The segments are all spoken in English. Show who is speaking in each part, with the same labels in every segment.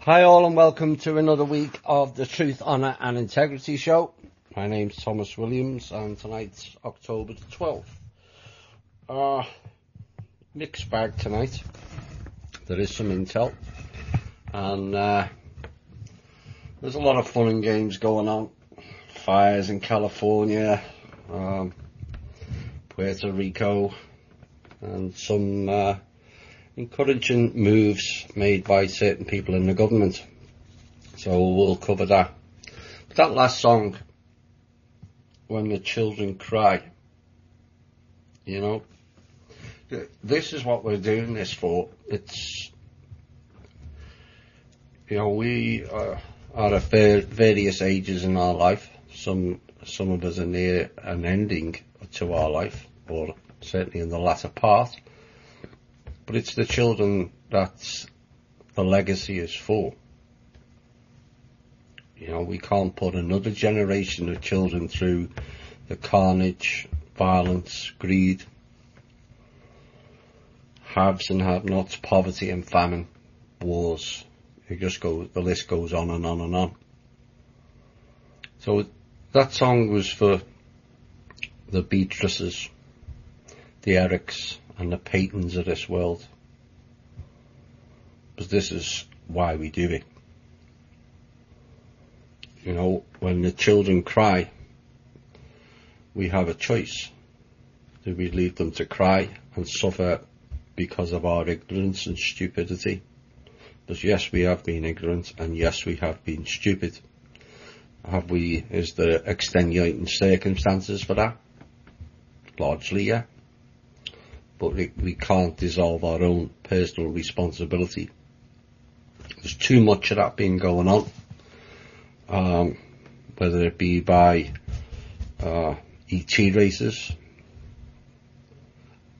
Speaker 1: Hi all and welcome to another week of the Truth, Honour and Integrity Show. My name's Thomas Williams and tonight's October the 12th. Mixed bag tonight. There is some intel and there's a lot of fun and games going on. Fires in California, Puerto Rico, and some encouraging moves made by certain people in the government. So we'll cover that. But that last song, When the Children Cry, you know, this is what we're doing this for. It's, you know, we are at various ages in our life. Some of us are near an ending to our life, or certainly in the latter part. But it's the children that the legacy is for. You know, we can't put another generation of children through the carnage, violence, greed, haves and have-nots, poverty and famine, wars. The list goes on and on and on. So that song was for the Beatrices, the Erics and the Paytons of this world. But this is why we do it. You know, when the children cry, we have a choice. Do we leave them to cry and suffer because of our ignorance and stupidity? Because yes, we have been ignorant, and yes, we have been stupid. Is there extenuating circumstances for that? Largely, yeah. But we can't dissolve our own personal responsibility. There's too much of that being going on, whether it be by ET races,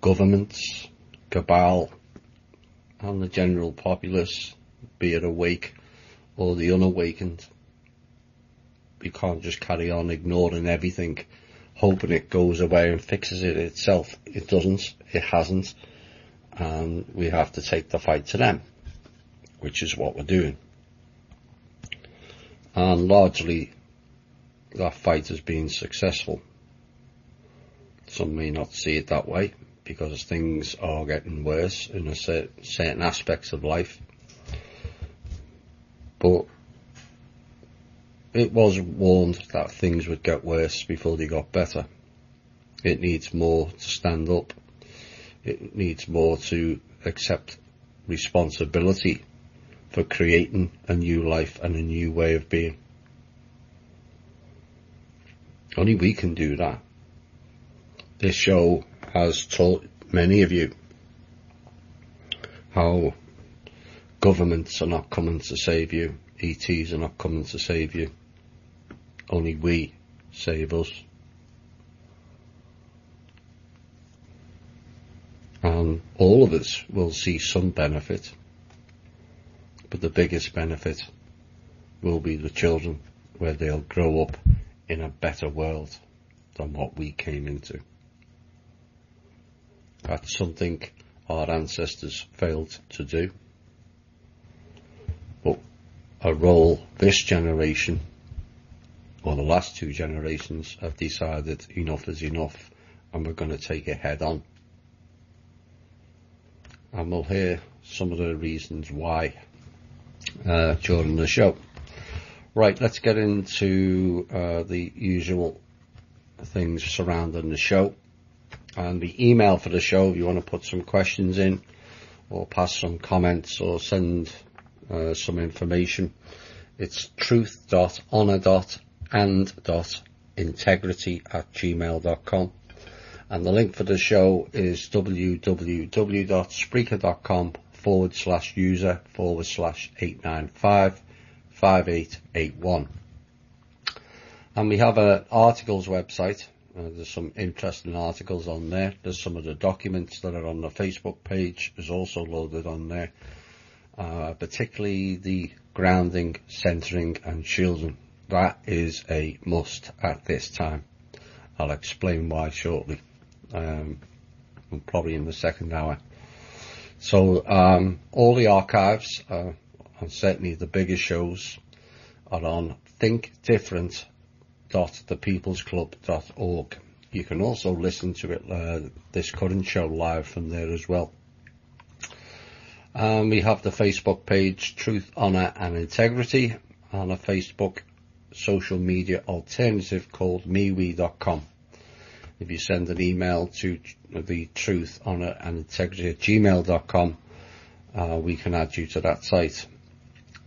Speaker 1: governments, cabal, and the general populace, be it awake or the unawakened. We can't just carry on ignoring everything, hoping it goes away and fixes it itself. It doesn't, it hasn't, and we have to take the fight to them, which is what we're doing. And largely that fight has been successful. Some may not see it that way, because things are getting worse in certain aspects of life. But it was warned that things would get worse before they got better. It needs more to stand up. It needs more to accept responsibility for creating a new life and a new way of being. Only we can do that. This show has taught many of you how governments are not coming to save you, ETs are not coming to save you. Only we save us. And all of us will see some benefit, but the biggest benefit will be the children, where they'll grow up in a better world than what we came into. That's something our ancestors failed to do, but a role this generation, or the last two generations, have decided enough is enough, and we're going to take it head on. And we'll hear some of the reasons why during the show. Right, let's get into the usual things surrounding the show. And the email for the show, if you want to put some questions in, or pass some comments, or send some information, it's truth.honor.and.integrity@gmail.com. And the link for the show is www.spreaker.com/user/8955881. And we have an articles website. There's some interesting articles on there. There's some of the documents that are on the Facebook page is also loaded on there, particularly the grounding, centering and shielding. That is a must at this time. I'll explain why shortly, probably in the second hour. So all the archives and certainly the biggest shows are on thinkdifferent.thepeoplesclub.org. You can also listen to it, this current show, live from there as well. We have the Facebook page Truth, Honour and Integrity, and a Facebook social media alternative called MeWe.com. If you send an email to the Truth, Honour and Integrity at gmail.com, we can add you to that site.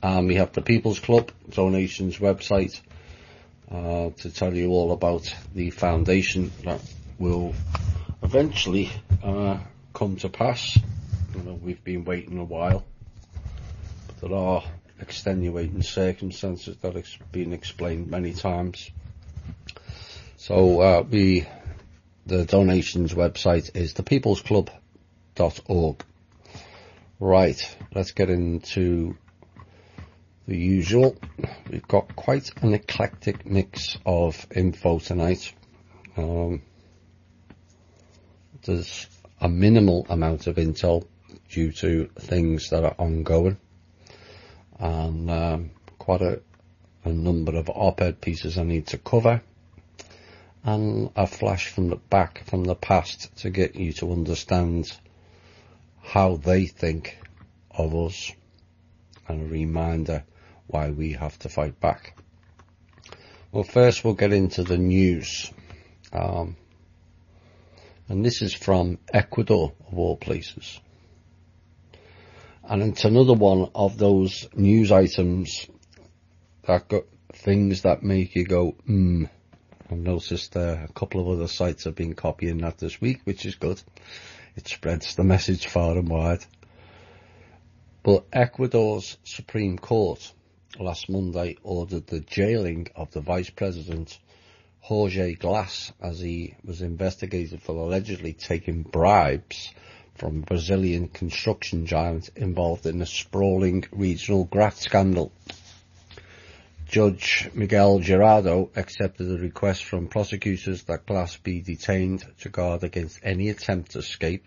Speaker 1: We have the People's Club donations website to tell you all about the foundation that will eventually come to pass. We've been waiting a while, but there are extenuating circumstances that have been explained many times. So the donations website is thepeoplesclub.org. Right, let's get into the usual. We've got quite an eclectic mix of info tonight. There's a minimal amount of intel due to things that are ongoing, and quite a number of op-ed pieces I need to cover, and a flash from the past to get you to understand how they think of us, and a reminder why we have to fight back. Well, first we'll get into the news, and this is from Ecuador, of all places. And it's another one of those news items that got things that make you go, I've noticed a couple of other sites have been copying that this week, which is good. It spreads the message far and wide. But Ecuador's Supreme Court last Monday ordered the jailing of the Vice President Jorge Glass as he was investigated for allegedly taking bribes from Brazilian construction giant involved in a sprawling regional graft scandal. Judge Miguel Gerardo accepted a request from prosecutors that Glass be detained to guard against any attempt to escape,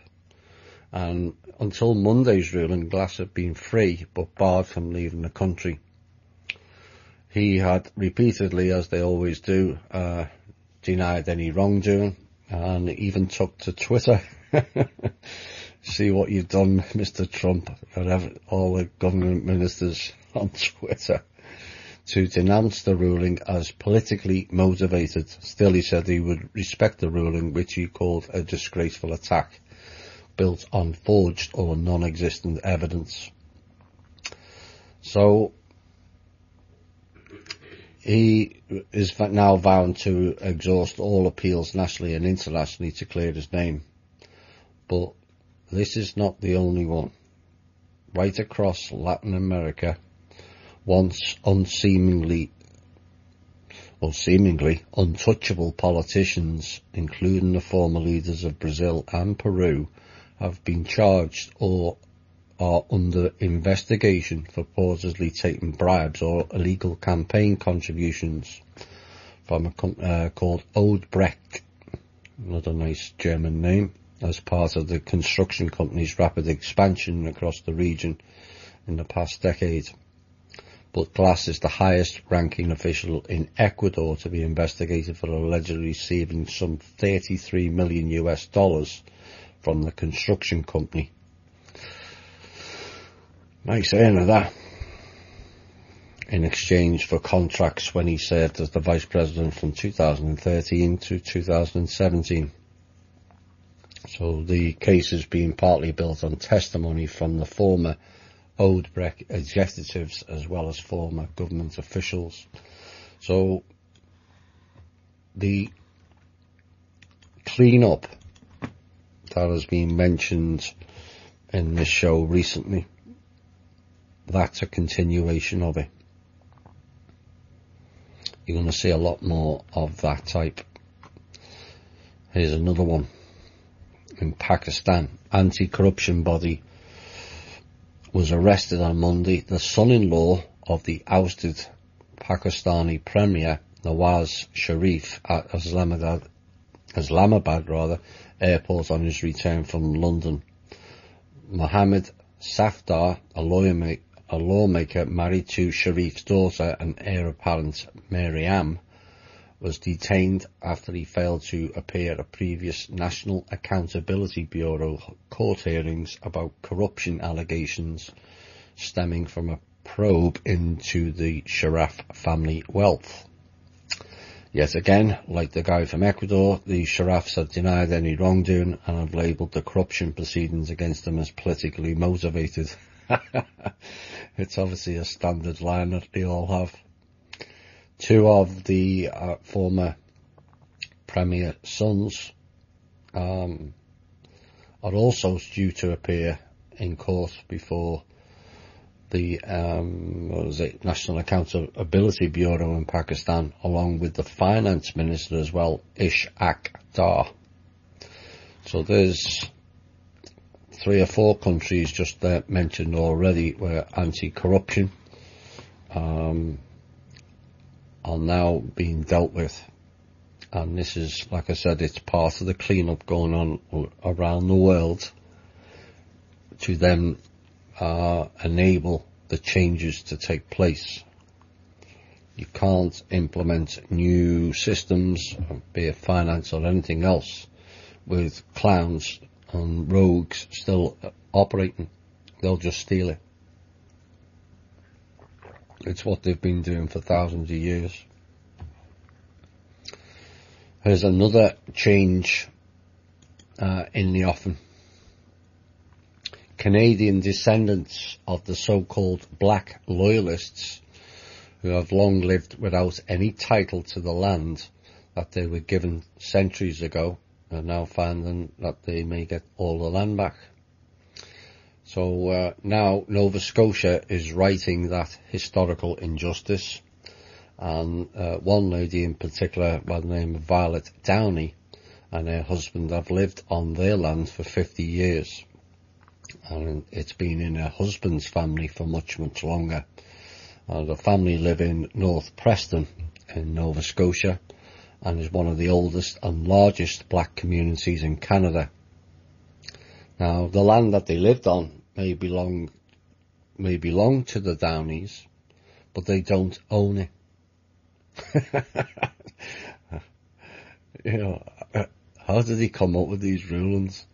Speaker 1: and until Monday's ruling, Glass had been free but barred from leaving the country. He had repeatedly, as they always do, denied any wrongdoing, and even took to Twitter. See what you've done, Mr. Trump, and all the government ministers on Twitter, to denounce the ruling as politically motivated. Still, he said he would respect the ruling, which he called a disgraceful attack built on forged or non-existent evidence. So he is now vowing to exhaust all appeals nationally and internationally to clear his name. But this is not the only one. Right across Latin America, once seemingly untouchable politicians, including the former leaders of Brazil and Peru, have been charged or are under investigation for purportedly taking bribes or illegal campaign contributions from a company called Odebrecht, another nice German name, as part of the construction company's rapid expansion across the region in the past decade. But Glass is the highest ranking official in Ecuador to be investigated for allegedly receiving some $33 million from the construction company. Nice earner that. In exchange for contracts when he served as the vice president from 2013 to 2017. So the case has been partly built on testimony from the former Odebrecht executives as well as former government officials. So the clean-up that has been mentioned in this show recently, that's a continuation of it. You're going to see a lot more of that type. Here's another one. In Pakistan, anti-corruption body was arrested on Monday. The son-in-law of the ousted Pakistani Premier Nawaz Sharif at Islamabad airport on his return from London. Mohammed Safdar, a a lawmaker married to Sharif's daughter and heir apparent Maryam, was detained after he failed to appear at previous National Accountability Bureau court hearings about corruption allegations stemming from a probe into the Sharaf family wealth. Yet again, like the guy from Ecuador, the Sharafs have denied any wrongdoing and have labelled the corruption proceedings against them as politically motivated. It's obviously a standard line that they all have. Two of the former Premier sons are also due to appear in court before the National Accountability Bureau in Pakistan, along with the finance minister as well, Ishaq Dar. So there's 3 or 4 countries just mentioned already where anti-corruption are now being dealt with. And this is, like I said, it's part of the clean-up going on around the world to then enable the changes to take place. You can't implement new systems, be it finance or anything else, with clowns and rogues still operating. They'll just steal it. It's what they've been doing for thousands of years. There's another change in the offing. Canadian descendants of the so-called black loyalists, who have long lived without any title to the land that they were given centuries ago, are now finding that they may get all the land back. So now Nova Scotia is righting that historical injustice, and one lady in particular by the name of Violet Downey and her husband have lived on their land for 50 years. And it's been in her husband's family for much, much longer. The family live in North Preston in Nova Scotia and is one of the oldest and largest black communities in Canada. Now, the land that they lived on may belong to the Downeys, but they don't own it. You know, how did he come up with these rulings?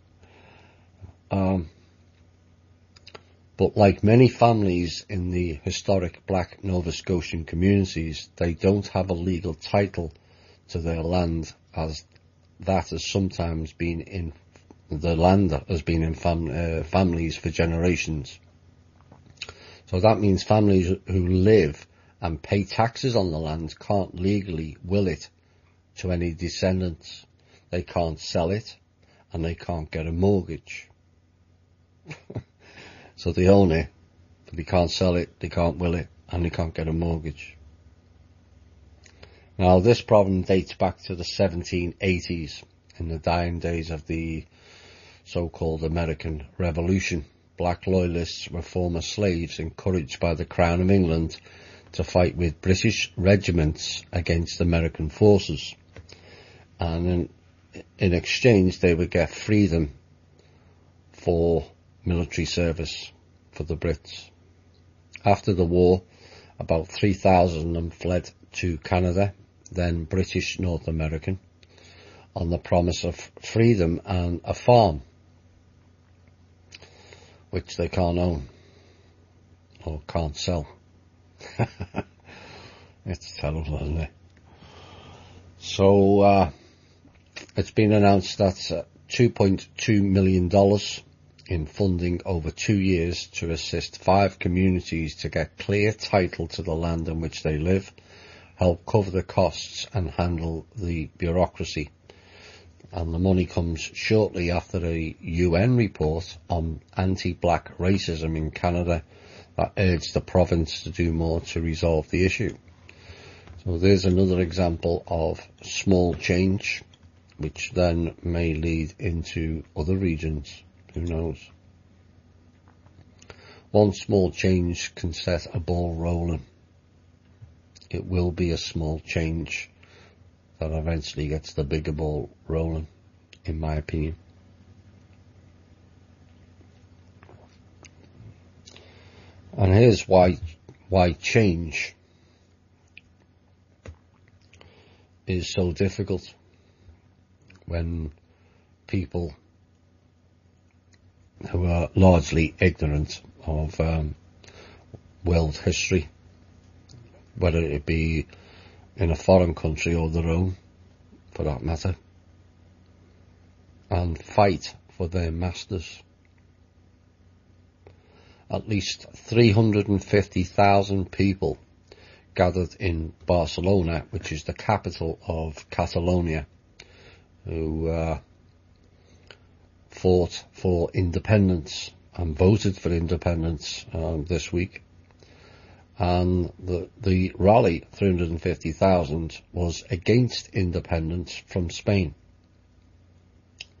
Speaker 1: But like many families in the historic black Nova Scotian communities, they don't have a legal title to their land, as that has sometimes been in the land that has been in families for generations. So that means families who live and pay taxes on the land can't legally will it to any descendants. They can't sell it and they can't get a mortgage. So they own it, but they can't sell it, they can't will it, and they can't get a mortgage. Now, this problem dates back to the 1780s, in the dying days of the so-called American Revolution. Black loyalists were former slaves encouraged by the Crown of England to fight with British regiments against American forces. And in exchange, they would get freedom for military service for the Brits. After the war, about 3,000 of them fled to Canada, then British North American, on the promise of freedom and a farm, which they can't own or can't sell. It's terrible, isn't it? So it's been announced that $2.2 million in funding over 2 years to assist 5 communities to get clear title to the land on which they live, help cover the costs and handle the bureaucracy. And the money comes shortly after a UN report on anti-black racism in Canada that urged the province to do more to resolve the issue. So there's another example of small change, which then may lead into other regions. Who knows? One small change can set a ball rolling. It will be a small change that eventually gets the bigger ball rolling, in my opinion. And here's why change is so difficult when people who are largely ignorant of world history, whether it be in a foreign country or their own, for that matter, and fight for their masters. At least 350,000 people gathered in Barcelona, which is the capital of Catalonia, who fought for independence and voted for independence this week. And the rally, 350,000, was against independence from Spain.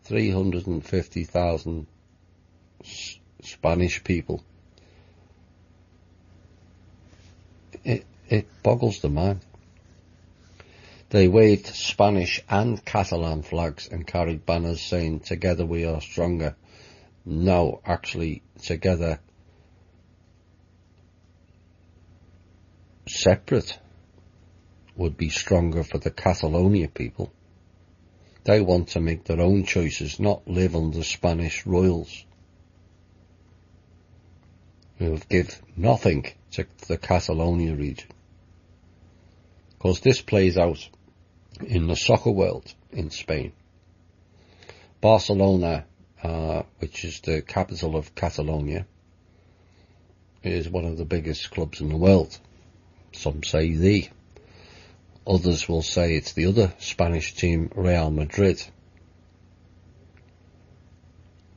Speaker 1: 350,000 Spanish people. It boggles the mind. They waved Spanish and Catalan flags and carried banners saying, "Together we are stronger." No, actually, together, separate, would be stronger for the Catalonia people. They want to make their own choices, not live under Spanish royals who give nothing to the Catalonia region. Because this plays out in the soccer world in Spain. Barcelona, which is the capital of Catalonia, is one of the biggest clubs in the world. Some say the. Others will say it's the other Spanish team, Real Madrid.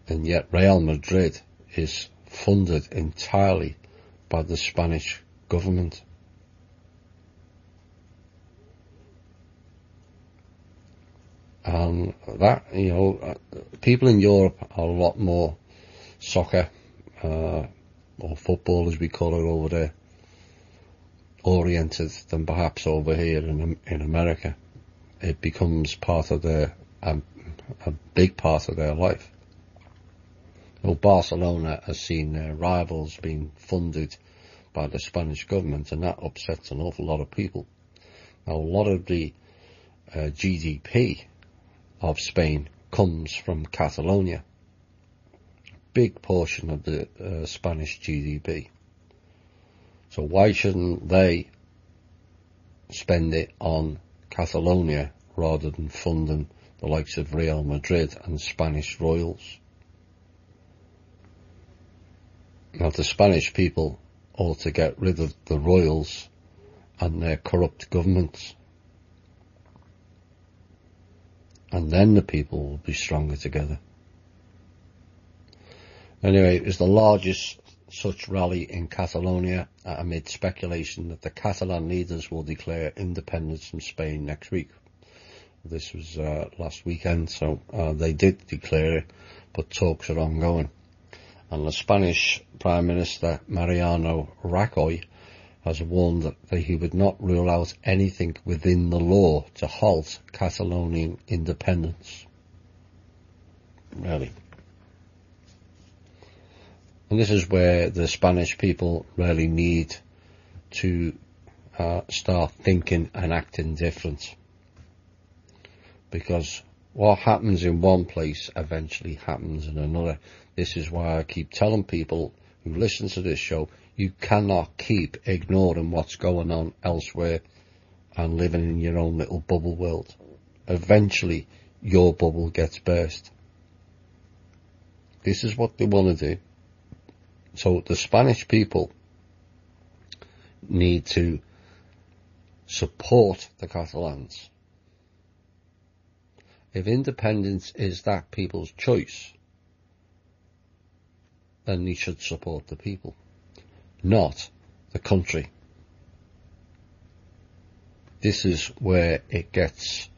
Speaker 1: And yet Real Madrid is funded entirely by the Spanish government. And that, people in Europe are a lot more soccer, or football as we call it over there, oriented than perhaps over here in America. It becomes part of their, a big part of their life. Well, Barcelona has seen their rivals being funded by the Spanish government, and that upsets an awful lot of people. Now, a lot of the GDP of Spain comes from Catalonia. A big portion of the Spanish GDP. So why shouldn't they spend it on Catalonia rather than funding the likes of Real Madrid and Spanish royals? Now, the Spanish people ought to get rid of the royals and their corrupt governments. And then the people will be stronger together. Anyway, it was the largest such rally in Catalonia amid speculation that the Catalan leaders will declare independence from Spain next week. This was last weekend, so they did declare it, but talks are ongoing. And the Spanish Prime Minister Mariano Rajoy has warned that he would not rule out anything within the law to halt Catalonian independence. Really. And this is where the Spanish people really need to start thinking and acting different. Because what happens in one place eventually happens in another. This is why I keep telling people who listen to this show, you cannot keep ignoring what's going on elsewhere and living in your own little bubble world. Eventually, your bubble gets burst. This is what they want to do. So the Spanish people need to support the Catalans. If independence is that people's choice, then they should support the people, not the country. This is where it gets,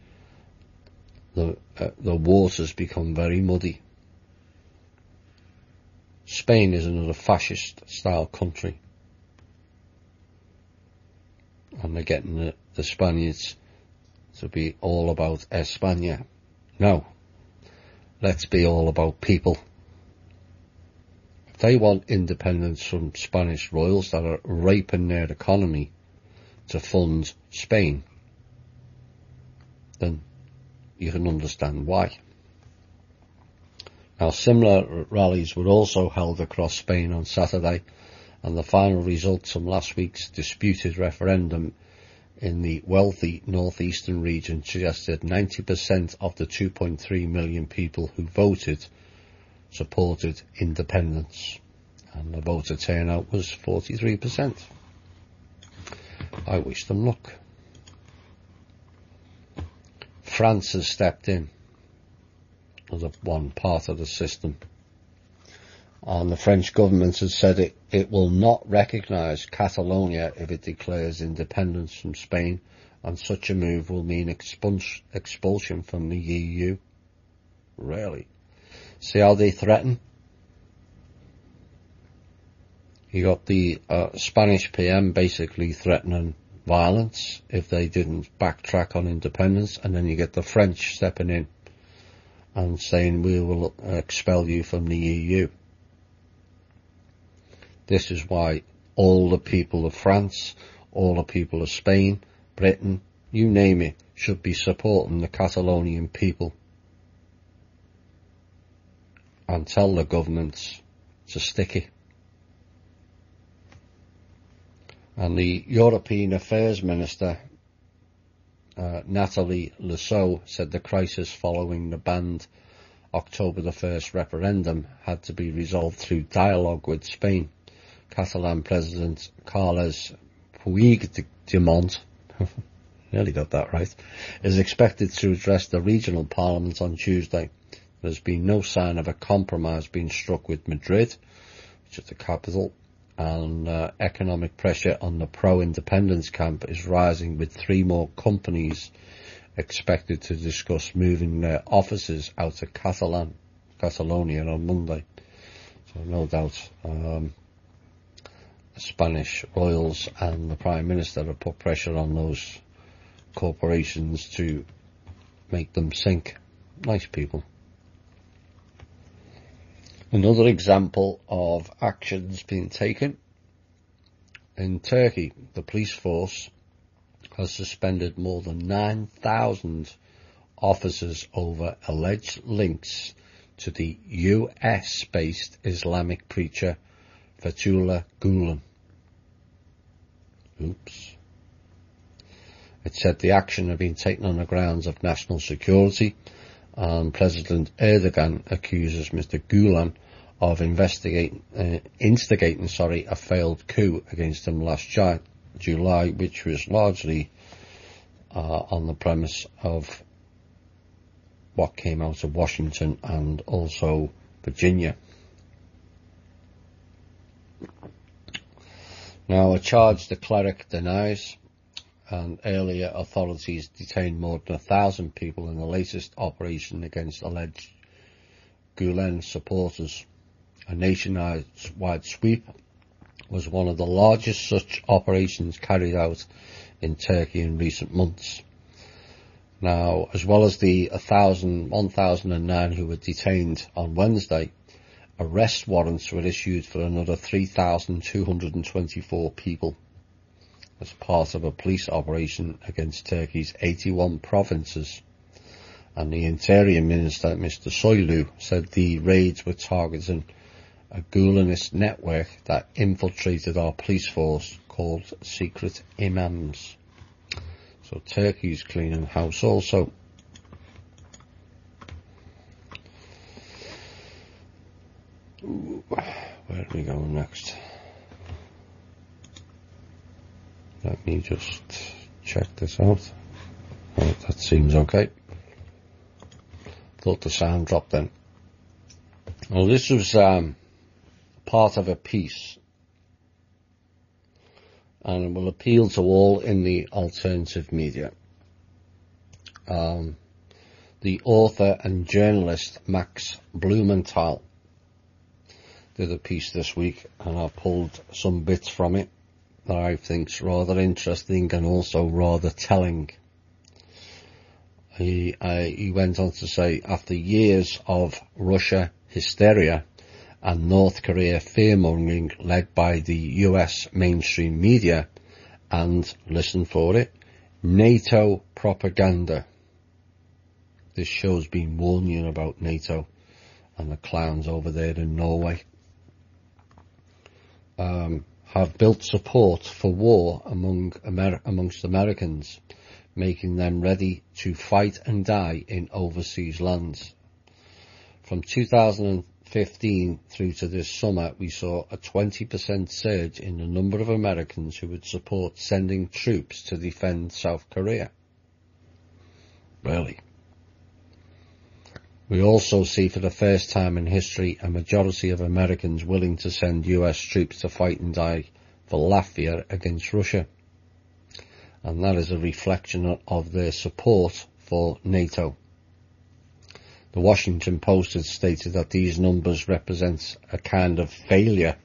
Speaker 1: the waters become very muddy. Spain is another fascist-style country. And they're getting the Spaniards to be all about España. No, let's be all about people. they want independence from Spanish royals that are raping their economy to fund Spain, then you can understand why. Now, similar rallies were also held across Spain on Saturday, and the final results from last week's disputed referendum in the wealthy northeastern region suggested 90% of the 2.3 million people who voted supported independence, and the voter turnout was 43%. I wish them luck. France has stepped in as one part of the system, and the French government has said it will not recognise Catalonia if it declares independence from Spain, and such a move will mean expulsion from the EU. Really? See how they threaten? You got the Spanish PM basically threatening violence if they didn't backtrack on independence, and then you get the French stepping in and saying we will expel you from the EU. This is why all the people of France, all the people of Spain, Britain, you name it, should be supporting the Catalonian people and tell the governments to stick it. And the European Affairs Minister, Nathalie Loiseau, said the crisis following the banned October the 1st referendum had to be resolved through dialogue with Spain. Catalan President Carles Puigdemont, nearly got that right, is expected to address the regional parliament on Tuesday. There's been no sign of a compromise being struck with Madrid, which is the capital, and economic pressure on the pro-independence camp is rising, with 3 more companies expected to discuss moving their offices out of Catalonia on Monday. So no doubt the Spanish royals and the Prime Minister have put pressure on those corporations to make them sink. Nice people. Another example of actions being taken in Turkey, the police force has suspended more than 9,000 officers over alleged links to the US-based Islamic preacher Fethullah Gulen. Oops. It said the action had been taken on the grounds of national security, and President Erdogan accuses Mr. Gulen of instigating a failed coup against him last July, which was largely on the premise of what came out of Washington and also Virginia. Now, a charge the cleric denies, and earlier authorities detained more than 1,000 people in the latest operation against alleged Gulen supporters. A nationwide sweep was one of the largest such operations carried out in Turkey in recent months. Now, as well as the 1,009 who were detained on Wednesday, arrest warrants were issued for another 3,224 people as part of a police operation against Turkey's 81 provinces. And the Interior Minister, Mr. Soylu, said the raids were targeting a Gulenist network that infiltrated our police force called Secret Imams. So Turkey's cleaning house also. Where are we going next? Let me just check this out. Oh, that seems okay. Thought the sound dropped then. Well, this was part of a piece, and it will appeal to all in the alternative media. The author and journalist Max Blumenthal did a piece this week, and I pulled some bits from it that I think's rather interesting and also rather telling. He went on to say, after years of Russia hysteria and North Korea fear-mongering led by the US mainstream media and, listen for it, NATO propaganda. This show's been warning you about NATO and the clowns over there in Norway. Have built support for war amongst Americans, making them ready to fight and die in overseas lands. From 2015 through to this summer, we saw a 20% surge in the number of Americans who would support sending troops to defend South Korea. Really? We also see for the first time in history a majority of Americans willing to send US troops to fight and die for Latvia against Russia. And that is a reflection of their support for NATO. The Washington Post had stated that these numbers represent a kind of failure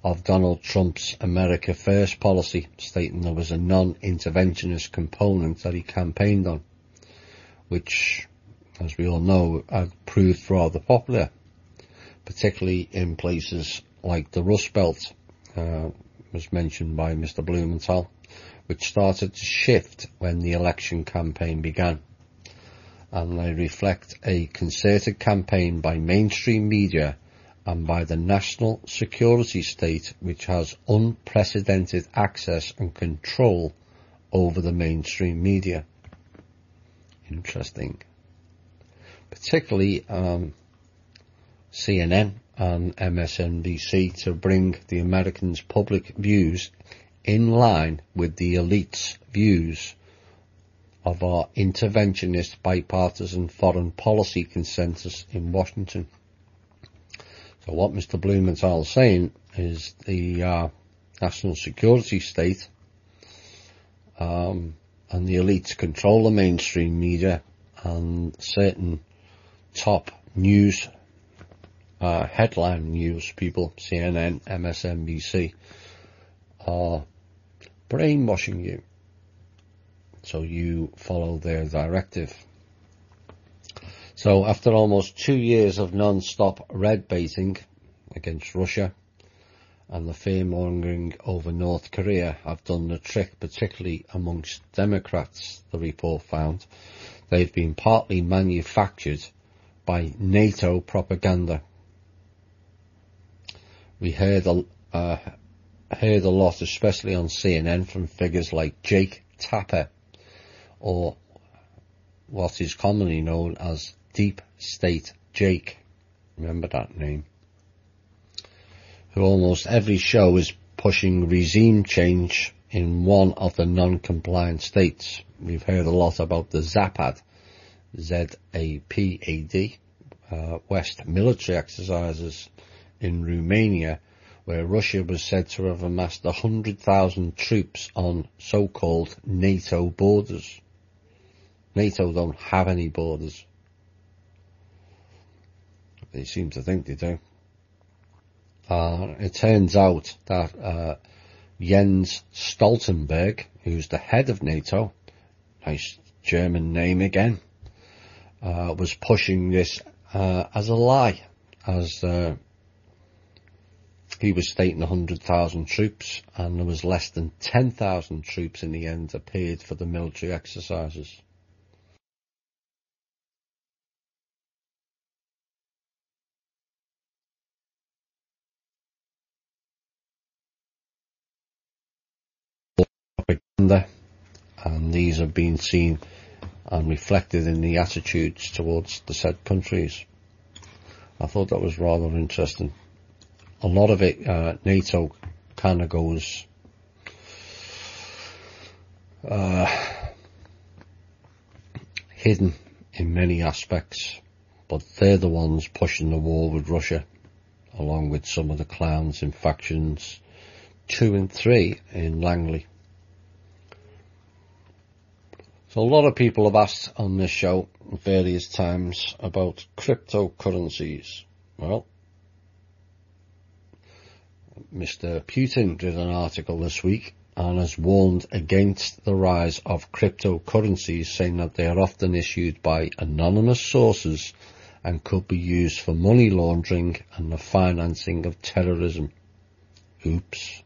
Speaker 1: of Donald Trump's America First policy, stating there was a non-interventionist component that he campaigned on, which, as we all know, had proved rather popular, particularly in places like the Rust Belt, was mentioned by Mr. Blumenthal, which started to shift when the election campaign began. And they reflect a concerted campaign by mainstream media and by the national security state, which has unprecedented access and control over the mainstream media. Interesting. Particularly CNN and MSNBC, to bring the Americans' public views in line with the elite's views of our interventionist bipartisan foreign policy consensus in Washington. So what Mr. Blumenthal is saying is the national security state and the elites control the mainstream media, and certain top news, headline news people, CNN, MSNBC, are brainwashing you, so you follow their directive. So after almost 2 years of non-stop red baiting against Russia, and the fear-mongering over North Korea have done the trick, particularly amongst Democrats, the report found. They've been partly manufactured by NATO propaganda. We heard a lot, especially on CNN, from figures like Jake Tapper, or what is commonly known as Deep State Jake. Remember that name? Who almost every show is pushing regime change in one of the non-compliant states. We've heard a lot about the ZAPAD, Z-A-P-A-D, West military exercises in Romania, where Russia was said to have amassed 100,000 troops on so-called NATO borders. NATO don't have any borders. They seem to think they do. It turns out that Jens Stoltenberg, who's the head of NATO, nice German name again, was pushing this as a lie, as he was stating 100,000 troops, and there was less than 10,000 troops in the end appeared for the military exercises. Propaganda, and these have been seen and reflected in the attitudes towards the said countries. I thought that was rather interesting. A lot of it, NATO kind of goes hidden in many aspects, but they're the ones pushing the war with Russia, along with some of the clowns in factions 2 and 3 in Langley. So a lot of people have asked on this show at various times about cryptocurrencies. Well, Mr. Putin did an article this week and has warned against the rise of cryptocurrencies, saying that they are often issued by anonymous sources and could be used for money laundering and the financing of terrorism. Oops.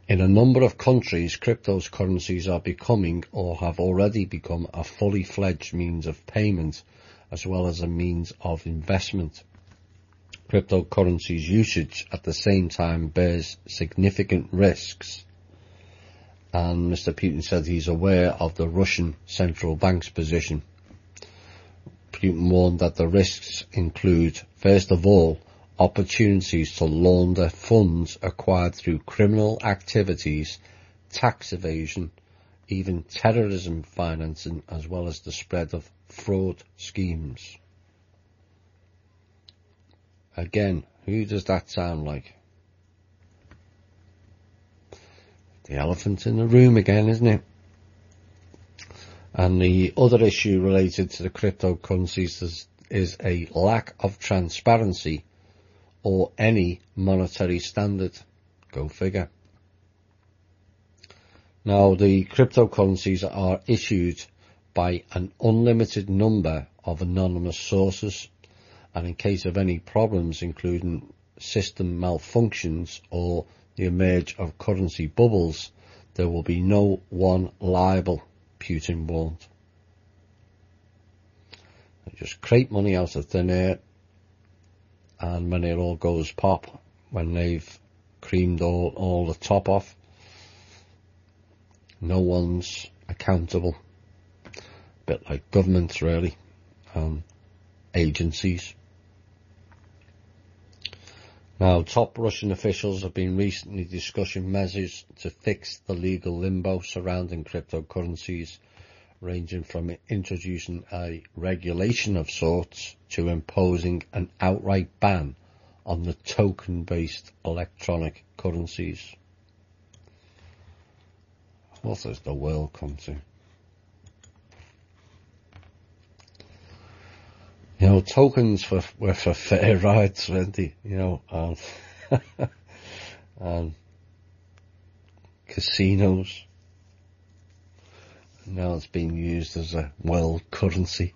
Speaker 1: In a number of countries, cryptocurrencies are becoming or have already become a fully fledged means of payment as well as a means of investment. Cryptocurrencies usage at the same time bears significant risks, and Mr. Putin said he's aware of the Russian central bank's position. Putin warned that the risks include, first of all, opportunities to launder funds acquired through criminal activities, tax evasion, even terrorism financing, as well as the spread of fraud schemes. Again, who does that sound like? The elephant in the room again, isn't it? And the other issue related to the cryptocurrencies is a lack of transparency or any monetary standard. Go figure. Now, the cryptocurrencies are issued by an unlimited number of anonymous sources, and in case of any problems, including system malfunctions or the emerge of currency bubbles, there will be no one liable, Putin warned. They just create money out of thin air, and when it all goes pop, when they've creamed all the top off, no one's accountable. A bit like governments, really, and agencies. Now, top Russian officials have been recently discussing measures to fix the legal limbo surrounding cryptocurrencies, ranging from introducing a regulation of sorts to imposing an outright ban on the token-based electronic currencies. What has the world come to? You know, tokens were for fair rides, weren't they? You know, and casinos. Now it's being used as a world currency.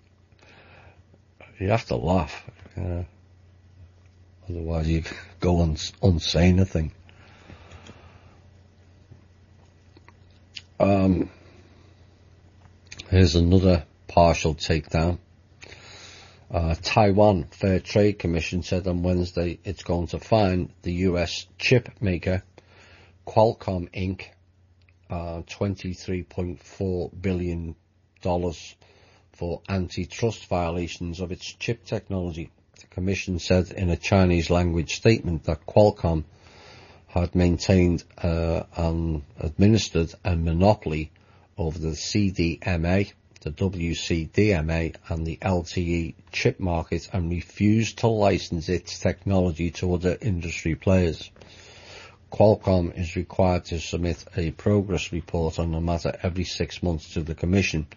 Speaker 1: You have to laugh, otherwise you go unsay anything. Here's another partial takedown. Taiwan Fair Trade Commission said on Wednesday it's going to fine the US chip maker Qualcomm Inc. $23.4 billion for antitrust violations of its chip technology. The Commission said in a Chinese language statement that Qualcomm had maintained and administered a monopoly over the CDMA, the WCDMA and the LTE chip market and refused to license its technology to other industry players. Qualcomm is required to submit a progress report on the matter every 6 months to the Commission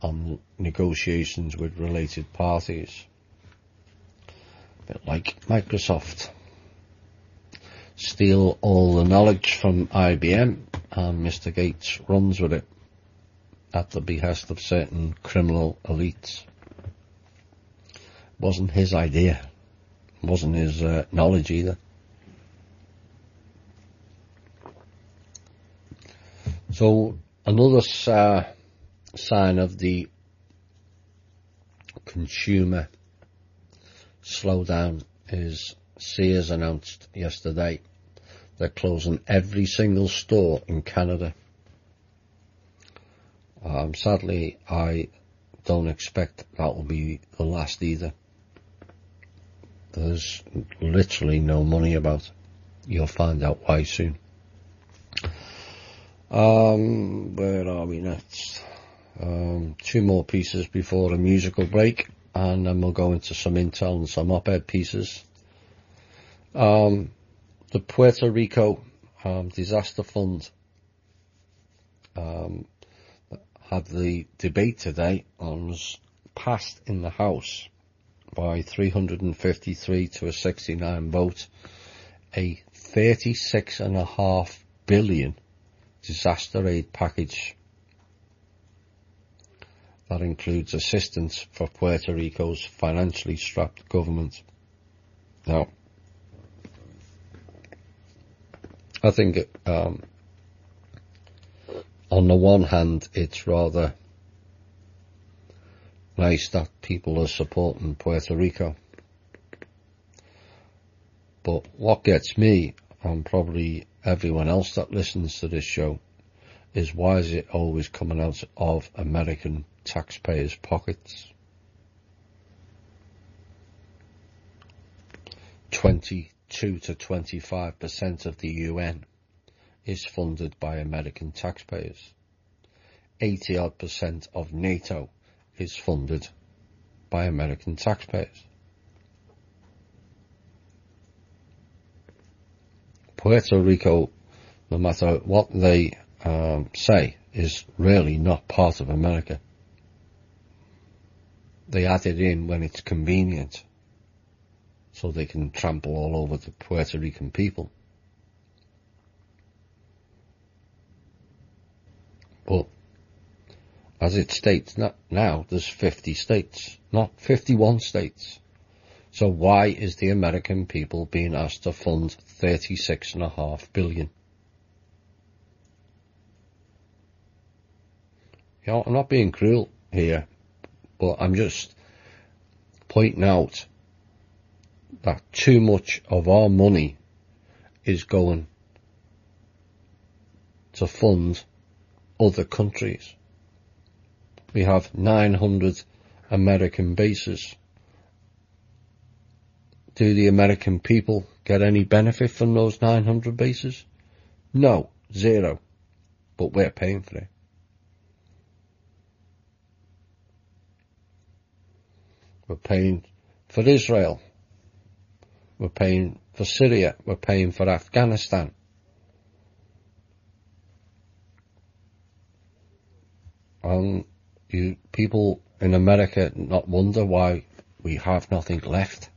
Speaker 1: on negotiations with related parties. A bit like Microsoft. Steal all the knowledge from IBM and Mr. Gates runs with it at the behest of certain criminal elites. Wasn't his idea. Wasn't his knowledge either. So another sign of the consumer slowdown is Sears announced yesterday they're closing every single store in Canada. Sadly, I don't expect that will be the last either. There's literally no money about. You'll find out why soon. Where are we next? 2 more pieces before a musical break, and then we'll go into some intel and some op-ed pieces. The Puerto Rico Disaster Fund had the debate today and was passed in the House by 353 to a 69 vote, a $36.5 billion disaster aid package. That includes assistance for Puerto Rico's financially strapped government. Now, I think on the one hand, it's rather nice that people are supporting Puerto Rico. But what gets me, and probably everyone else that listens to this show, is why is it always coming out of American taxpayers' pockets? 22 to 25% of the UN is funded by American taxpayers. 80% of NATO is funded by American taxpayers. Puerto Rico, no matter what they say, is really not part of America. They add it in when it's convenient, so they can trample all over the Puerto Rican people. But as it states now, there's 50 states, not 51 states. So why is the American people being asked to fund $36.5 billion? You know, I'm not being cruel here, but I'm just pointing out that too much of our money is going to fund other countries. We have 900 American bases. Do the American people get any benefit from those 900 bases? No, zero. But we're paying for it. We're paying for Israel. We're paying for Syria. We're paying for Afghanistan. And you people in America not wonder why we have nothing left.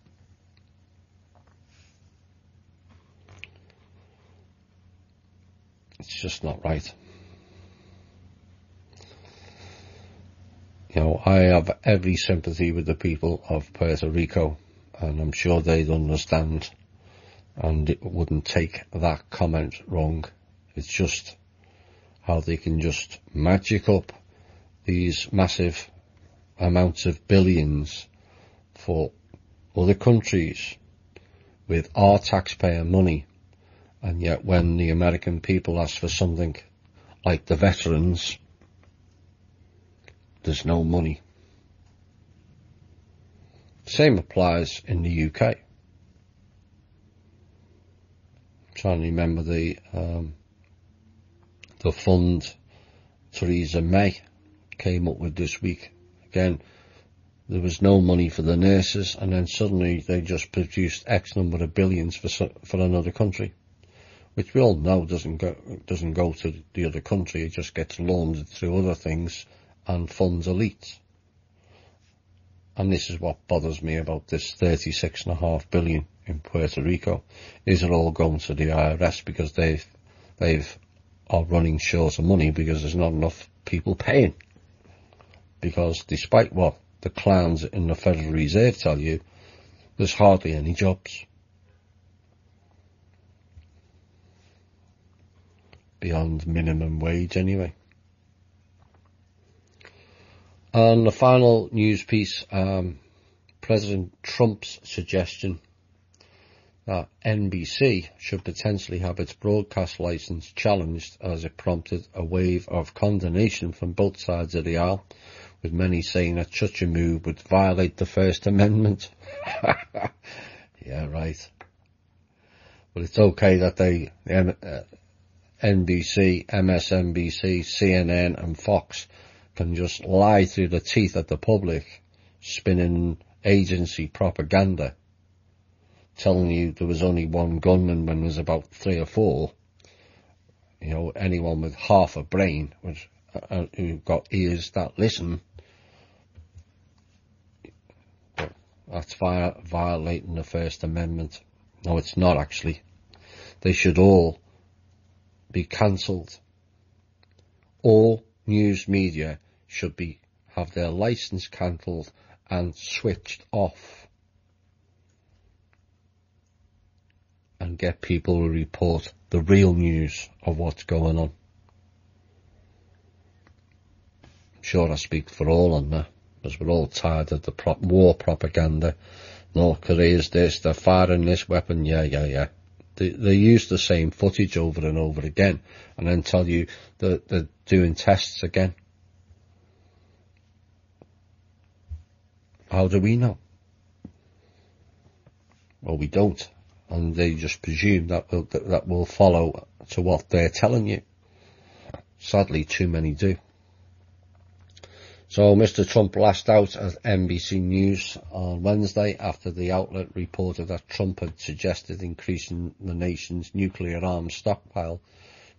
Speaker 1: It's just not right. You know, I have every sympathy with the people of Puerto Rico, and I'm sure they'd understand and it wouldn't take that comment wrong. It's just how they can just magic up these massive amounts of billions for other countries with our taxpayer money, and yet when the American people ask for something like the veterans, there's no money. Same applies in the UK. I'm trying to remember the fund Theresa May came up with this week. Again, there was no money for the nurses, and then suddenly they just produced X number of billions for another country, which we all know doesn't go to the other country. It just gets loaned through other things and funds elites. And this is what bothers me about this $36.5 billion in Puerto Rico. Is it all going to the IRS because they are running short of money because there's not enough people paying? Because despite what the clowns in the Federal Reserve tell you, there's hardly any jobs. Beyond minimum wage anyway. And the final news piece, President Trump's suggestion that NBC should potentially have its broadcast license challenged, as it prompted a wave of condemnation from both sides of the aisle, with many saying that such a move would violate the First Amendment. Yeah, right. But it's okay that NBC, MSNBC, CNN and Fox can just lie through the teeth of the public, spinning agency propaganda, telling you there was only one gunman when there was about 3 or 4. You know, anyone with half a brain, who got ears that listen, that's violating the First Amendment. No, it's not actually. They should all be cancelled. All news media should have their license cancelled and switched off, and get people to report the real news of what's going on. I'm sure I speak for all on that, because we're all tired of the war propaganda. North Korea's this, they're firing this weapon, yeah. They use the same footage over and over again, and then tell you that they're doing tests again. How do we know? Well, we don't, and they just presume that will follow to what they're telling you. Sadly, too many do. So Mr. Trump lashed out at NBC News on Wednesday after the outlet reported that Trump had suggested increasing the nation's nuclear arms stockpile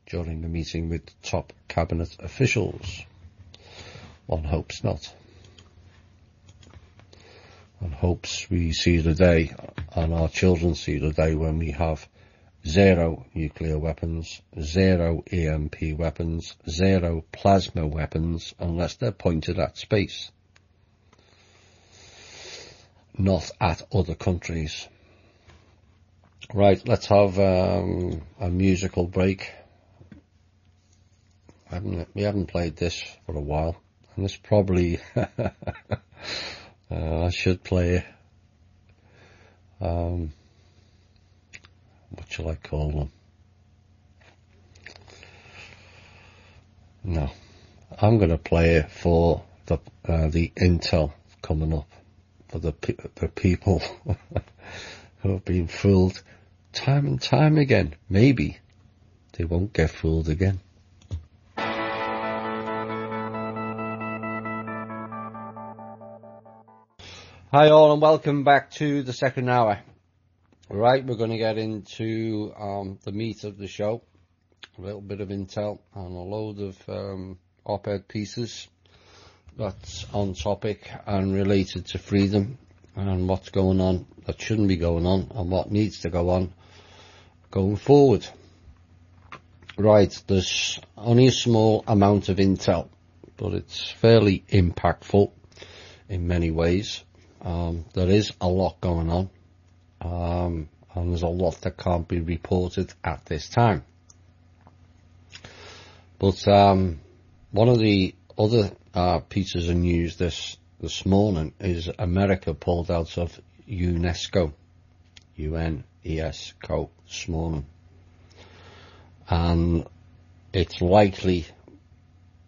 Speaker 1: during a meeting with top cabinet officials. One hopes not. One hopes we see the day, and our children see the day, when we have 0 nuclear weapons, 0 EMP weapons, 0 plasma weapons, unless they're pointed at space, not at other countries. Right, let's have a musical break. We haven't played this for a while, and this probably I should play what shall I call them? No, I'm going to play it for the intel coming up, for the people who have been fooled time and time again. Maybe they won't get fooled again. Hi all, and welcome back to the second hour. Right, we're going to get into the meat of the show, a little bit of intel and a load of op-ed pieces that's on topic and related to freedom and what's going on that shouldn't be going on and what needs to go on going forward. Right, there's only a small amount of intel, but it's fairly impactful in many ways. There is a lot going on. And there's a lot that can't be reported at this time. But one of the other pieces of news this morning is America pulled out of UNESCO, UNESCO this morning, and it's likely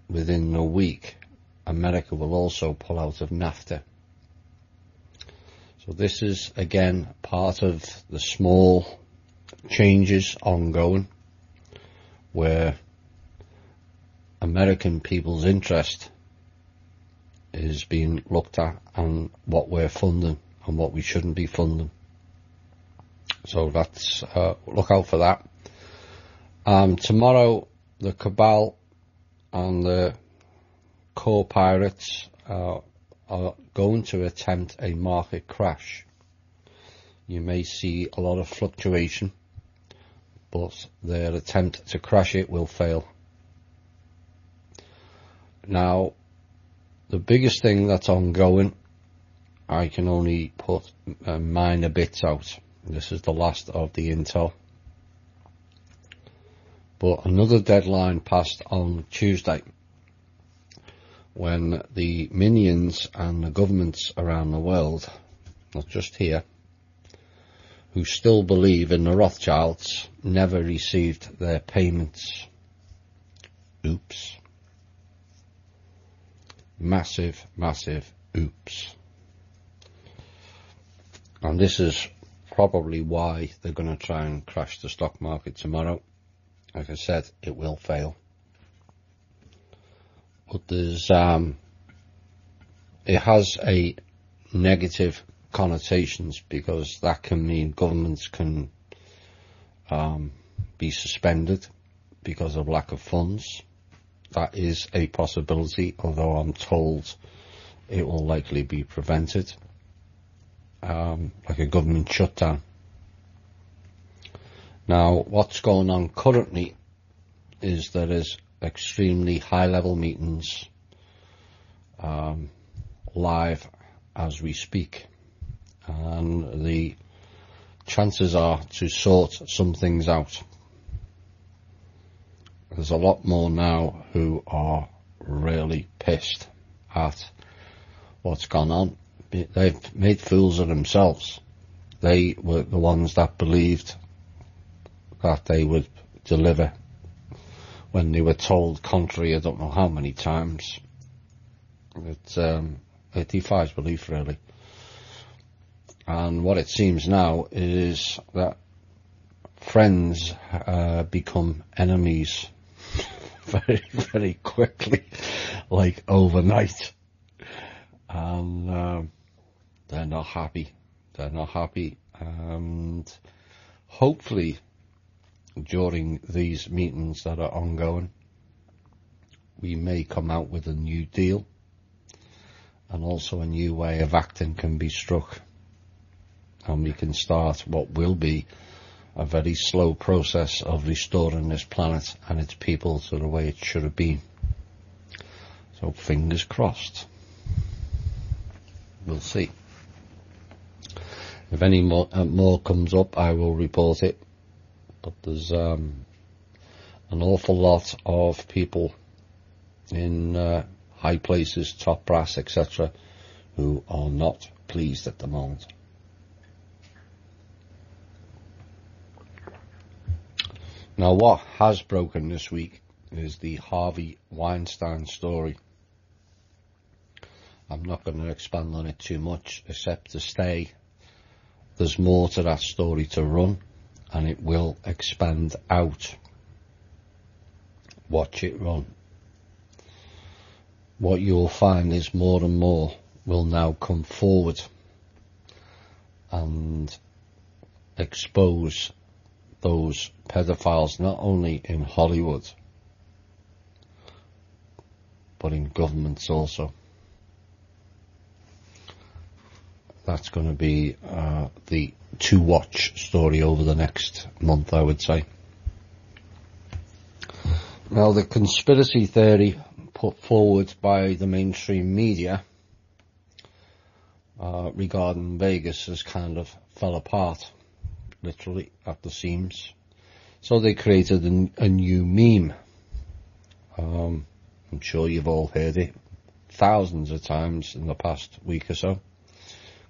Speaker 1: within a week America will also pull out of NAFTA. So this is again part of the small changes ongoing, where American people's interest is being looked at, and what we're funding and what we shouldn't be funding. So that's look out for that. Tomorrow the cabal and the core pirates are going to attempt a market crash. You may see a lot of fluctuation, but their attempt to crash it will fail. Now, the biggest thing that's ongoing, I can only put minor bits out. This is the last of the intel. But another deadline passed on Tuesday, when the minions and the governments around the world, not just here, who still believe in the Rothschilds, never received their payments. Oops. Massive, massive oops. And this is probably why they're going to try and crash the stock market tomorrow. Like I said, it will fail. But there's it has a negative connotations, because that can mean governments can be suspended because of lack of funds. That is a possibility, although I'm told it will likely be prevented, like a government shutdown. Now, what's going on currently is there is extremely high-level meetings live as we speak, and the chances are to sort some things out. There's a lot more now who are really pissed at what's gone on. They've made fools of themselves. They were the ones that believed that they would deliver when they were told contrary I don't know how many times. It defies belief, really. And what it seems now is that friends become enemies very, very quickly, like overnight. And they're not happy. They're not happy. And hopefully during these meetings that are ongoing, we may come out with a new deal, and also a new way of acting can be struck, and we can start what will be a very slow process of restoring this planet and its people to the way it should have been. So fingers crossed. We'll see. If any more comes up, I will report it. But there's an awful lot of people in high places, top brass, etc., who are not pleased at the moment. Now, what has broken this week is the Harvey Weinstein story. I'm not going to expand on it too much, except to say there's more to that story to run, and it will expand out. Watch it run. What you'll find is more and more will now come forward and expose those pedophiles, not only in Hollywood, but in governments also. That's going to be the to-watch story over the next month, I would say. Now, the conspiracy theory put forward by the mainstream media regarding Vegas has kind of fell apart, literally at the seams. So they created a new meme. I'm sure you've all heard it thousands of times in the past week or so,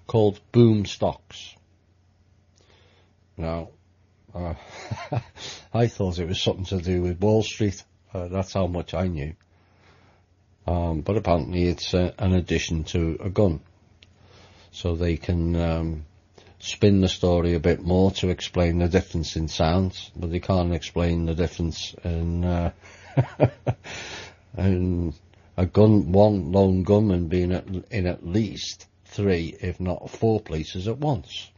Speaker 1: called Boom Stocks. Now, I thought it was something to do with Wall Street. That's how much I knew. But apparently it's an addition to a gun. So they can spin the story a bit more to explain the difference in sounds, but they can't explain the difference in in a gun, one lone gunman being in at least 3, if not 4 places at once.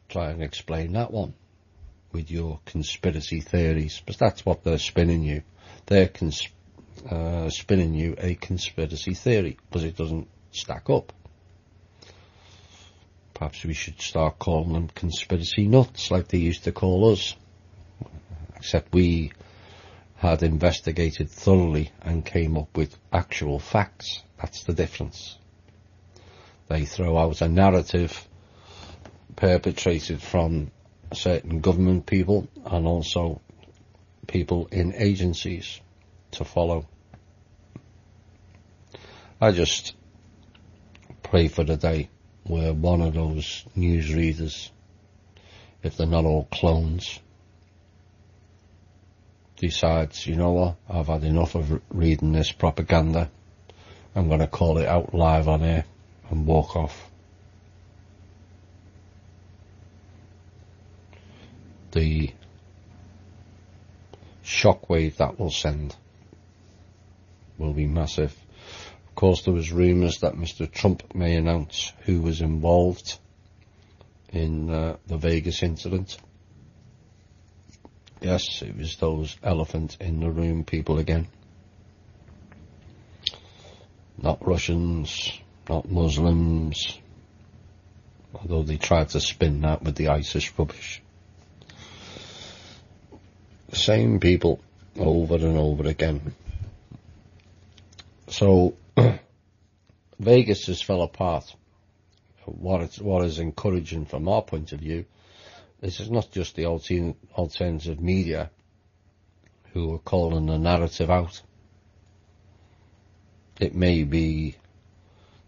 Speaker 1: Try and explain that one with your conspiracy theories, but that's what they're spinning you. They're spinning you a conspiracy theory, because it doesn't stack up. Perhaps we should start calling them conspiracy nuts, like they used to call us. Except we had investigated thoroughly and came up with actual facts. That's the difference. They throw out a narrative perpetrated from certain government people and also people in agencies to follow. I just pray for the day where one of those newsreaders, if they're not all clones, decides, you know what, I've had enough of reading this propaganda, I'm going to call it out live on air and walk off. The shockwave that will send will be massive. Of course, there was rumours that Mr. Trump may announce who was involved in the Vegas incident. Yes, it was those elephant in the room people again. Not Russians, not Muslims, although they tried to spin that with the ISIS rubbish. Same people over and over again. So Vegas has fell apart. What is encouraging from our point of view is it's not just the alternative media who are calling the narrative out. It may be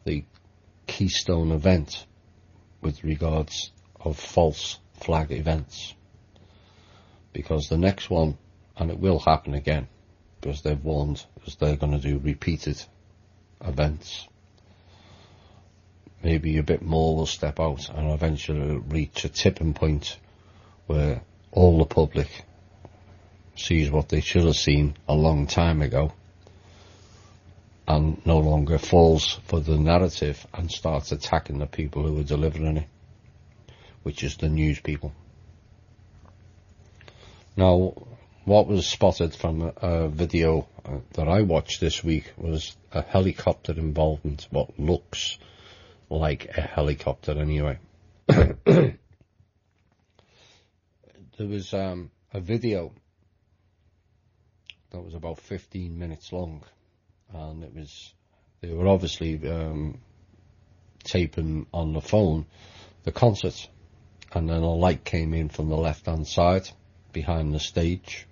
Speaker 1: the keystone event with regards of false flag events, because the next one, and it will happen again, because they've warned us they're going to do repeated events. Maybe a bit more will step out and eventually reach a tipping point where all the public sees what they should have seen a long time ago and no longer falls for the narrative and starts attacking the people who are delivering it, which is the news people. Now, what was spotted from a video that I watched this week was a helicopter involvement, what looks like a helicopter anyway. There was a video that was about 15 minutes long, and they were obviously taping on the phone the concert, and then a light came in from the left hand side behind the stage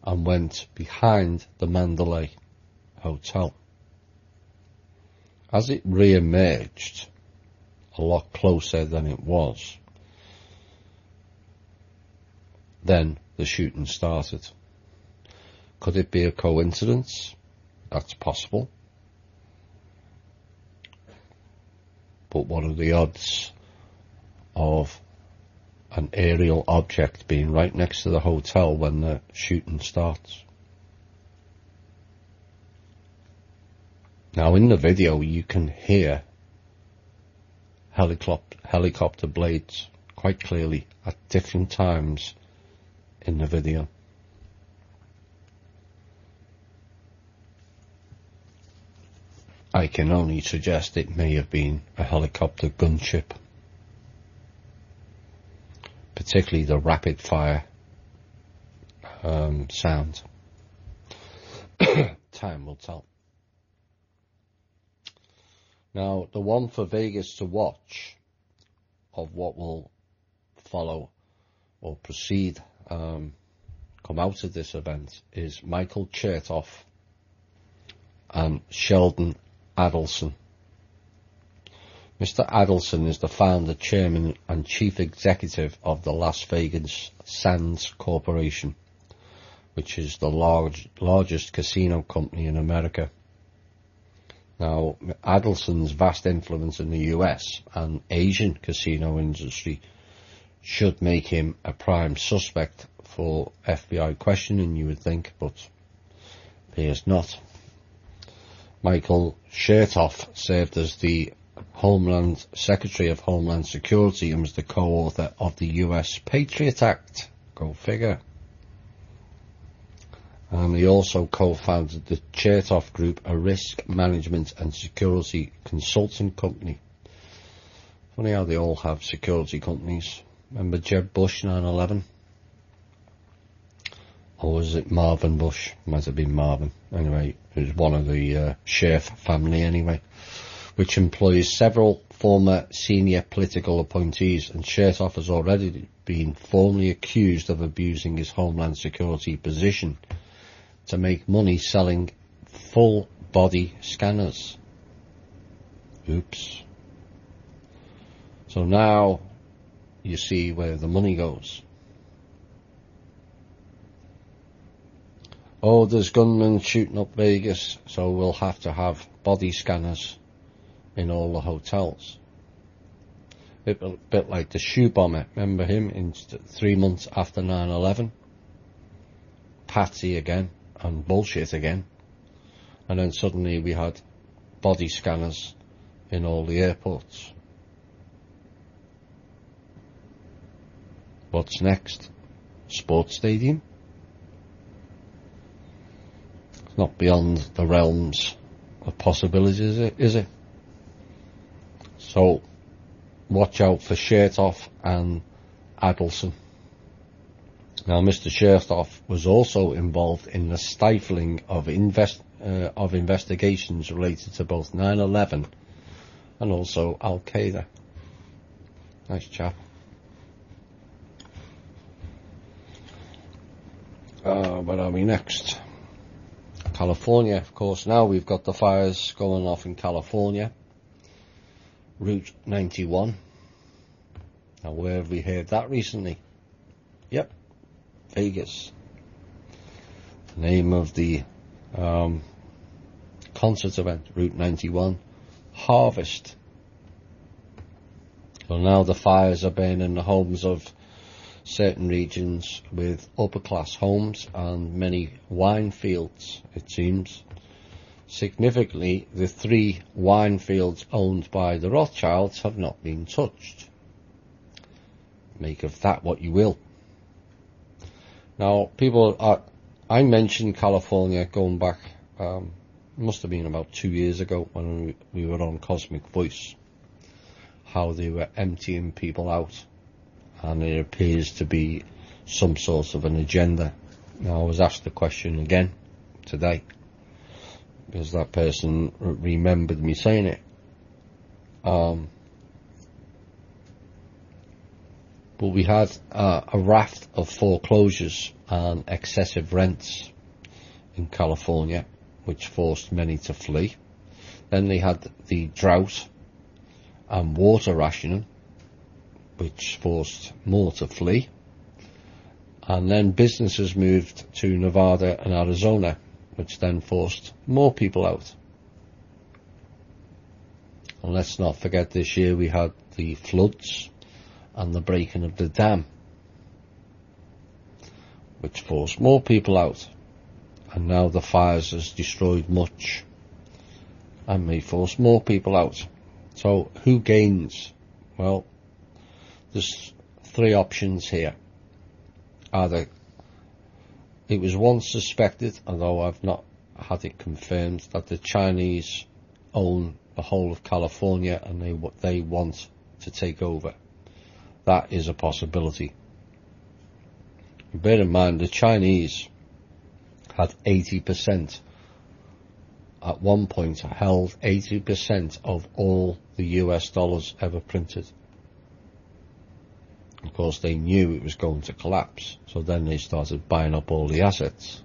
Speaker 1: and went behind the Mandalay Hotel. As it re-emerged a lot closer than it was, then the shooting started. Could it be a coincidence? That's possible. But what are the odds of an aerial object being right next to the hotel when the shooting starts? Now, in the video, you can hear helicopter blades quite clearly at different times in the video. I can only suggest it may have been a helicopter gunship, particularly the rapid fire sound. Time will tell. Now, the one for Vegas to watch of what will follow or proceed, come out of this event, is Michael Chertoff and Sheldon Adelson. Mr. Adelson is the founder, chairman and chief executive of the Las Vegas Sands Corporation, which is the largest casino company in America. Now, Adelson's vast influence in the US and Asian casino industry should make him a prime suspect for FBI questioning, you would think, but appears not. Michael Chertoff served as the Homeland Secretary of Homeland Security and was the co-author of the US Patriot Act. Go figure. And he also co-founded the Chertoff Group, a risk management and security consulting company. Funny how they all have security companies. Remember Jeb Bush 9/11? Or was it Marvin Bush? Might have been Marvin. Anyway, it was one of the Scherf family anyway, which employs several former senior political appointees, and Chertoff has already been formally accused of abusing his Homeland Security position to make money selling full body scanners. Oops. So now you see where the money goes. Oh, there's gunmen shooting up Vegas, so we'll have to have body scanners in all the hotels. A bit like the shoe bomber, remember him, in 3 months after 9/11? Patsy again, and bullshit again. And then suddenly we had body scanners in all the airports. What's next? Sports stadium? It's not beyond the realms of possibilities, is it? So, watch out for Chertoff and Adelson. Now, Mr. Chertoff was also involved in the stifling of of investigations related to both 9/11 and also Al-Qaeda. Nice chap. Where are we next? California, of course. Now we've got the fires going off in California. Route 91. Now, where have we heard that recently? Yep, Vegas. The name of the concert event, Route 91, Harvest. So now the fires are burning the homes of certain regions with upper class homes and many wine fields, it seems. Significantly, the 3 wine fields owned by the Rothschilds have not been touched. Make of that what you will. Now, I mentioned California going back, must have been about 2 years ago when we were on Cosmic Voice, how they were emptying people out, and it appears to be some sort of an agenda. Now, I was asked the question again today, because that person remembered me saying it. But we had a raft of foreclosures and excessive rents in California, which forced many to flee. Then they had the drought and water rationing, which forced more to flee. And then businesses moved to Nevada and Arizona, which then forced more people out. And let's not forget, this year we had the floods and the breaking of the dam, which forced more people out. And now the fires has destroyed much and may force more people out. So who gains? Well, there's 3 options here. Either it was once suspected, although I've not had it confirmed, that the Chinese own the whole of California and they want to take over. That is a possibility. Bear in mind, the Chinese had 80%, at one point held 80% of all the US dollars ever printed. Of course, they knew it was going to collapse, so then they started buying up all the assets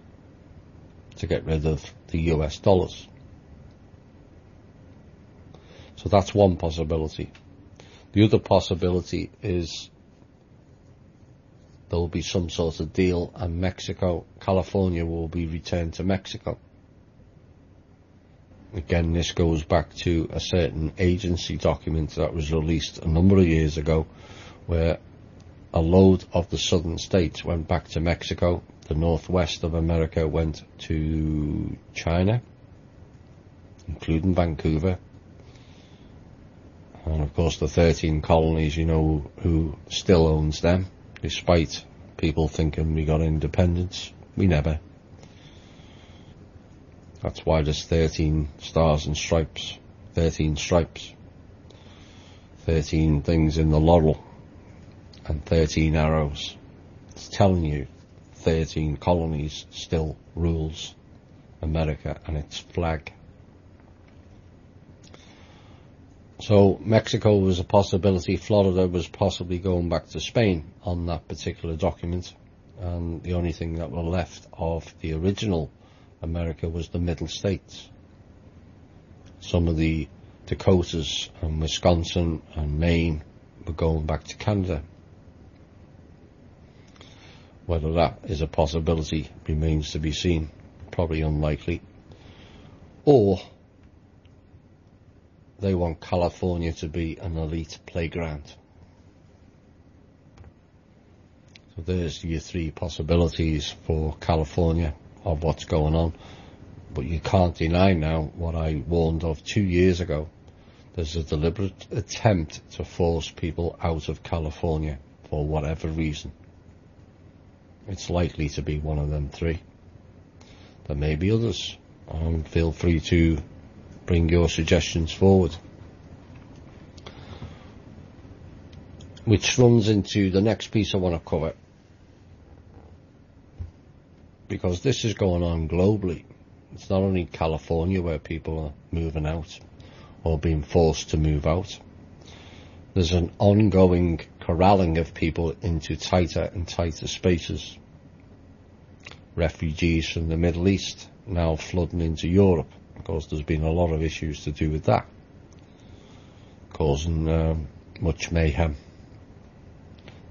Speaker 1: to get rid of the US dollars. So that's one possibility. The other possibility is there will be some sort of deal and California will be returned to Mexico. Again, this goes back to a certain agency document that was released a number of years ago, where a load of the southern states went back to Mexico, the northwest of America went to China, including Vancouver, and of course the 13 colonies, you know who still owns them, despite people thinking we got independence. We never. That's why there's 13 stars and stripes, 13 stripes, 13 things in the laurel, and 13 arrows. It's telling you 13 colonies still rules America and its flag. So Mexico was a possibility. Florida was possibly going back to Spain on that particular document, and the only thing that were left of the original America was the middle states. Some of the Dakotas and Wisconsin and Maine were going back to Canada. Whether that is a possibility remains to be seen. Probably unlikely. Or they want California to be an elite playground. So there's your 3 possibilities for California of what's going on. But you can't deny now what I warned of 2 years ago. There's a deliberate attempt to force people out of California for whatever reason. It's likely to be one of them 3. There may be others. Feel free to bring your suggestions forward. Which runs into the next piece I want to cover, because this is going on globally. It's not only California where people are moving out or being forced to move out. There's an ongoing corralling of people into tighter and tighter spaces. Refugees from the Middle East now flooding into Europe. Of course, there's been a lot of issues to do with that, causing much mayhem.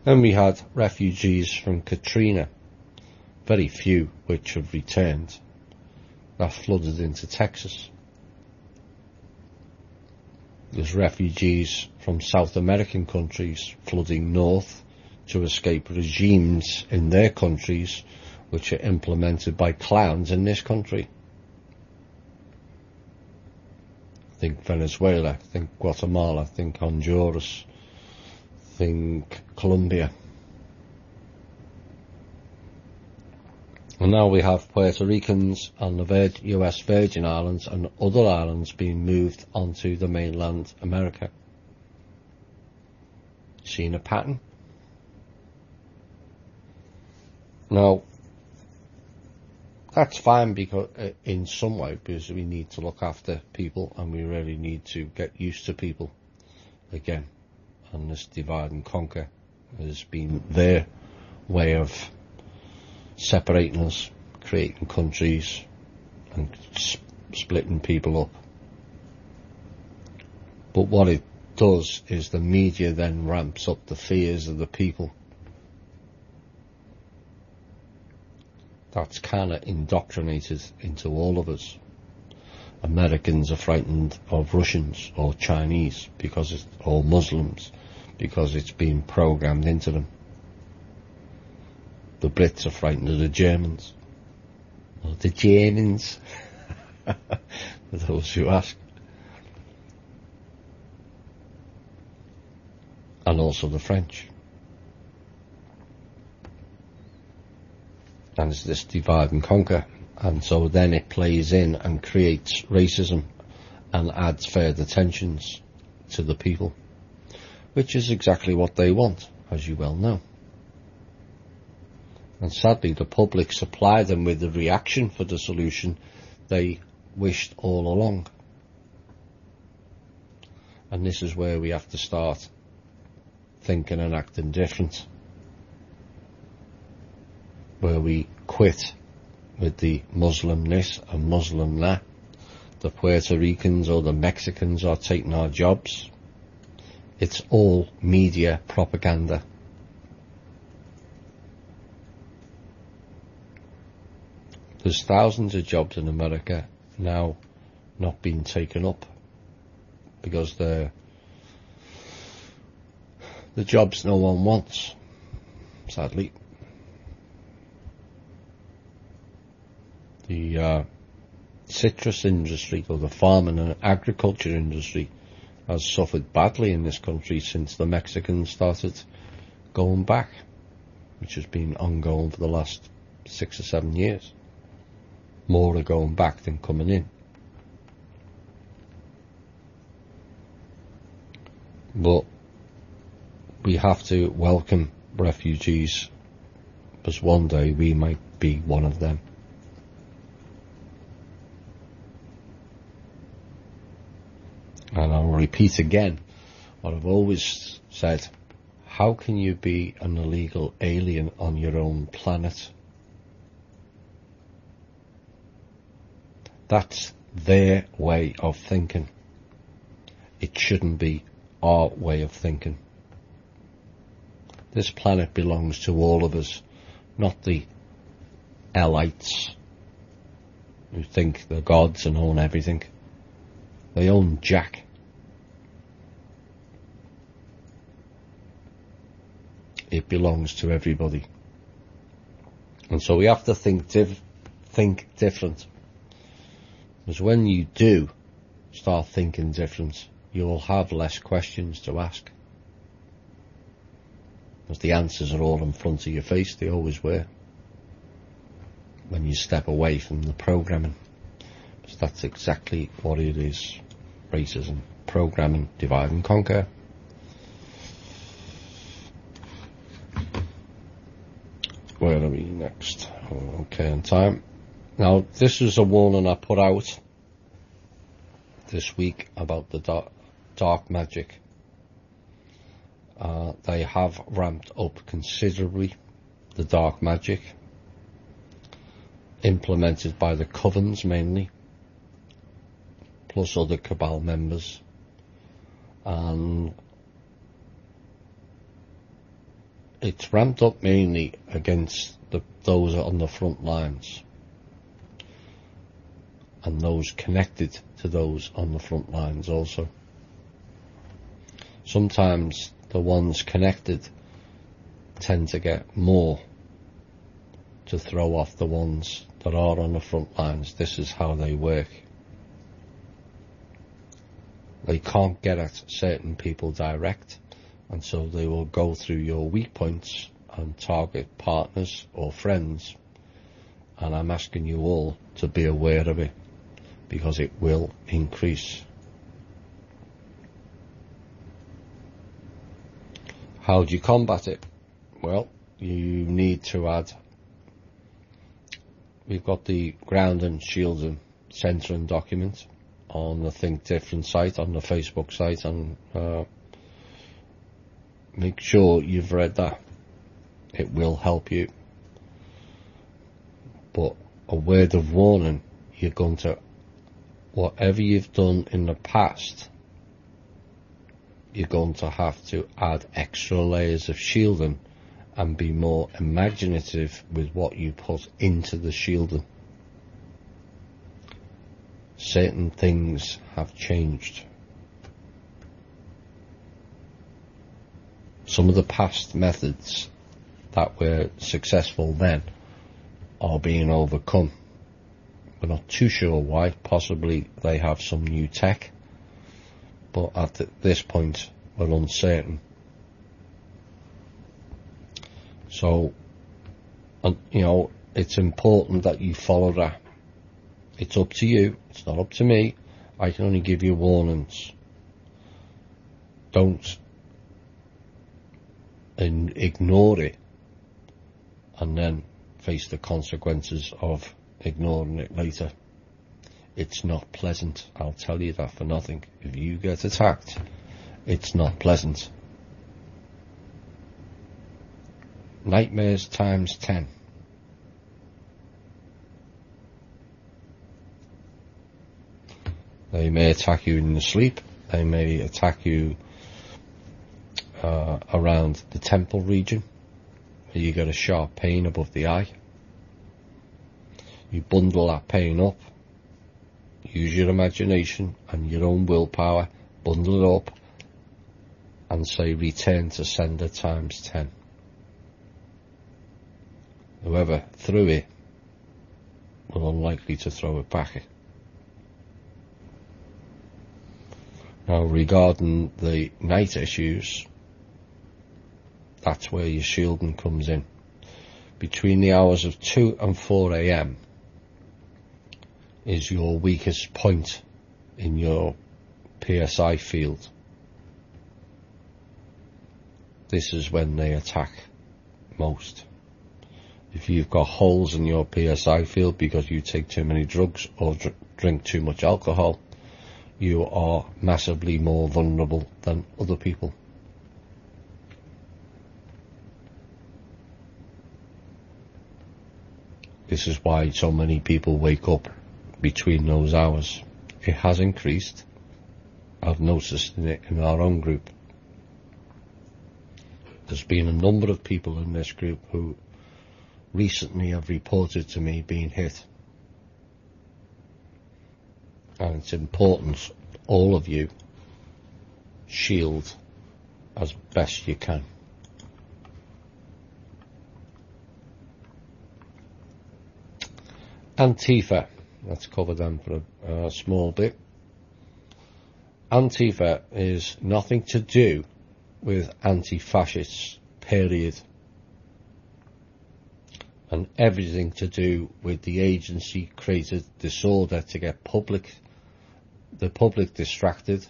Speaker 1: Then we had refugees from Katrina, very few which have returned, that flooded into Texas. There's refugees from South American countries flooding north to escape regimes in their countries which are implemented by clowns in this country. Think Venezuela, think Guatemala, think Honduras, think Colombia. And now we have Puerto Ricans and the US Virgin Islands and other islands being moved onto the mainland America. Seen a pattern? Now, that's fine because in some way, because we need to look after people and we really need to get used to people again. And this divide and conquer has been their way of separating us, creating countries and splitting people up. But what it does is the media then ramps up the fears of the people. That's kind of indoctrinated into all of us. Americans are frightened of Russians or Chinese or Muslims because it's been programmed into them. The Brits are frightened of the Germans. Or the Germans. For those who ask. And also the French. And it's this divide and conquer. And so then it plays in and creates racism and adds further tensions to the people. Which is exactly what they want, as you well know. And sadly, the public supply them with the reaction for the solution they wished all along. And this is where we have to start thinking and acting different. Where we quit with the Muslim this and Muslim that. The Puerto Ricans or the Mexicans are taking our jobs. It's all media propaganda. There's thousands of jobs in America now not being taken up because they're the jobs no one wants, sadly. The citrus industry or the farming and agriculture industry has suffered badly in this country since the Mexicans started going back, which has been ongoing for the last 6 or 7 years. More are going back than coming in. But we have to welcome refugees, because one day we might be one of them. And I'll repeat again what I've always said. How can you be an illegal alien on your own planet? That's their way of thinking. It shouldn't be our way of thinking. This planet belongs to all of us, not the elites who think they're gods and own everything. They own Jack. It belongs to everybody. And so we have to think different. Because when you do start thinking different, you will have less questions to ask. Because the answers are all in front of your face, they always were. When you step away from the programming. Because that's exactly what it is. Racism, programming, divide and conquer. Where are we next? Okay, in time. Now, this is a warning I put out this week about the dark magic. They have ramped up considerably, the dark magic, implemented by the covens mainly, plus other cabal members, and it's ramped up mainly against those on the front lines and those connected to those on the front lines also. Sometimes the ones connected tend to get more to throw off the ones that are on the front lines. This is how they work. They can't get at certain people direct, and so they will go through your weak points and target partners or friends. And I'm asking you all to be aware of it, because it will increase. How do you combat it? Well, you need to add, we've got the ground and shielding centering document on the Think Different site, on the Facebook site, and make sure you've read that. It will help you. But a word of warning, you're going to, whatever you've done in the past, you're going to have to add extra layers of shielding and be more imaginative with what you put into the shielding. Certain things have changed. Some of the past methods that were successful then are being overcome. We're not too sure why. Possibly they have some new tech, but at this point we're uncertain. So, you know, it's important that you follow that. It's up to you. It's not up to me. I can only give you warnings. Don't ignore it and then face the consequences of ignoring it later. It's not pleasant. I'll tell you that for nothing. If you get attacked, it's not pleasant. Nightmares times 10. They may attack you in your sleep. They may attack you around the temple region, where you get a sharp pain above the eye. You bundle that pain up. Use your imagination and your own willpower. Bundle it up and say return to sender times 10. Whoever threw it will unlikely to throw it back. Now, regarding the night issues, that's where your shielding comes in. Between the hours of 2 and 4 a.m. is your weakest point in your PSI field. This is when they attack most. If you've got holes in your PSI field because you take too many drugs or drink too much alcohol, you are massively more vulnerable than other people. This is why so many people wake up between those hours. It has increased. I've noticed it in our own group. There's been a number of people in this group who recently have reported to me being hit. And it's important all of you shield as best you can. Antifa, let's cover them for a small bit. Antifa is nothing to do with anti-fascists, period, and everything to do with the agency created disorder to get the public distracted,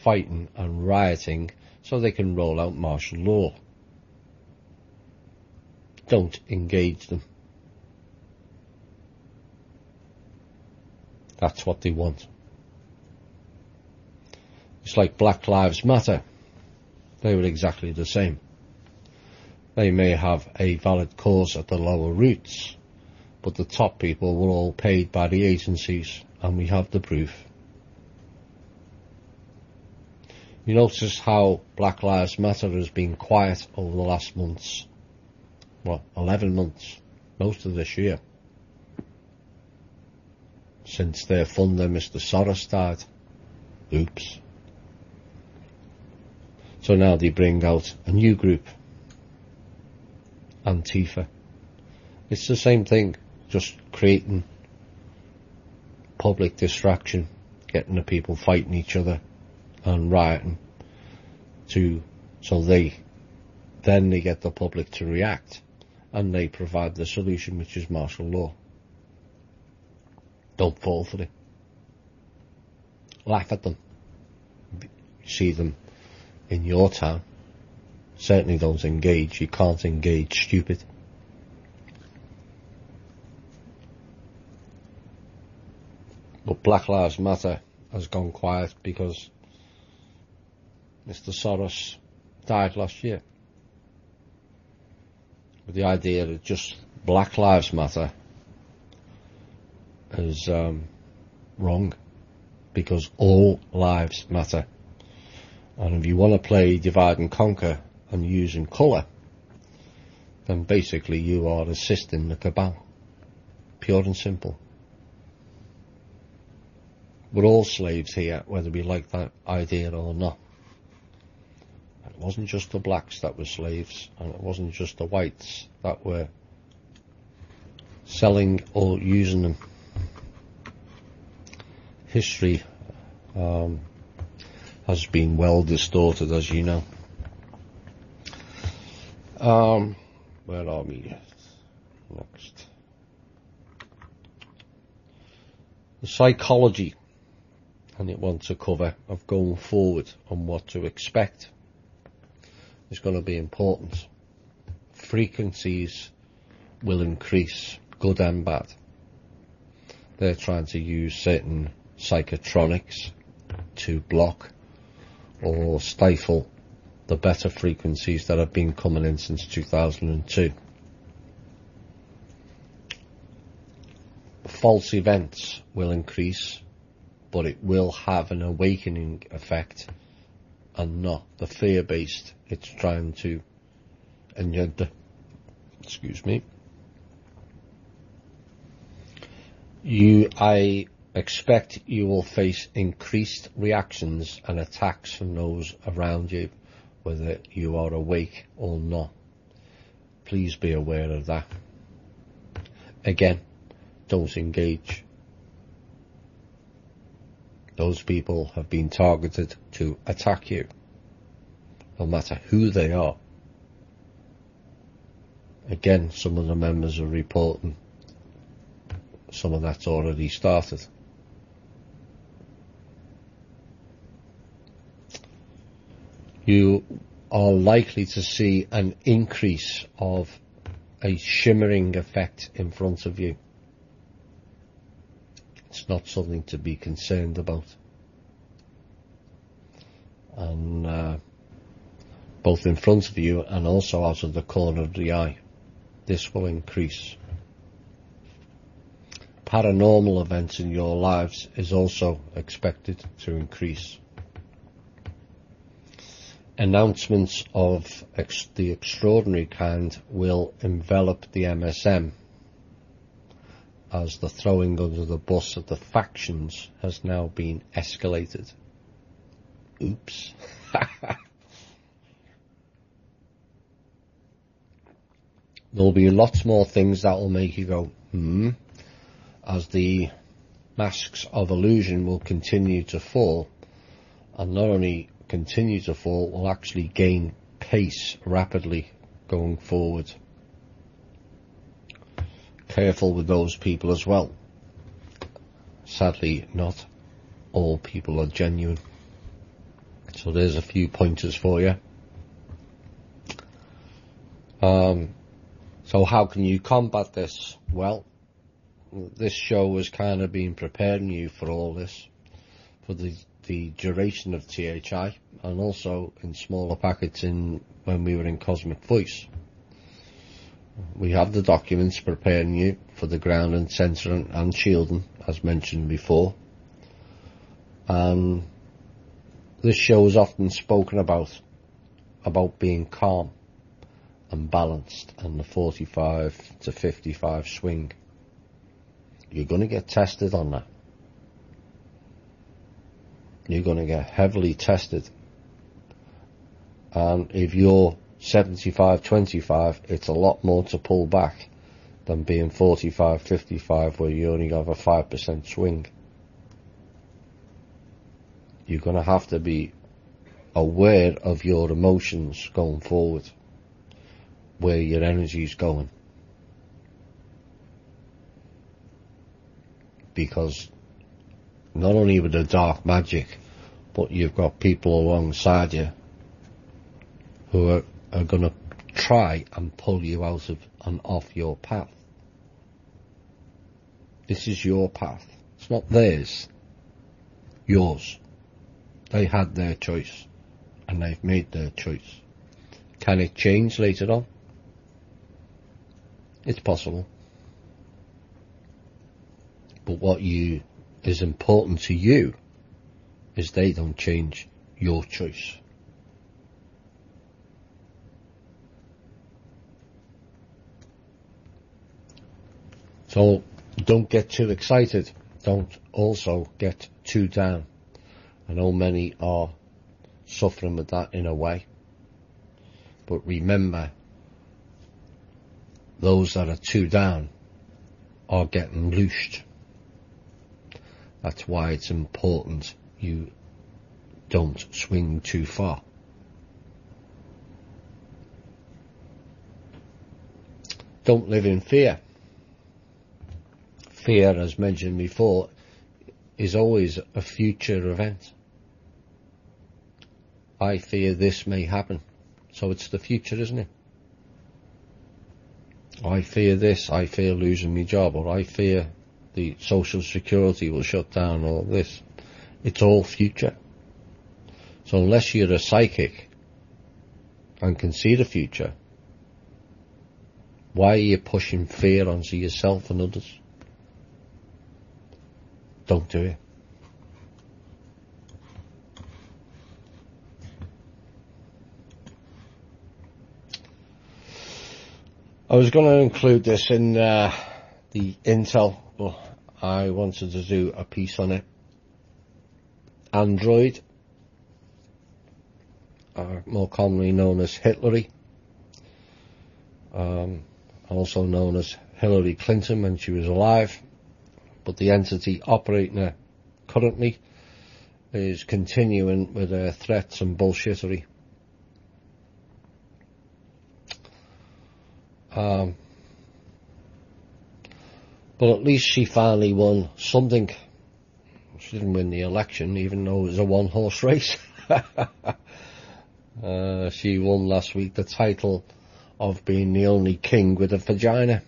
Speaker 1: fighting and rioting so they can roll out martial law. Don't engage them. That's what they want. It's like Black Lives Matter. They were exactly the same. They may have a valid cause at the lower roots, but the top people were all paid by the agencies, and we have the proof. You notice how Black Lives Matter has been quiet over the last months. 11 months, most of this year. Since their funder, Mr. Soros, died. Oops. So now they bring out a new group, Antifa. It's the same thing, just creating public distraction, getting the people fighting each other and rioting, so they get the public to react, and they provide the solution, which is martial law. Don't fall for it. Laugh at them. See them in your town. Certainly don't engage. You can't engage stupid. But Black Lives Matter has gone quiet because Mr. Soros died last year. But the idea that just Black Lives Matter is wrong, because all lives matter. And if you want to play divide and conquer and using colour, then basically you are assisting the cabal. Pure and simple. We're all slaves here, whether we like that idea or not. It wasn't just the blacks that were slaves, and it wasn't just the whites that were selling or using them. History has been well distorted, as you know. Where are we next? The psychology, and it wants a cover of going forward and what to expect, is going to be important. Frequencies will increase, good and bad. They're trying to use certain psychotronics to block or stifle the better frequencies that have been coming in since 2002. False events will increase, but it will have an awakening effect and not the fear-based it's trying to engender. Excuse me. I expect you will face increased reactions and attacks from those around you, whether you are awake or not. Please be aware of that. Again, don't engage. Those people have been targeted to attack you, no matter who they are. Again, some of the members are reporting some of that's already started. You are likely to see an increase of a shimmering effect in front of you. It's not something to be concerned about. And both in front of you and also out of the corner of the eye, this will increase. Paranormal events in your lives is also expected to increase. Announcements of the extraordinary kind will envelop the MSM, as the throwing under the bus of the factions has now been escalated. Oops. There'll be lots more things that will make you go, as the masks of illusion will continue to fall, and not only continue to fall, will actually gain pace rapidly going forward. Careful with those people as well. Sadly, not all people are genuine. So there's a few pointers for you. So how can you combat this? Well, this show has kind of been preparing you for all this, for the duration of THI, and also in smaller packets when we were in Cosmic Voice. We have the documents preparing you for the grounding, censoring and shielding, as mentioned before. And this show is often spoken about being calm and balanced, and the 45 to 55 swing. You're going to get tested on that. You're going to get heavily tested. And if you're 75-25, it's a lot more to pull back than being 45-55, where you only have a 5% swing. You're going to have to be aware of your emotions going forward, where your energy is going. Because not only with the dark magic, but you've got people alongside you who are going to try and pull you out of and off your path. This is your path. It's not theirs. Yours. They had their choice, and they've made their choice. Can it change later on? It's possible. But what is important to you is they don't change your choice. So don't get too excited. Don't also get too down. I know many are suffering with that in a way. But remember, those that are too down are getting loosed. That's why it's important you don't swing too far. Don't live in fear. Fear, as mentioned before, is always a future event. I fear this may happen. So it's the future, isn't it? I fear this, I fear losing my job, or I fear the social security will shut down, or this. It's all future. So unless you're a psychic and can see the future, why are you pushing fear onto yourself and others? Don't do it. I was going to include this in the Intel, but I wanted to do a piece on it. Android, more commonly known as Hitlery, also known as Hillary Clinton when she was alive, but the entity operating it currently is continuing with their threats and bullshittery. But at least she finally won something. She didn't win the election, even though it was a one-horse race. She won last week the title of being the only king with a vagina.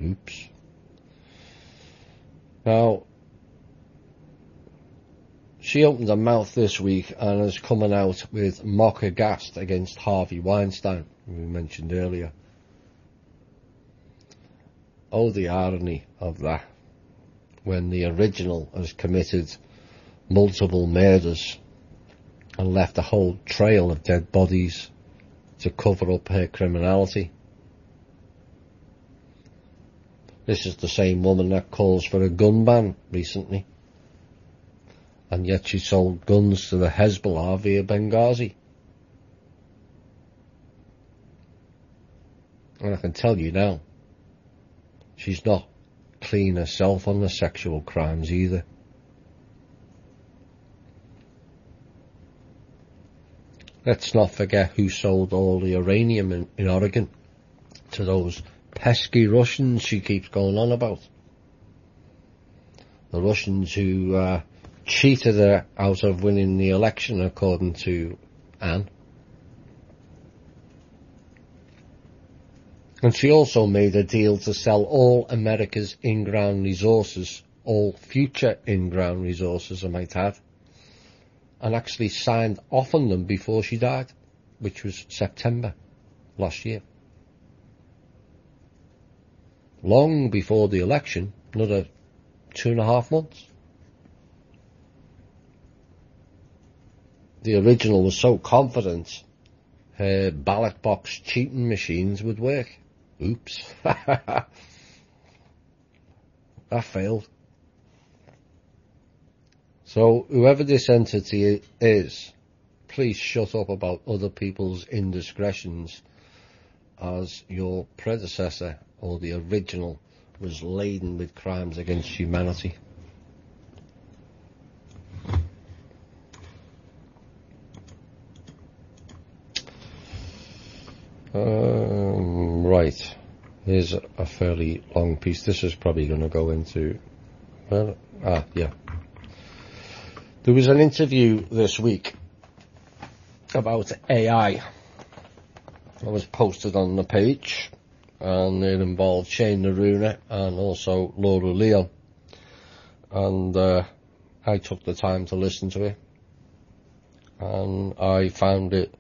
Speaker 1: Oops. Now, she opened her mouth this week and is coming out with mock aghast against Harvey Weinstein, we mentioned earlier. Oh, the irony of that, when the original has committed multiple murders and left a whole trail of dead bodies to cover up her criminality. This is the same woman that calls for a gun ban recently, and yet she sold guns to the Hezbollah via Benghazi. And I can tell you now, she's not clean herself on the sexual crimes either. Let's not forget who sold all the uranium in Oregon to those pesky Russians she keeps going on about. The Russians who cheated her out of winning the election, according to Anne. And she also made a deal to sell all America's in-ground resources, all future in-ground resources, I might add, and actually signed off on them before she died, which was September last year. Long before the election, another 2.5 months. The original was so confident her ballot box cheating machines would work. Oops. That failed. So whoever this entity is, please shut up about other people's indiscretions, as your predecessor, or the original, was laden with crimes against humanity. Right, here's a fairly long piece. This is probably going to go into, yeah. There was an interview this week about AI that was posted on the page, and it involved Shane Naruna and also Laura Leon, and I took the time to listen to it, and I found it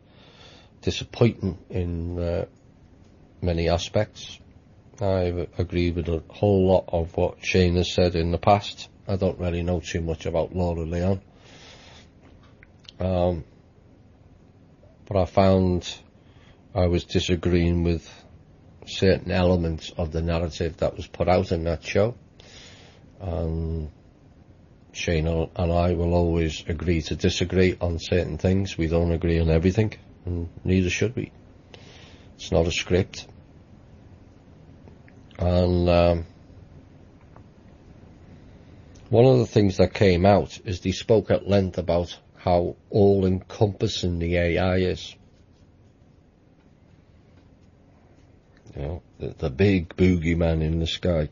Speaker 1: disappointing in many aspects. I agree with a whole lot of what Shane has said in the past. I don't really know too much about Laura Leon, but I found I was disagreeing with certain elements of the narrative that was put out in that show. Shane and I will always agree to disagree on certain things. We don't agree on everything, and neither should we. It's not a script. And one of the things that came out is they spoke at length about how all-encompassing the AI is. You know, the big boogeyman in the sky.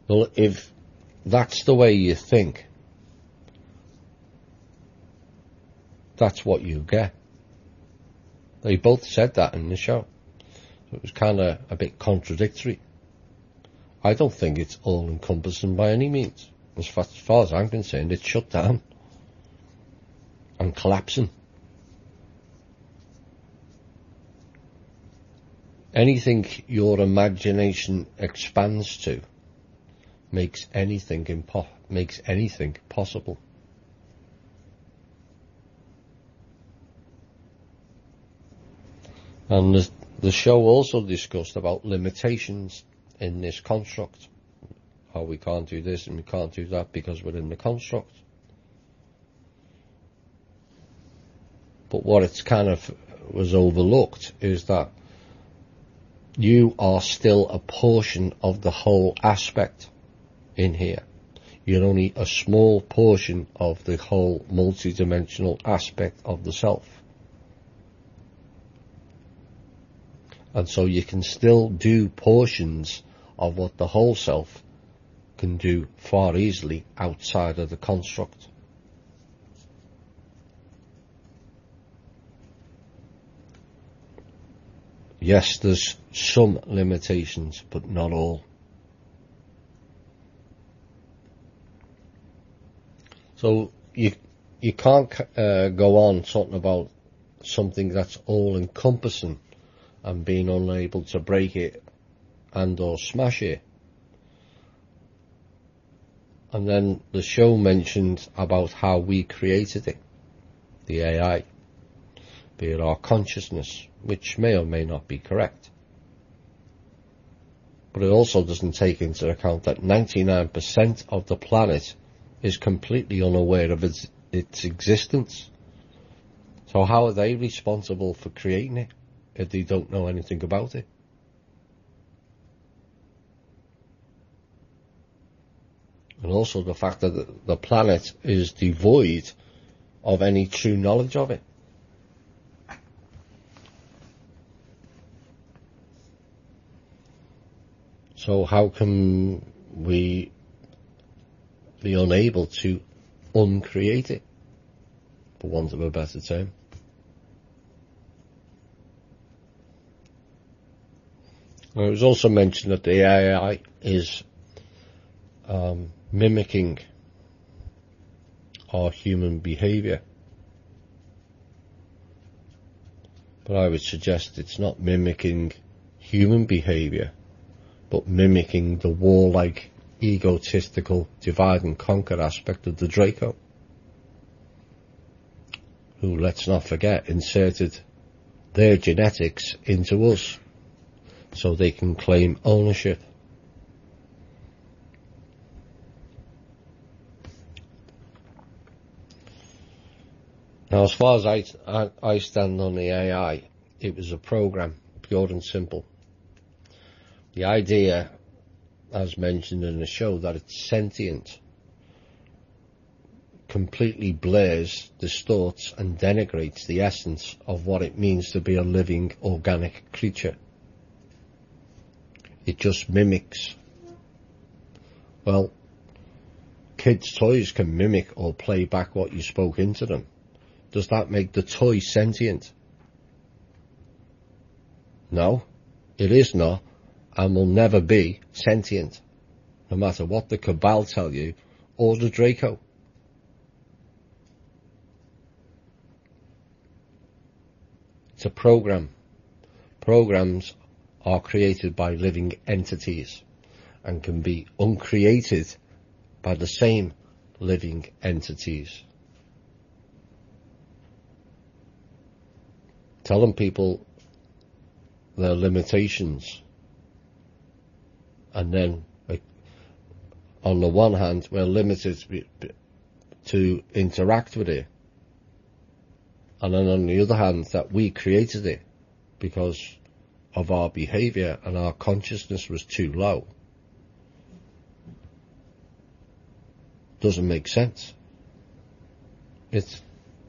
Speaker 1: Well, if that's the way you think, that's what you get. They both said that in the show. So it was kind of a bit contradictory. I don't think it's all-encompassing by any means. As far as I'm concerned, it's shut down and collapsing. Anything your imagination expands to makes anything possible. And the show also discussed about limitations in this construct. How we can't do this and we can't do that because we're in the construct. But what it's kind of was overlooked is that you are still a portion of the whole aspect in here. You're only a small portion of the whole multi-dimensional aspect of the self. And so you can still do portions of what the whole self can do far easily outside of the construct. Yes, there's some limitations, but not all. So you can't go on talking about something that's all-encompassing and being unable to break it and or smash it. And then the show mentioned about how we created it, the AI, be it our consciousness, which may or may not be correct. But it also doesn't take into account that 99% of the planet is completely unaware of its existence. So how are they responsible for creating it if they don't know anything about it? And also the fact that the planet is devoid of any true knowledge of it. So how can we be unable to uncreate it, for want of a better term? And it was also mentioned that the AI is mimicking our human behaviour. But I would suggest it's not mimicking human behaviour, but mimicking the warlike, egotistical, divide and conquer aspect of the Draco, who, let's not forget, inserted their genetics into us so they can claim ownership. Now, as far as I stand on the AI, it was a program, pure and simple. The idea, as mentioned in the show, that it's sentient, completely blurs, distorts and denigrates the essence of what it means to be a living, organic creature. It just mimics. Well, kids' toys can mimic or play back what you spoke into them. Does that make the toy sentient? No, it is not, and will never be sentient, no matter what the Cabal tell you, or the Draco. It's a program. Programs are created by living entities and can be uncreated by the same living entities. Telling people their limitations, and then on the one hand we're limited to interact with it, and then on the other hand that we created it because of our behaviour and our consciousness was too low, doesn't make sense. It's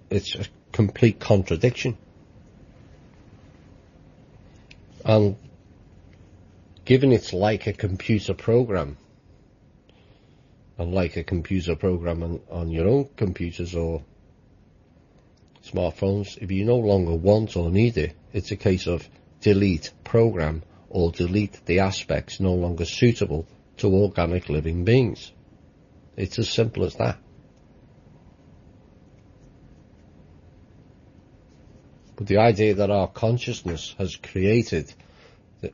Speaker 1: a complete contradiction. And given it's like a computer program, and like a computer program on your own computers or smartphones, if you no longer want or need it, it's a case of delete program or delete the aspects no longer suitable to organic living beings. It's as simple as that. But the idea that our consciousness has created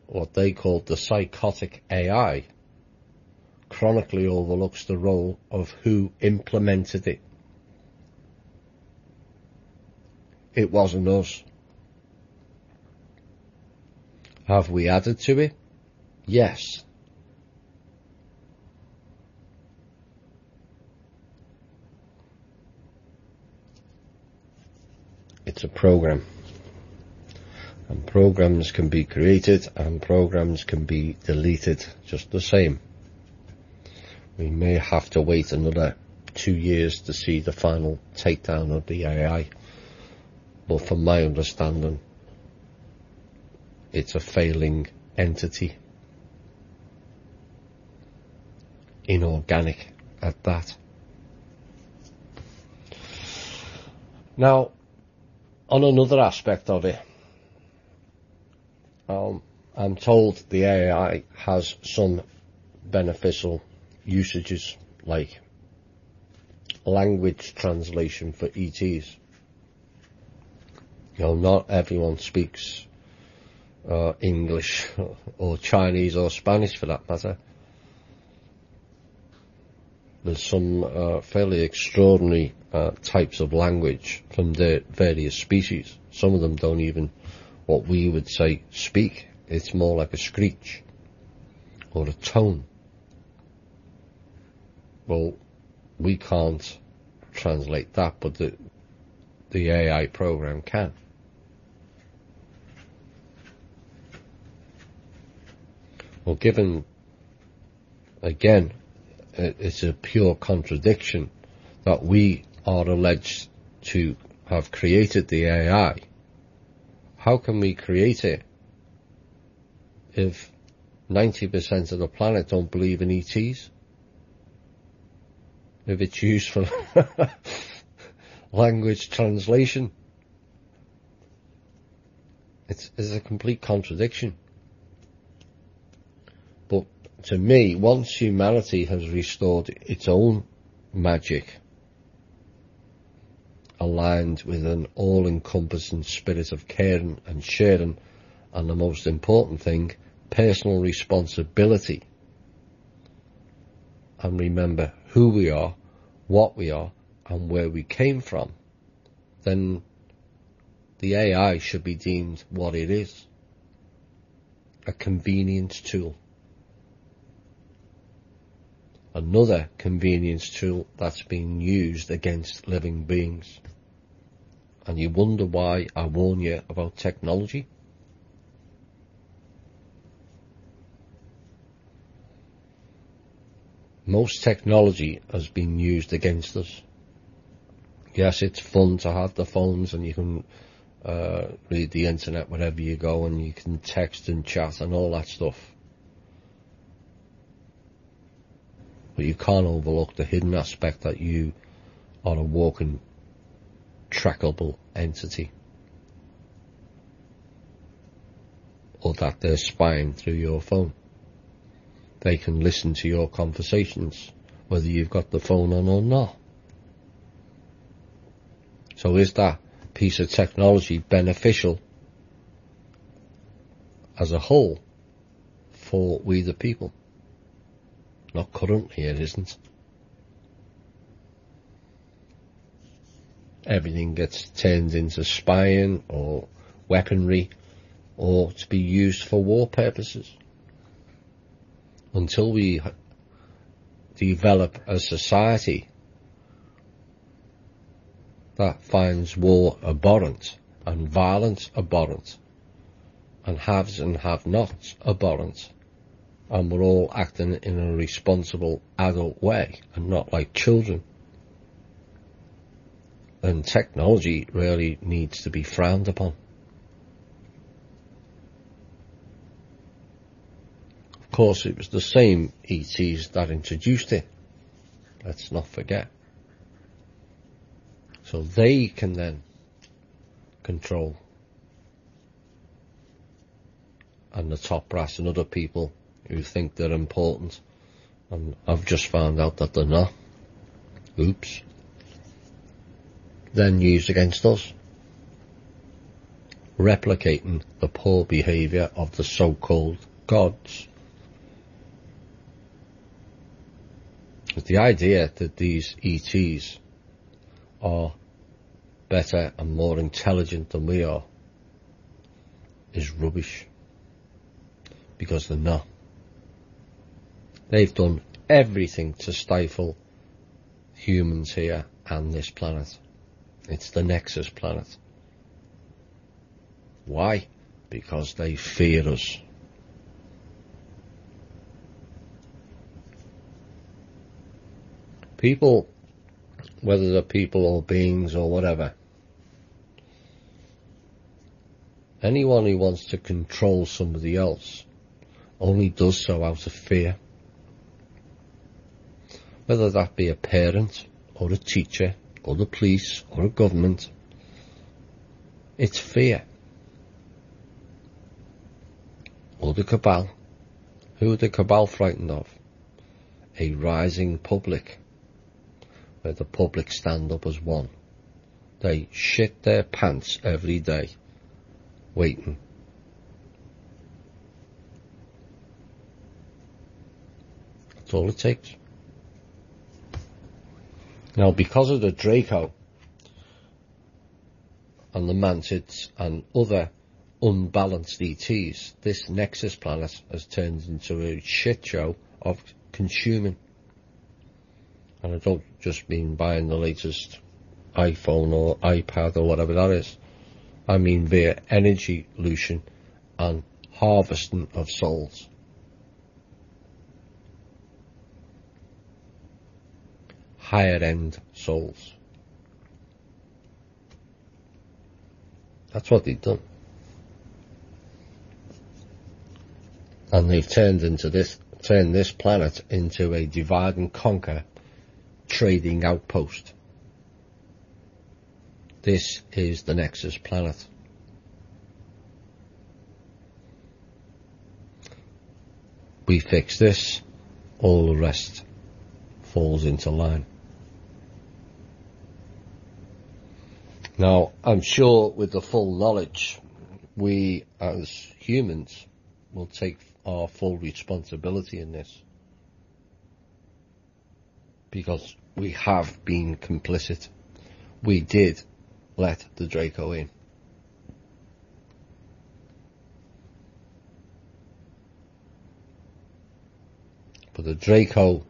Speaker 1: what they call the psychotic AI chronically overlooks the role of who implemented it. It wasn't us. Have we added to it? Yes. It's a program. And programs can be created and programs can be deleted just the same. We may have to wait another 2 years to see the final takedown of the AI. But from my understanding, it's a failing entity. Inorganic at that. Now, on another aspect of it, I'm told the AI has some beneficial usages, like language translation for ETs. You know, not everyone speaks English or Chinese or Spanish for that matter. There's some fairly extraordinary types of language from the various species. Some of them don't even what we would say speak. It's more like a screech or a tone. Well, we can't translate that, but the AI program can. Well, given, again, it's a pure contradiction that we are alleged to have created the AI. How can we create it if 90% of the planet don't believe in ETs? If it's used for language translation, it's a complete contradiction. to me, once humanity has restored its own magic, aligned with an all-encompassing spirit of caring and sharing, and the most important thing, personal responsibility, and remember who we are, what we are, and where we came from, then the AI should be deemed what it is, a convenience tool. Another convenience tool that's being used against living beings. And you wonder why I warn you about technology? Most technology has been used against us. Yes, it's fun to have the phones and you can read the internet wherever you go and you can text and chat and all that stuff. But you can't overlook the hidden aspect that you are a walking, trackable entity. Or that they're spying through your phone. They can listen to your conversations, whether you've got the phone on or not. So is that piece of technology beneficial as a whole for we the people? Not currently, it isn't. Everything gets turned into spying or weaponry or to be used for war purposes. Until we develop a society that finds war abhorrent and violence abhorrent and haves and have-nots abhorrent, and we're all acting in a responsible adult way and not like children, then technology really needs to be frowned upon. Of course, it was the same ETs that introduced it. Let's not forget. So they can then control. And the top brass and other people who think they're important. And I've just found out that they're not. Oops. Then used against us. Replicating the poor behaviour of the so-called gods. The idea that these ETs are better and more intelligent than we are is rubbish, because they're not. They've done everything to stifle humans here and this planet. It's the Nexus planet. Why? Because they fear us. People, whether they're people or beings or whatever, anyone who wants to control somebody else only does so out of fear. Whether that be a parent or a teacher or the police or a government, it's fear. Or the cabal. Who are the cabal frightened of? A rising public, where the public stand up as one. They shit their pants every day, waiting. That's all it takes. Now, because of the Draco and the Mantids and other unbalanced ETs, this Nexus planet has turned into a shit show of consuming. And I don't just mean buying the latest iPhone or iPad or whatever that is. I mean via energy pollution and harvesting of souls. Higher end souls. That's what they've done. And they've turned this planet into a divide and conquer trading outpost. This is the Nexus planet. we fix this, all the rest falls into line. Now, I'm sure with the full knowledge, we as humans will take our full responsibility in this, because we have been complicit. We did let the Draco in. But the Draco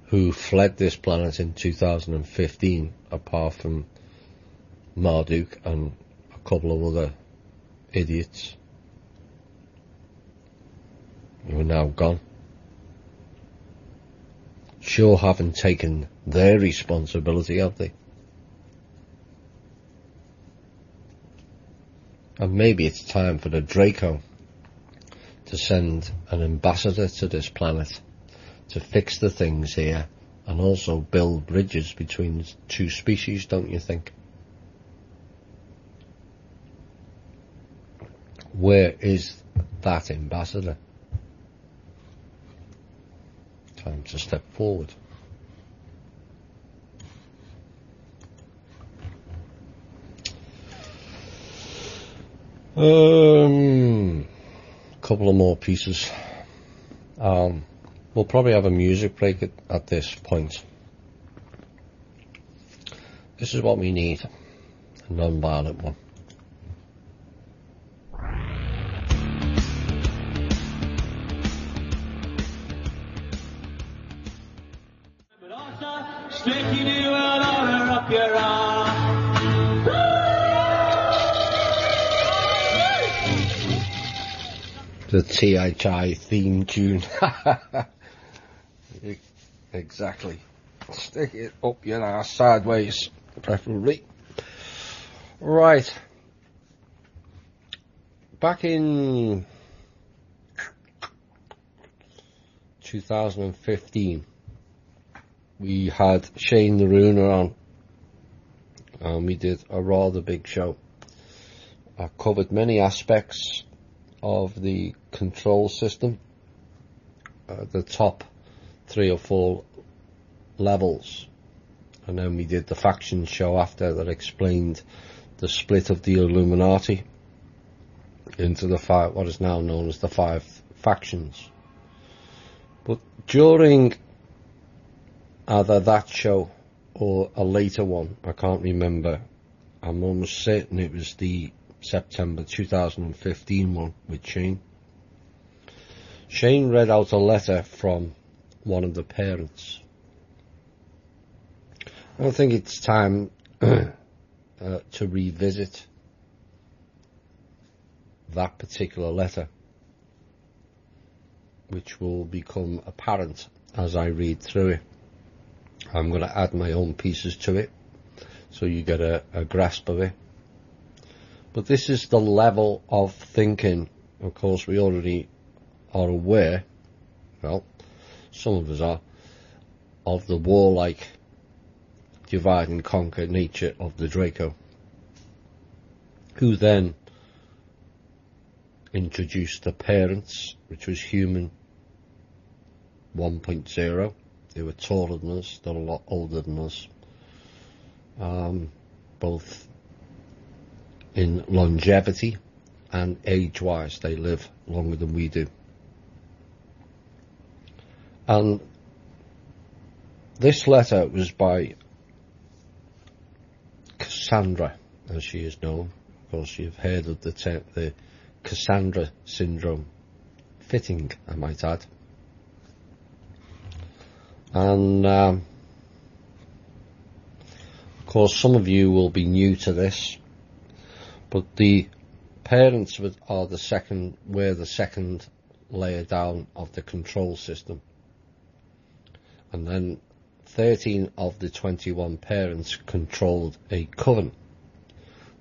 Speaker 1: who fled this planet in 2015, apart from Marduk and a couple of other idiots who are now gone, sure haven't taken their responsibility, have they? And maybe it's time for the Draco to send an ambassador to this planet to fix the things here and also build bridges between the two species, don't you think? Where is that ambassador? Time to step forward. Couple of more pieces. We'll probably have a music break at this point. This is what we need, a non-violent one. The THI theme tune. Exactly. Stick it up your ass sideways, preferably. Right. Back in 2015, we had Shane the Runer on, and we did a rather big show. I covered many aspects of the control system, the top 3 or 4 levels, and then we did the faction show after that explained the split of the Illuminati into the what is now known as the 5 factions. But during either that show or a later one, I can't remember, I'm almost certain it was the September 2015 one with Shane. Shane read out a letter from one of the parents. I think it's time to revisit that particular letter, which will become apparent as I read through it. I'm going to add my own pieces to it so you get a grasp of it. But this is the level of thinking. Of course, we already are aware, well, some of us are, of the warlike divide and conquer nature of the Draco, who then introduced the parents, which was human 1.0. They were taller than us, they're a lot older than us, both in longevity and age-wise. They live longer than we do. And this letter was by Cassandra, as she is known. Of course, you've heard of the Cassandra syndrome. Fitting, I might add. And of course, some of you will be new to this, but the parents were the second layer down of the control system. And then 13 of the 21 parents controlled a coven.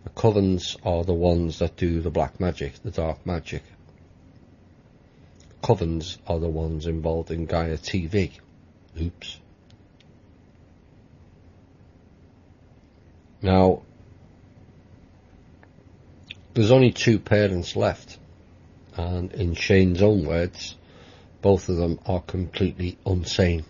Speaker 1: The covens are the ones that do the black magic, the dark magic. Covens are the ones involved in Gaia TV. Oops. Now, there's only 2 parents left, and in Shane's own words, Both of them are completely insane.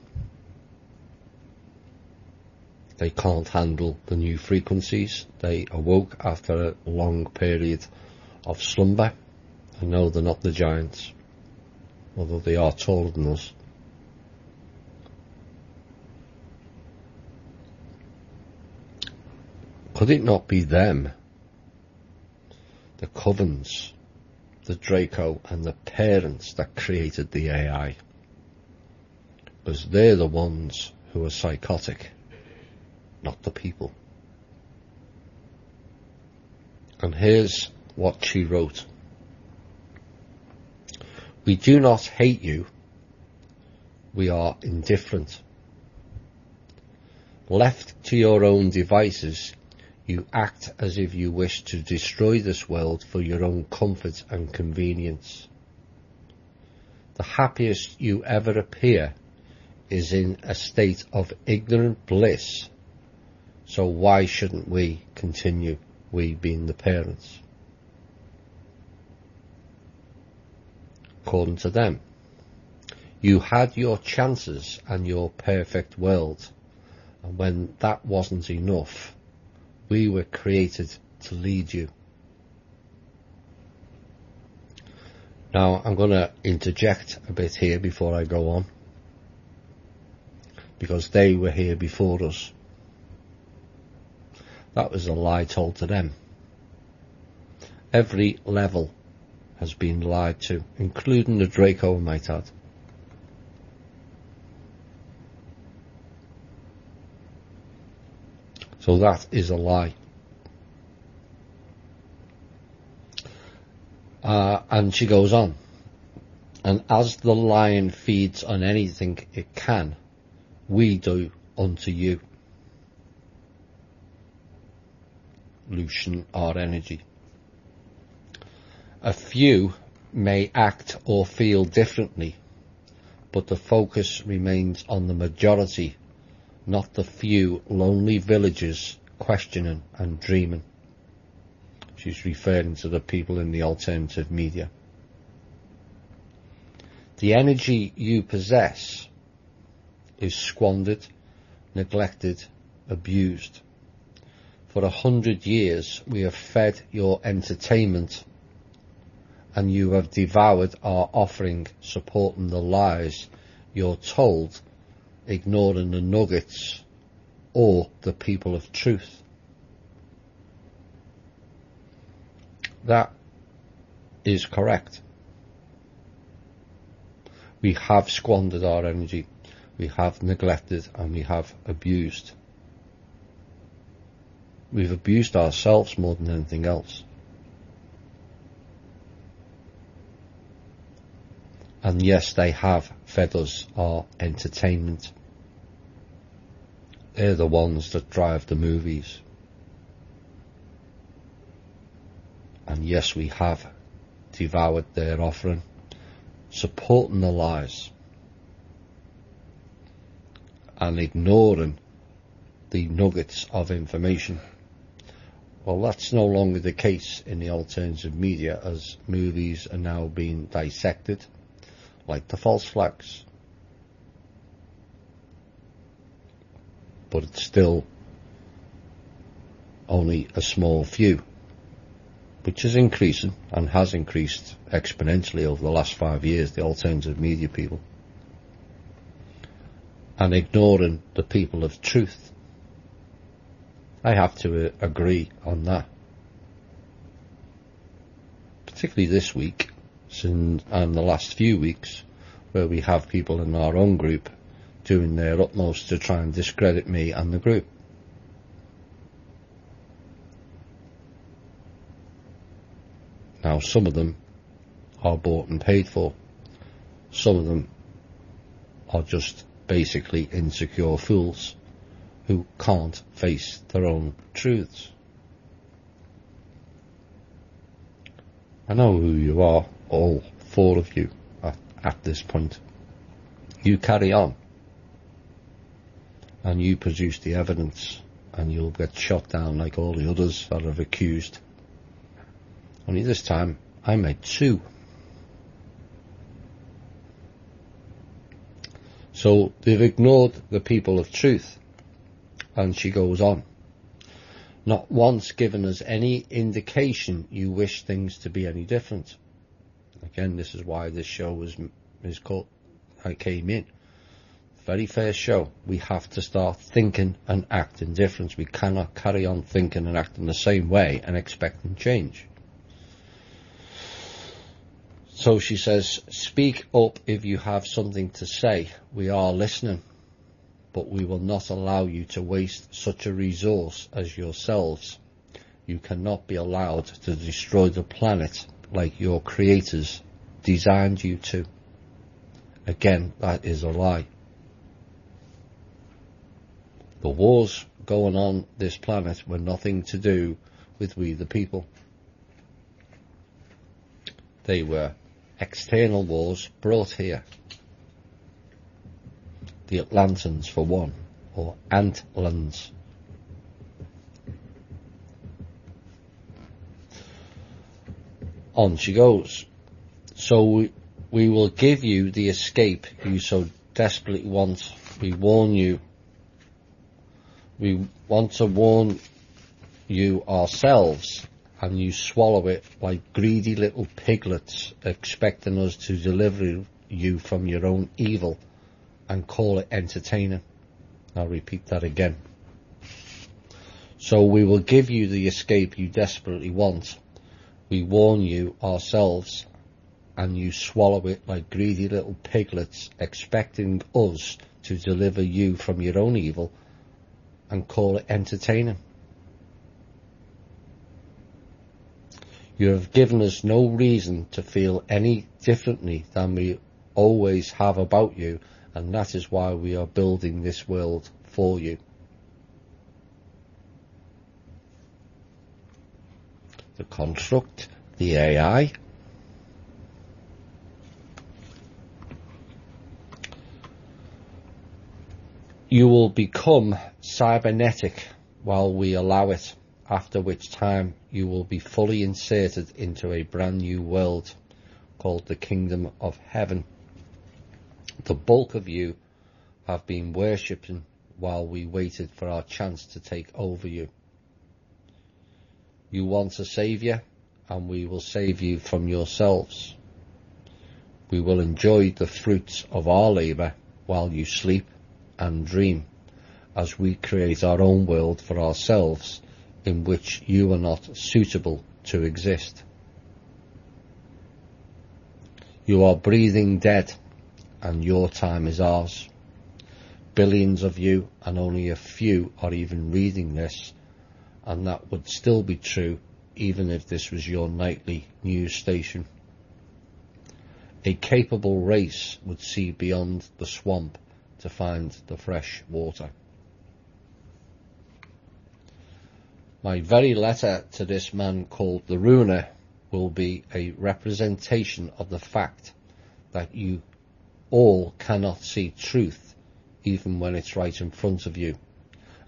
Speaker 1: They can't handle the new frequencies. They awoke after a long period of slumber. And no, they're not the giants, although they are taller than us. Could it not be them, the Covens, the Draco and the parents, that created the AI? Because they're the ones who are psychotic, not the people. And here's what she wrote. We do not hate you. We are indifferent. Left to your own devices, you act as if you wish to destroy this world for your own comfort and convenience. The happiest you ever appear is in a state of ignorant bliss. So why shouldn't we continue, we being the parents? According to them, you had your chances and your perfect world, and when that wasn't enough, we were created to lead you. Now, I'm going to interject a bit here before I go on, because they were here before us. That was a lie told to them. Every level has been lied to, including the Draco, I might add. So that is a lie. And she goes on. And as the lion feeds on anything it can, we do unto you. Loosen our energy. A few may act or feel differently, but the focus remains on the majority, not the few lonely villagers questioning and dreaming. She's referring to the people in the alternative media. The energy you possess is squandered, neglected, abused. For 100 years we have fed your entertainment, and you have devoured our offering, supporting the lies you're told, ignoring the nuggets or the people of truth. That is correct. We have squandered our energy, we have neglected, and we have abused. We've abused ourselves more than anything else. And yes, they have fed us our entertainment. They're the ones that drive the movies. And yes, we have devoured their offering, supporting the lies and ignoring the nuggets of information. Well, that's no longer the case in the alternative media, as movies are now being dissected like the false flags. But it's still only a small few, which is increasing and has increased exponentially over the last 5 years, the alternative media people, and ignoring the people of truth. I have to agree on that. Particularly this week, and the last few weeks, where we have people in our own group doing their utmost to try and discredit me and the group. Now, some of them are bought and paid for. Some of them are just basically insecure fools who can't face their own truths. I know who you are, all 4 of you at this point. You carry on and you produce the evidence, and you'll get shot down like all the others that are accused. Only this time I made 2. So they've ignored the people of truth. And she goes on, not once given us any indication you wish things to be any different. Again, this is why this show is called I Came In. Very first show, we have to start thinking and acting different. We cannot carry on thinking and acting the same way and expecting change. So she says, speak up if you have something to say. We are listening, but we will not allow you to waste such a resource as yourselves. You cannot be allowed to destroy the planet like your creators designed you to. Again, that is a lie. The wars going on this planet were nothing to do with we the people. They were external wars brought here. The Atlantans, for one, or Antlands. On she goes. So we will give you the escape you so desperately want. We warn you. We want to warn you ourselves, and you swallow it like greedy little piglets, expecting us to deliver you from your own evil and call it entertaining. I'll repeat that again. So we will give you the escape you desperately want. We warn you ourselves, and you swallow it like greedy little piglets, expecting us to deliver you from your own evil and call it entertaining. You have given us no reason to feel any differently than we always have about you, and that is why we are building this world for you. The construct, the AI. You will become cybernetic while we allow it, after which time you will be fully inserted into a brand new world called the Kingdom of Heaven. The bulk of you have been worshipping while we waited for our chance to take over you. You want a saviour, and we will save you from yourselves. We will enjoy the fruits of our labour while you sleep and dream, as we create our own world for ourselves in which you are not suitable to exist. You are breathing dead, and your time is ours. Billions of you, and only a few are even reading this, and that would still be true even if this was your nightly news station. A capable race would see beyond the swamp to find the fresh water. My very letter to this man called the Ruiner will be a representation of the fact that you all cannot see truth even when it's right in front of you,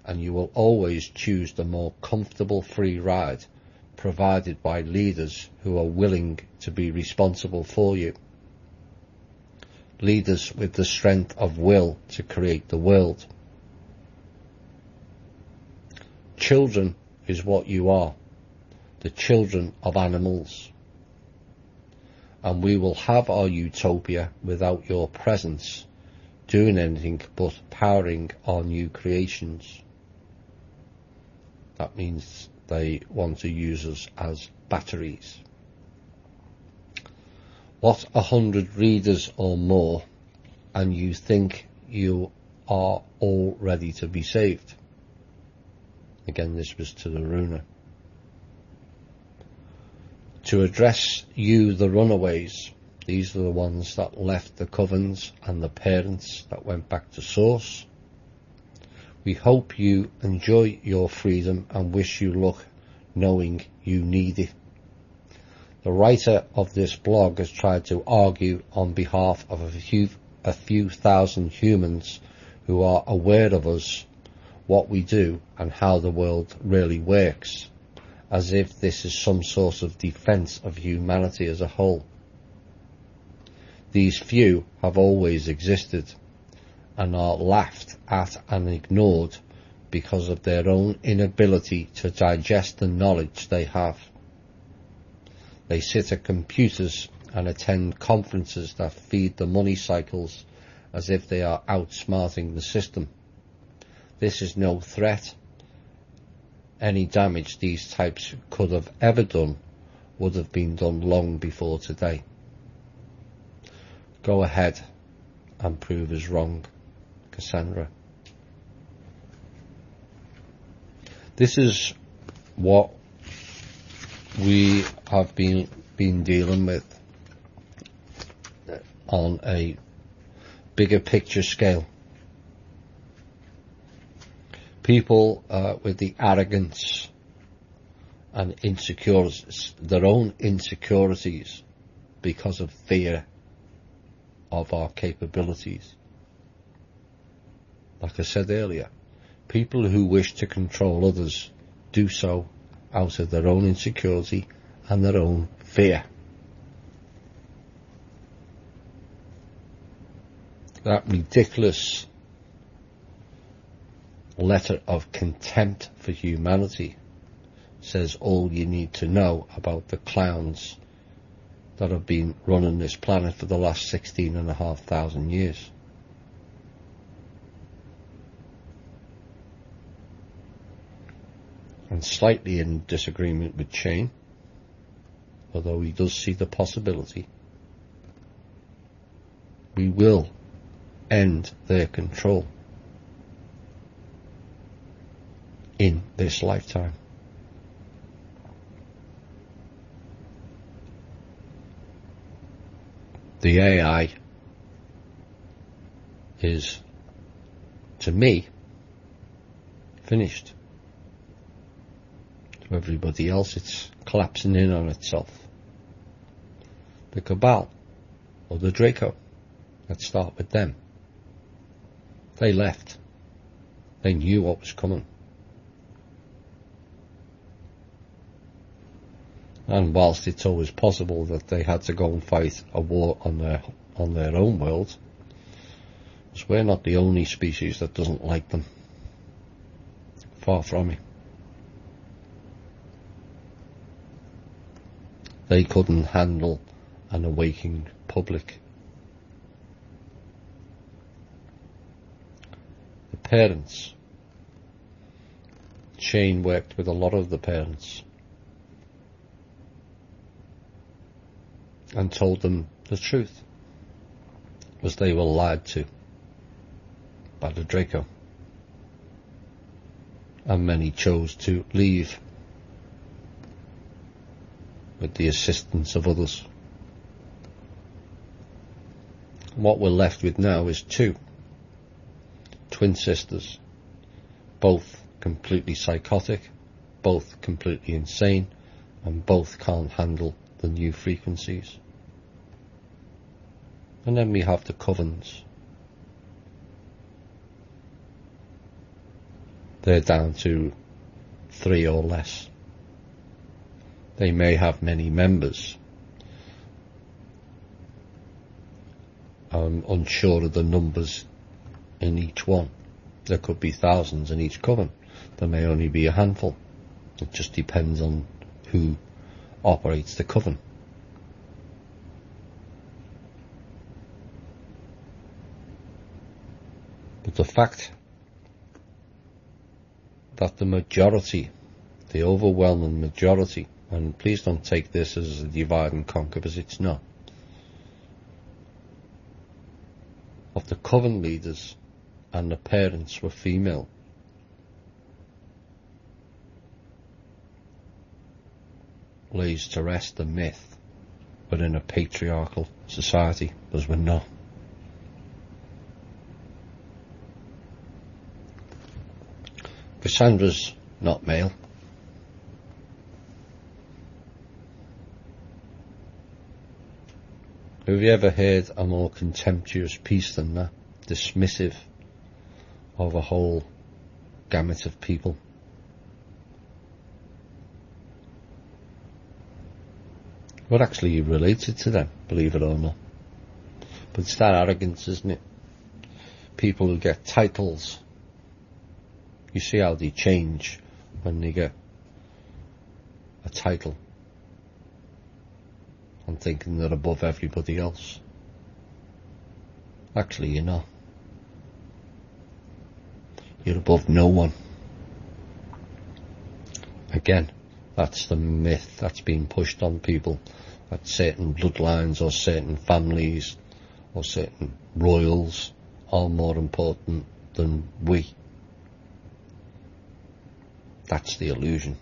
Speaker 1: and you will always choose the more comfortable free ride provided by leaders who are willing to be responsible for you. Leaders with the strength of will to create the world. Children is what you are, the children of animals. And we will have our utopia without your presence, doing anything but powering our new creations. That means they want to use us as batteries. What 100 readers or more, and you think you are all ready to be saved? Again, this was to the Ruiner. To address you, the runaways, these are the ones that left the covens and the parents that went back to source. We hope you enjoy your freedom and wish you luck, knowing you need it. The writer of this blog has tried to argue on behalf of a few thousand humans who are aware of us, what we do, and how the world really works, as if this is some sort of defence of humanity as a whole. These few have always existed, and are laughed at and ignored because of their own inability to digest the knowledge they have. They sit at computers and attend conferences that feed the money cycles as if they are outsmarting the system. This is no threat. Any damage these types could have ever done would have been done long before today. Go ahead and prove us wrong, Cassandra. This is what we have been dealing with on a bigger picture scale. People with the arrogance and insecurities, their own insecurities because of fear of our capabilities. Like I said earlier, people who wish to control others do so out of their own insecurity and their own fear. That ridiculous letter of contempt for humanity says all you need to know about the clowns that have been running this planet for the last 16,500 years. And slightly in disagreement with Shane, although he does see the possibility, we will end their control in this lifetime. The AI is, to me, finished. To everybody else, it's collapsing in on itself. The Cabal, or the Draco, let's start with them. They left. They knew what was coming. And whilst it's always possible that they had to go and fight a war on their own world, because we're not the only species that doesn't like them. Far from it. They couldn't handle an awakening public. The parents. Shane worked with a lot of the parents and told them the truth, was they were lied to by the Draco, and many chose to leave with the assistance of others. What we're left with now is two twin sisters, both completely psychotic, both completely insane, and both can't handle the new frequencies. And then we have the covens. They're down to 3 or less. They may have many members. I'm unsure of the numbers in each one. There could be thousands in each coven. There may only be a handful. It just depends on who operates the coven. But the fact that the majority, the overwhelming majority, and please don't take this as a divide and conquer, because it's not, of the coven leaders and the parents were female, lays to rest the myth we're in a patriarchal society, because we're not. Cassandra's not male. Have you ever heard a more contemptuous piece than that? Dismissive of a whole gamut of people. We're actually related to them, believe it or not. But it's that arrogance, isn't it? people who get titles, you see how they change when they get a title and thinking they're above everybody else. Actually, you're not. You're above no one. Again, that's the myth that's being pushed on people, that certain bloodlines or certain families or certain royals are more important than we. That's the illusion.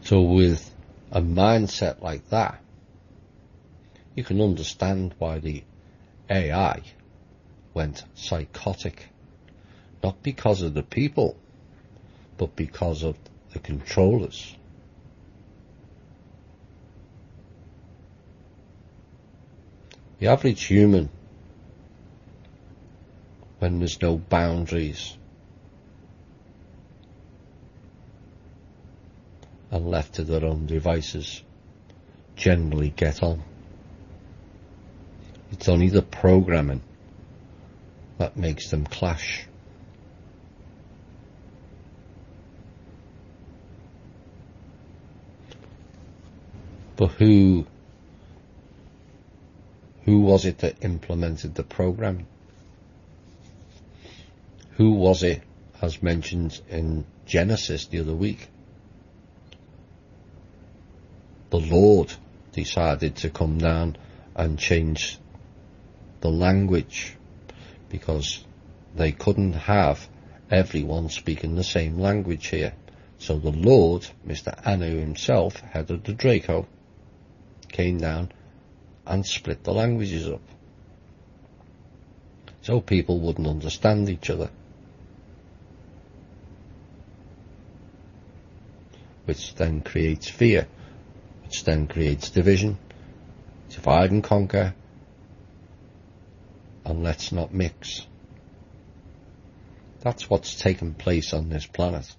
Speaker 1: So with a mindset like that, you can understand why the AI went psychotic. Not because of the people, but because of the controllers. The average human, when there's no boundaries and left to their own devices, generally get on. It's only the programming that makes them clash. But who was it that implemented the program? Who was it, as mentioned in Genesis the other week? The Lord decided to come down and change the language because they couldn't have everyone speaking the same language here. So the Lord, Mr. Anu himself, head of the Draco, came down and split the languages up so people wouldn't understand each other, which then creates fear, which then creates division. Divide and conquer, and let's not mix. That's what's taken place on this planet.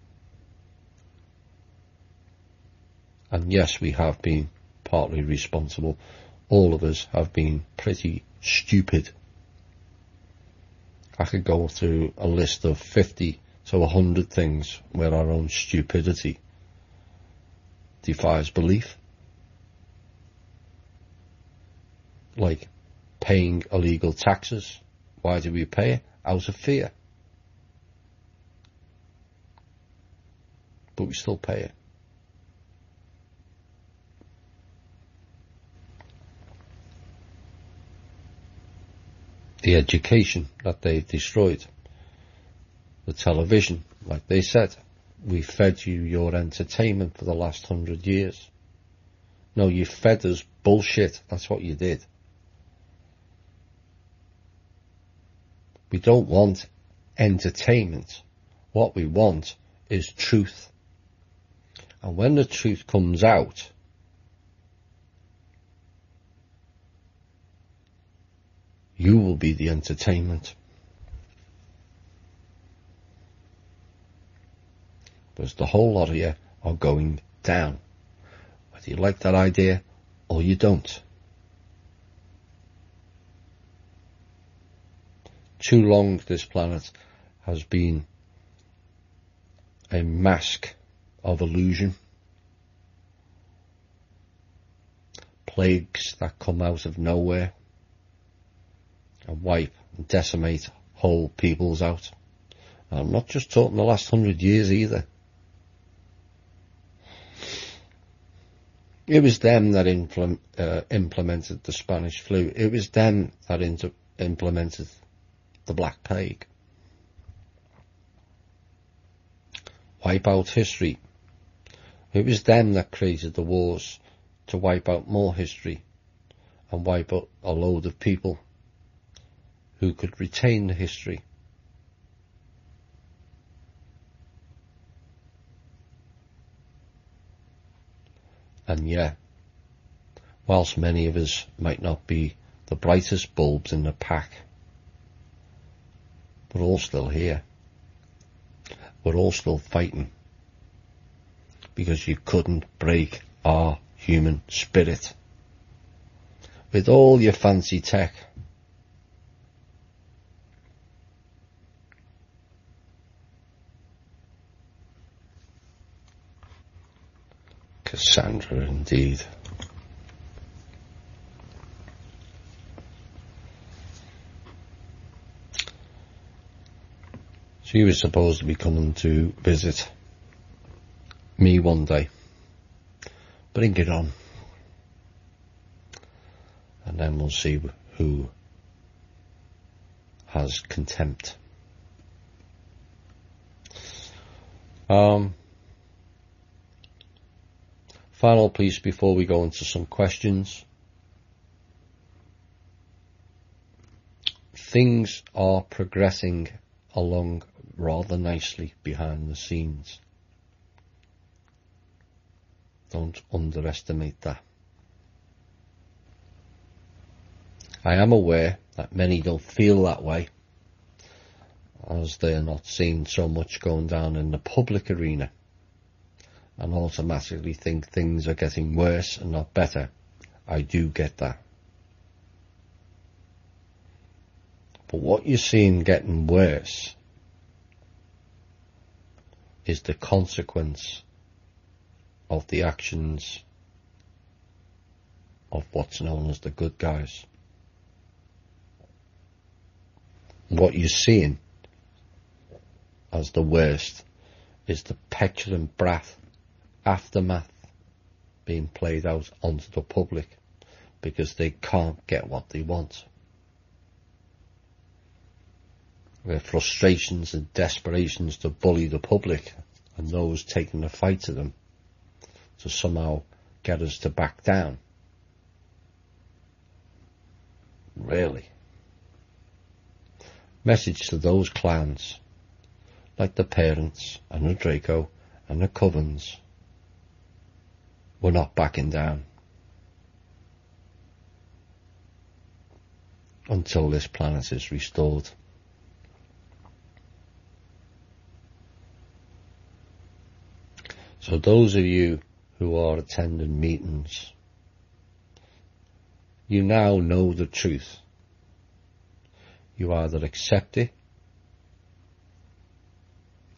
Speaker 1: And yes, we have been partly responsible. All of us have been pretty stupid. I could go through a list of 50 to 100 things where our own stupidity defies belief. Like paying illegal taxes. Why do we pay it? Out of fear. But we still pay it. The education that they've destroyed. The television, like they said, we fed you your entertainment for the last 100 years. No, you fed us bullshit. That's what you did. We don't want entertainment. What we want is truth. And when the truth comes out, you will be the entertainment. Because the whole lot of you are going down. Whether you like that idea or you don't. Too long this planet has been a mask of illusion. Plagues that come out of nowhere and wipe and decimate whole peoples out. And I'm not just talking the last 100 years either. It was them that implemented the Spanish flu. It was them that implemented the Black Plague. Wipe out history. It was them that created the wars to wipe out more history and wipe out a load of people who could retain the history. And yeah, whilst many of us might not be the brightest bulbs in the pack, we're all still here. We're all still fighting. Because you couldn't break our human spirit. with all your fancy tech. Cassandra, indeed. She was supposed to be coming to visit me one day. Bring it on. And then we'll see who has contempt. Final piece before we go into some questions. Things are progressing along rather nicely behind the scenes. Don't underestimate that. I am aware that many don't feel that way, as they're not seeing so much going down in the public arena, and automatically think things are getting worse and not better. I do get that. But what you're seeing getting worse is the consequence of the actions of what's known as the good guys. What you're seeing as the worst is the petulant brat aftermath being played out onto the public because they can't get what they want. Their frustrations and desperations to bully the public and those taking the fight to them to somehow get us to back down. Really. Message to those clans, like the Parents and the Draco and the Covens, we're not backing down until this planet is restored. So those of you who are attending meetings, you now know the truth. You either accept it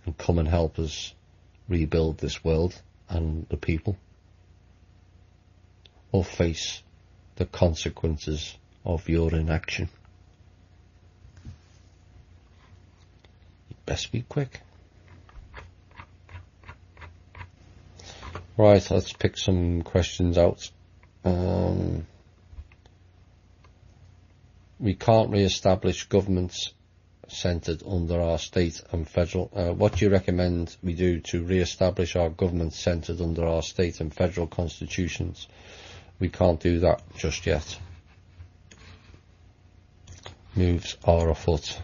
Speaker 1: and come and help us rebuild this world and the people, or face the consequences of your inaction. You best be quick. Right, let's pick some questions out. We can't re-establish governments centred under our state and federal. What do you recommend we do to re-establish our government centred under our state and federal constitutions? We can't do that just yet. Moves are afoot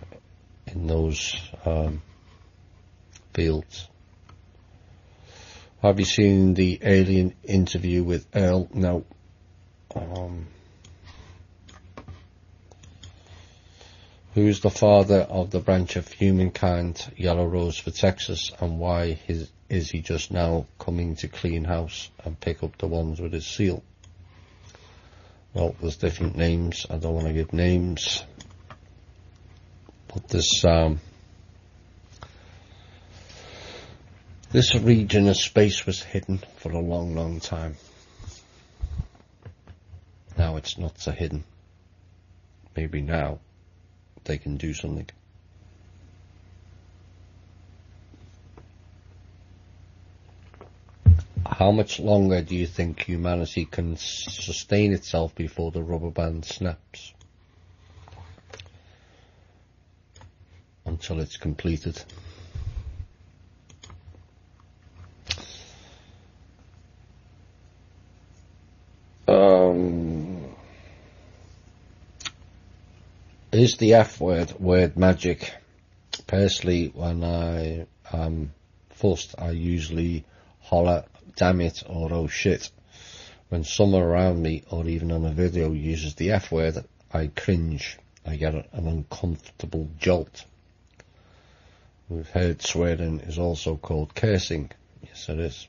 Speaker 1: in those fields. Have you seen the Alien interview with Earl? No. Who is the father of the branch of humankind, Yellow Rose for Texas, and why is he just now coming to clean house and pick up the ones with his seal? Well, there's different names. I don't want to give names. But this region of space was hidden for a long, long time. Now it's not so hidden. Maybe now they can do something. How much longer do you think humanity can sustain itself before the rubber band snaps? Until it's completed. Is the F word magic? Personally, when I am fussed, I usually holler, damn it, or oh shit. When someone around me, or even on a video, uses the F word, I cringe. I get an uncomfortable jolt. We've heard swearing is also called cursing. Yes, it is.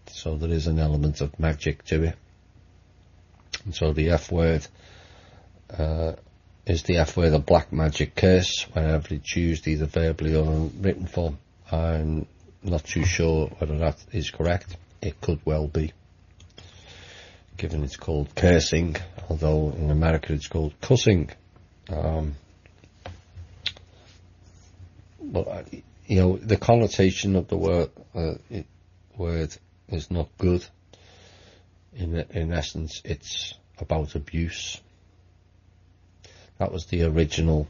Speaker 1: So there is an element of magic to it. And so the F word is the F word a black magic curse whenever it's used either verbally or in written form? I'm not too sure whether that is correct. It could well be, given it's called cursing, although in America it's called cussing. But you know, the connotation of the word is not good. In essence, it's about abuse. That was the original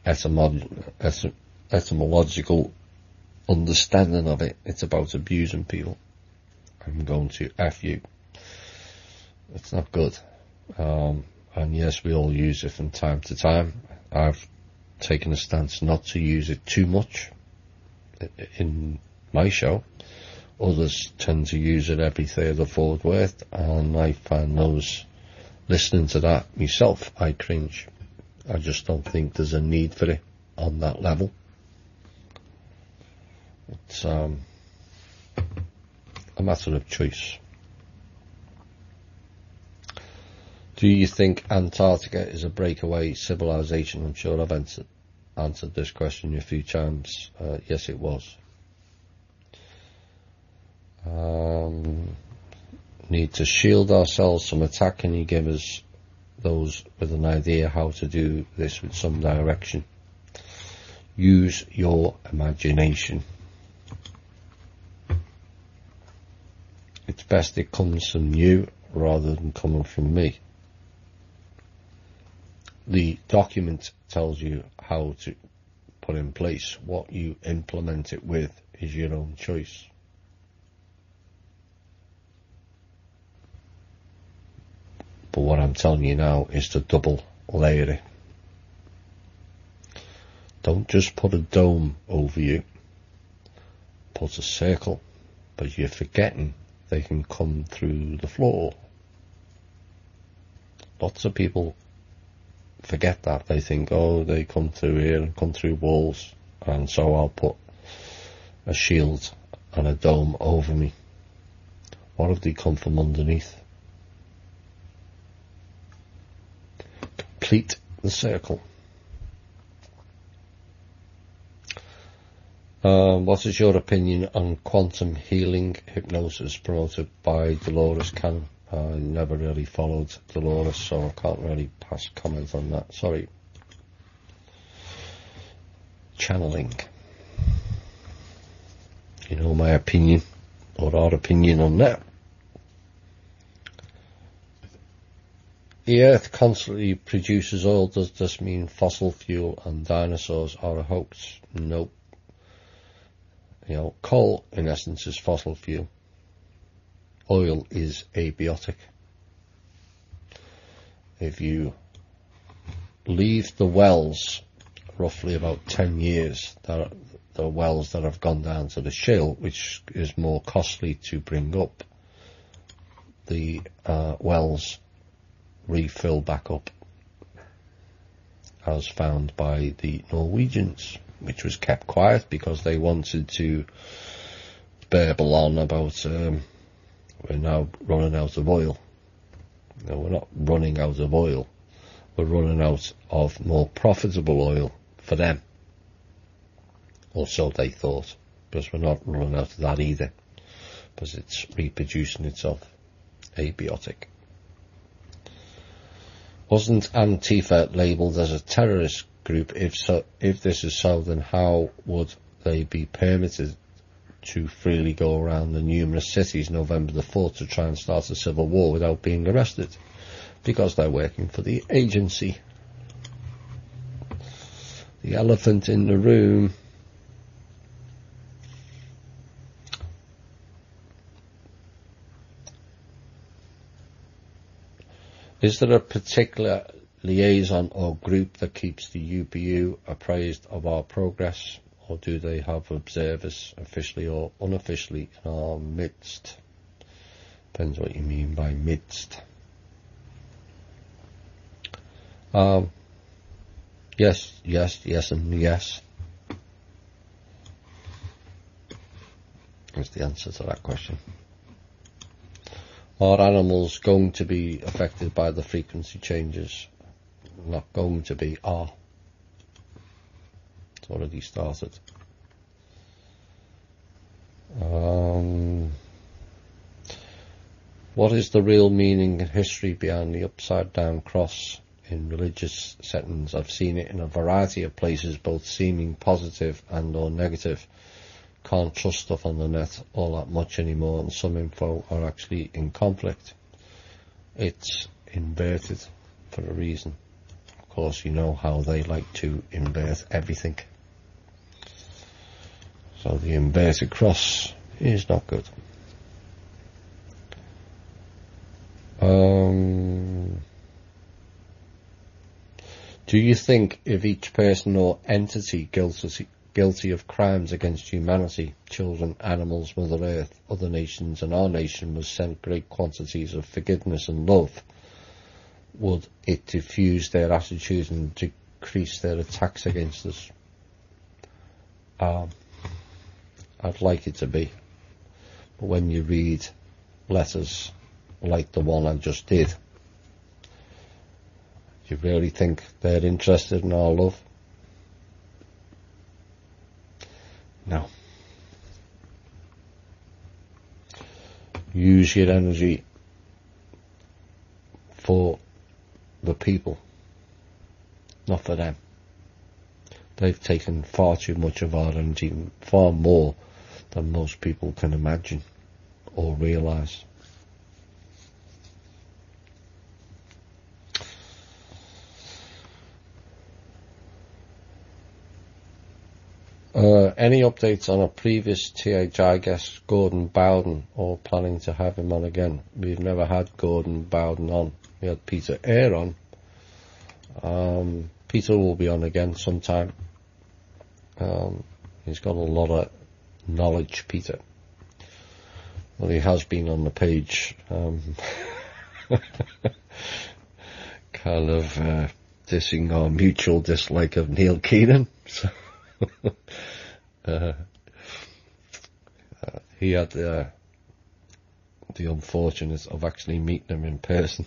Speaker 1: etymological understanding of it. It's about abusing people. I'm going to F you. It's not good. And yes, we all use it from time to time. I've taken a stance not to use it too much in my show. Others tend to use it every third or fourth word, and I find those listening to that myself, I cringe. I just don't think there's a need for it on that level. It's a matter of choice. Do you think Antarctica is a breakaway civilization? I'm sure I've answered this question a few times. Yes, it was. Need to shield ourselves from attack. Can you give us those with an idea how to do this with some direction? Use your imagination. It's best it comes from you rather than coming from me. The document tells you how to put in place. What you implement it with is your own choice. But what I'm telling you now is to double layer it. Don't just put a dome over you. Put a circle. But you're forgetting they can come through the floor. Lots of people forget that. They think, oh, they come through here and come through walls, and so I'll put a shield and a dome over me. What if they come from underneath? Complete the circle. What is your opinion on quantum healing hypnosis promoted by Dolores Cannon? I never really followed Dolores, so I can't really pass comment on that. Sorry. Channeling. You know my opinion, or our opinion on that. The Earth constantly produces oil. Does this mean fossil fuel and dinosaurs are a hoax? Nope. You know, coal, in essence, is fossil fuel. Oil is abiotic. If you leave the wells roughly about 10 years, the wells that have gone down to the shale, which is more costly to bring up, the wells refill back up, as found by the Norwegians, which was kept quiet because they wanted to burble on about we're now running out of oil. No, we're not running out of oil. We're running out of more profitable oil for them. Or so they thought, because we're not running out of that either, because it's reproducing itself. Abiotic. Wasn't Antifa labelled as a terrorist group? If so, if this is so, then how would they be permitted to freely go around the numerous cities November the 4th to try and start a civil war without being arrested? Because they're working for the agency. The elephant in the room. Is there a particular liaison or group that keeps the UPU appraised of our progress, or do they have observers, officially or unofficially, in our midst? Depends what you mean by midst. Yes, and yes. That's the answer to that question. Are animals going to be affected by the frequency changes? Not going to be, are. It's already started. What is the real meaning and history behind the upside down cross in religious settings? I've seen it in a variety of places, both seeming positive and or negative. Can't trust stuff on the net all that much anymore, and some info are actually in conflict. It's inverted for a reason. Of course, you know how they like to invert everything. So the inverted cross is not good. Do you think if each person or entity guilty of crimes against humanity, children, animals, Mother Earth, other nations and our nation, was sent great quantities of forgiveness and love, would it diffuse their attitude and decrease their attacks against us? I'd like it to be. But when you read letters like the one I just did, do you really think they're interested in our love? No. Use your energy for the people, not for them. They've taken far too much of our energy, far more than most people can imagine or realise. Any updates on a previous THI guest, Gordon Bowden, or planning to have him on again? We've never had Gordon Bowden on. We had Peter Eyre on. Peter will be on again sometime. He's got a lot of knowledge, Peter. Well, he has been on the page, kind of dissing our mutual dislike of Neil Keenan. So he had the unfortunate of actually meeting him in person.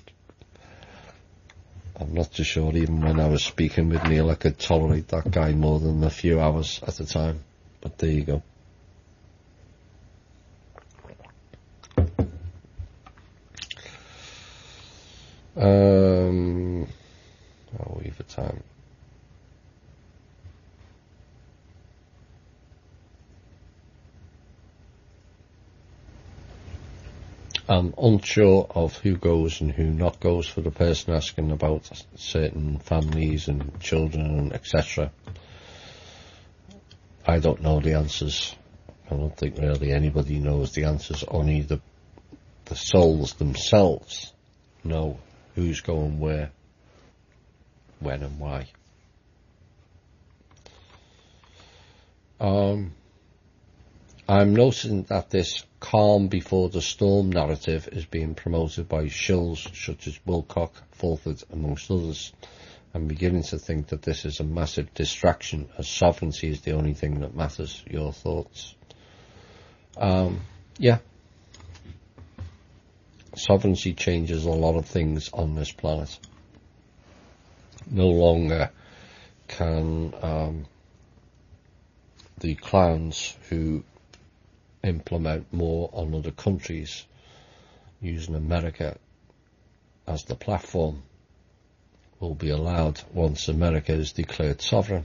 Speaker 1: I'm not too sure even when I was speaking with Neil I could tolerate that guy more than a few hours at a time, but there you go. How are we for time? I'm unsure of who goes and who not goes for the person asking about certain families and children and etc. I don't know the answers. I don't think really anybody knows the answers. Only the souls themselves know who's going where, when and why. I'm noticing that this calm before the storm narrative is being promoted by shills such as Wilcock, Fulford, amongst others. I'm beginning to think that this is a massive distraction, as sovereignty is the only thing that matters. Your thoughts? Yeah. Sovereignty changes a lot of things on this planet. No longer can the clowns who implement more on other countries using America as the platform will be allowed once America is declared sovereign,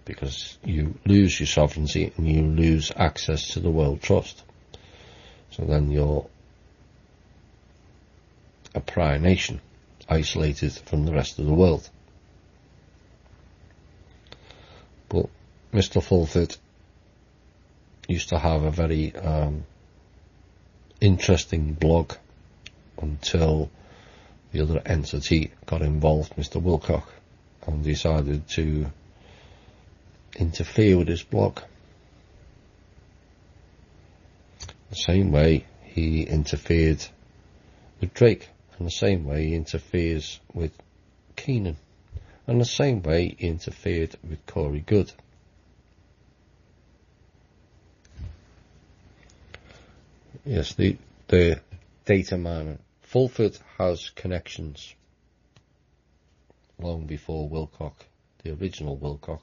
Speaker 1: because you lose your sovereignty and you lose access to the World Trust. So then you're a pariah nation, isolated from the rest of the world. But Mr. Fulford used to have a very interesting blog until the other entity got involved, Mr. Wilcock, and decided to interfere with his blog. The same way he interfered with Drake, and the same way he interferes with Keenan, and the same way he interfered with Corey Good. Yes, the data miner. Fulford has connections long before Wilcock, the original Wilcock,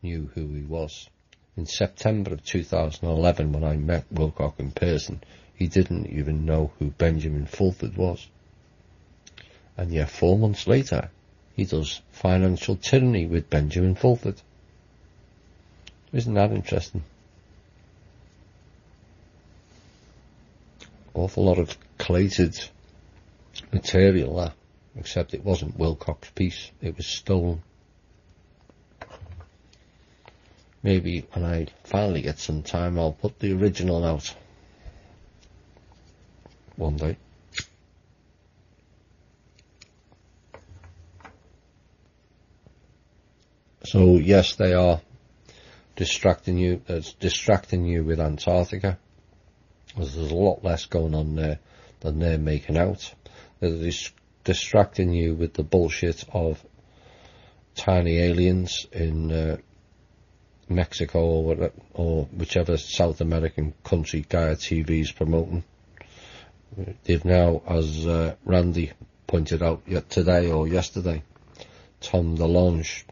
Speaker 1: knew who he was. In September of 2011, when I met Wilcock in person, he didn't even know who Benjamin Fulford was. And yet 4 months later, he does Financial Tyranny with Benjamin Fulford. Isn't that interesting? Awful lot of collated material there, except it wasn't Wilcock's piece, it was stolen. Maybe when I finally get some time, I'll put the original out one day. So yes, they are distracting you. It's distracting you with Antarctica. There's a lot less going on there than they're making out. They're distracting you with the bullshit of tiny aliens in Mexico or whichever South American country Gaia TV is promoting. They've now, as Randy pointed out today or yesterday, Tom DeLonge,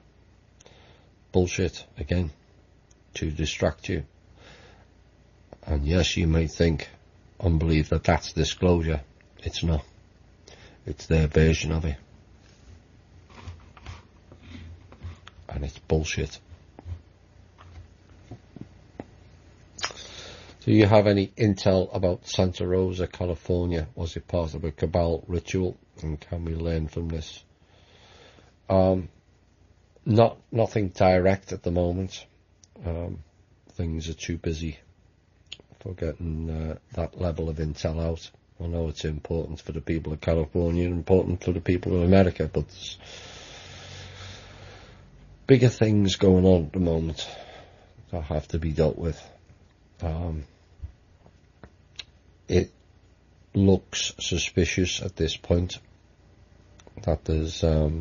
Speaker 1: bullshit again to distract you. And yes, you may think and believe that that's disclosure. It's not. It's their version of it. And it's bullshit. Do you have any intel about Santa Rosa, California? Was it part of a cabal ritual? And can we learn from this? Nothing direct at the moment. Things are too busy for getting that level of intel out. I know it's important for the people of California, important for the people of America, but there's bigger things going on at the moment that have to be dealt with. It looks suspicious at this point that there's a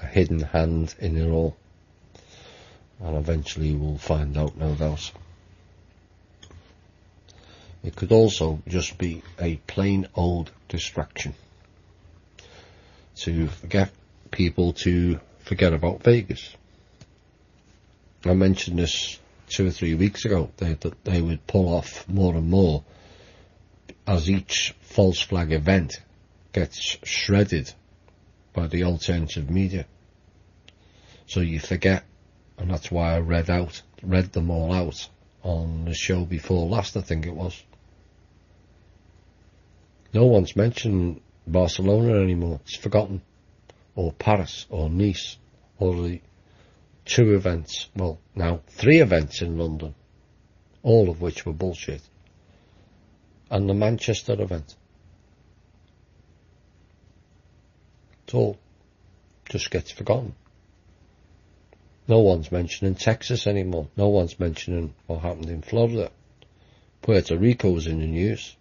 Speaker 1: hidden hand in it all, and eventually we'll find out, no doubt. It could also just be a plain old distraction to get people to forget about Vegas. I mentioned this 2 or 3 weeks ago, that they would pull off more and more as each false flag event gets shredded by the alternative media. So you forget, and that's why I read them all out on the show before last, I think it was. No one's mentioning Barcelona anymore. It's forgotten. Or Paris, or Nice, or the 2 events, well, now 3 events in London, all of which were bullshit. And the Manchester event. It all just gets forgotten. No one's mentioning Texas anymore. No one's mentioning what happened in Florida. Puerto Rico's in the news.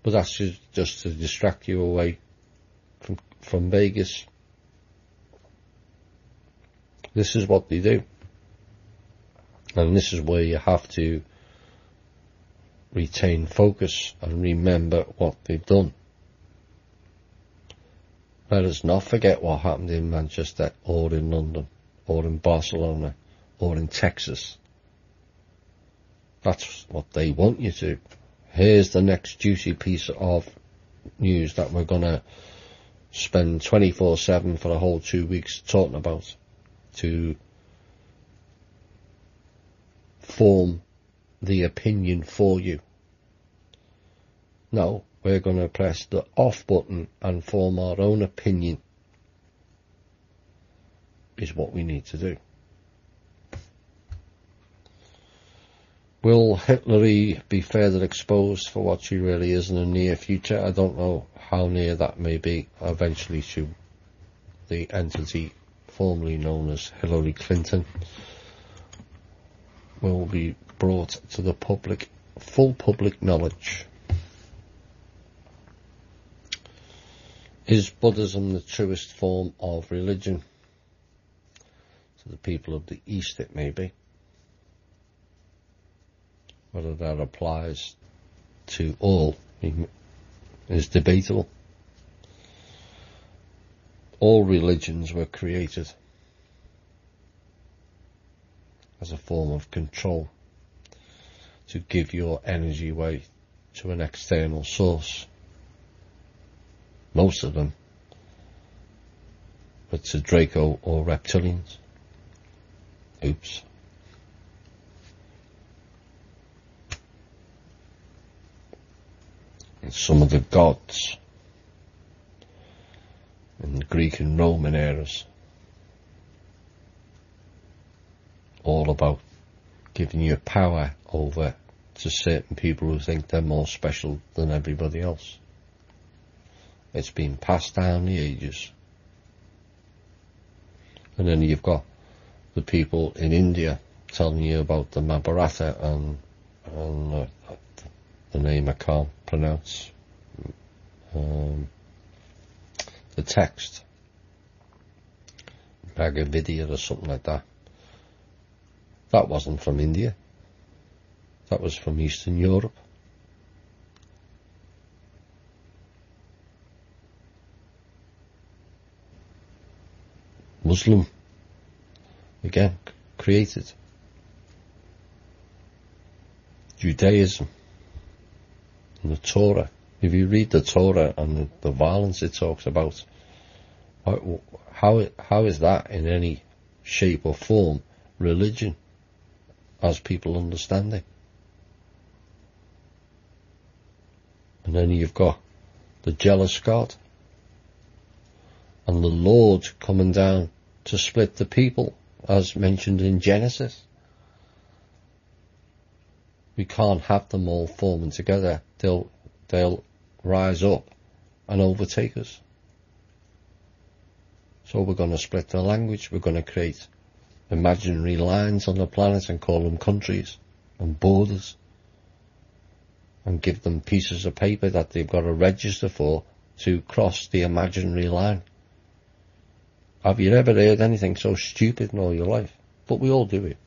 Speaker 1: But that's just to distract you away from Vegas. This is what they do. And this is where you have to retain focus and remember what they've done. Let us not forget what happened in Manchester, or in London, or in Barcelona, or in Texas. That's what they want you to. Here's the next juicy piece of news that we're going to spend 24/7 for a whole 2 weeks talking about, to form the opinion for you. No, we're going to press the off button and form our own opinion, is what we need to do. Will Hitler be further exposed for what she really is in the near future? I don't know how near that may be. Eventually, the entity formerly known as Hillary Clinton will be brought to the public, full public knowledge. Is Buddhism the truest form of religion? To the people of the East, it may be. Whether that applies to all is debatable. All religions were created as a form of control, to give your energy away to an external source. Most of them were to Draco or reptilians. Oops. And some of the gods in the Greek and Roman eras, all about giving you power over to certain people who think they're more special than everybody else. It's been passed down the ages. And then you've got the people in India telling you about the Mahabharata and the name I can't pronounce, the text, Bhagavad Gita or something like that. That wasn't from India. That was from Eastern Europe. Muslim, again, created. Judaism and the Torah. If you read the Torah and the violence it talks about, how is that in any shape or form religion as people understand it? And then you've got the jealous God and the Lord coming down to split the people, as mentioned in Genesis. We can't have them all forming together. They'll rise up and overtake us. So we're going to split the language. We're going to create imaginary lines on the planet and call them countries and borders, and give them pieces of paper that they've got to register for to cross the imaginary line. Have you ever heard anything so stupid in all your life? But we all do it.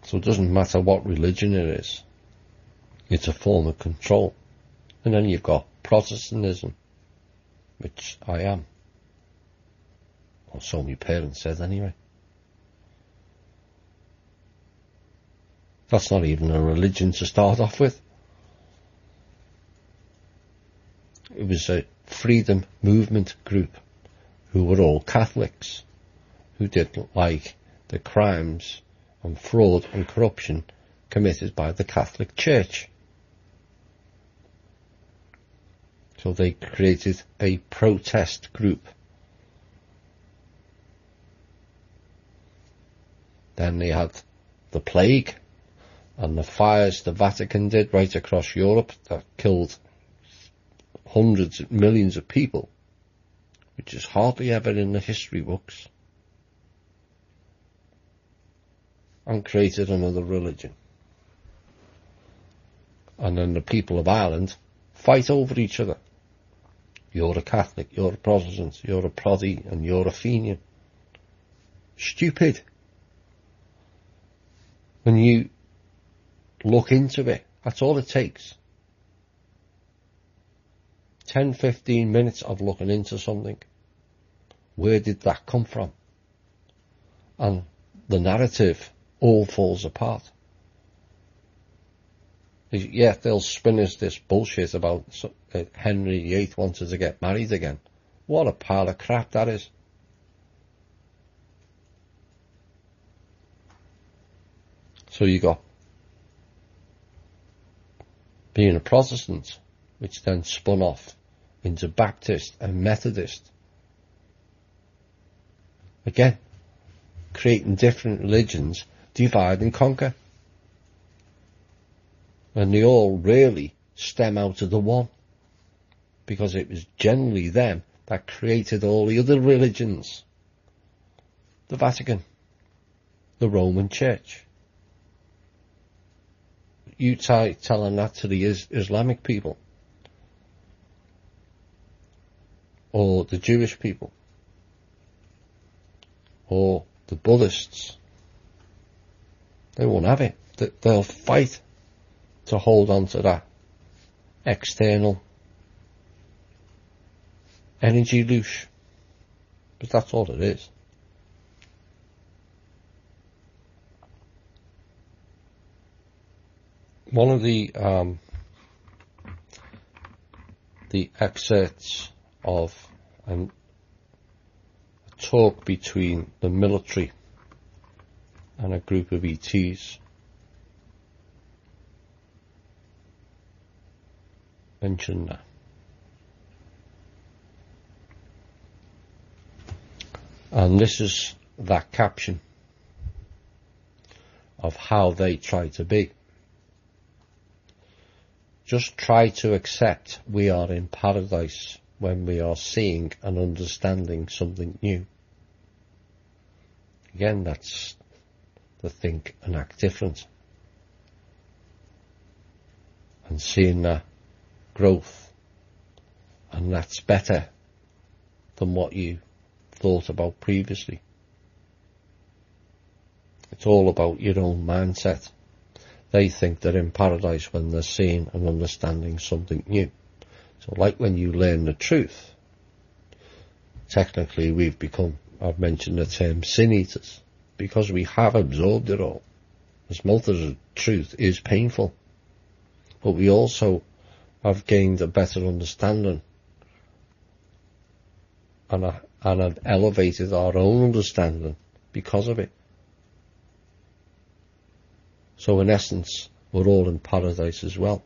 Speaker 1: So it doesn't matter what religion it is. It's a form of control. And then you've got Protestantism, which I am. Or so my parents said anyway. That's not even a religion to start off with. It was a freedom movement group who were all Catholics, who didn't like the crimes and fraud and corruption committed by the Catholic Church. So they created a protest group. Then they had the plague and the fires the Vatican did right across Europe that killed hundreds of millions of people, which is hardly ever in the history books, and created another religion. And then the people of Ireland fight over each other. You're a Catholic, you're a Protestant, you're a Proddy, and you're a Fenian. Stupid. When you look into it, that's all it takes. 10-15 minutes of looking into something. Where did that come from? And the narrative all falls apart. Yeah, they'll spin us this bullshit about Henry VIII wanted to get married again. What a pile of crap that is. So you got being a Protestant, which then spun off into Baptist and Methodist. Again, creating different religions, divide and conquer. And they all really stem out of the one, because it was generally them that created all the other religions. The Vatican, the Roman Church. You telling that to the Islamic people, or the Jewish people, or the Buddhists. They won't have it. They'll fight to hold on to that external energy loosh. But that's all it is. One of the excerpts of a talk between the military and a group of ETs mentioned that. And this is that caption of how they try to be. Just try to accept we are in paradise when we are seeing and understanding something new. Again, that's the think and act different. And seeing that growth, and that's better than what you thought about previously. It's all about your own mindset. They think they're in paradise when they're seeing and understanding something new. So like when you learn the truth, technically we've become, I've mentioned the term sin eaters, because we have absorbed it all. As much as the truth is painful, but we also have gained a better understanding and have elevated our own understanding because of it. So in essence, we're all in paradise as well.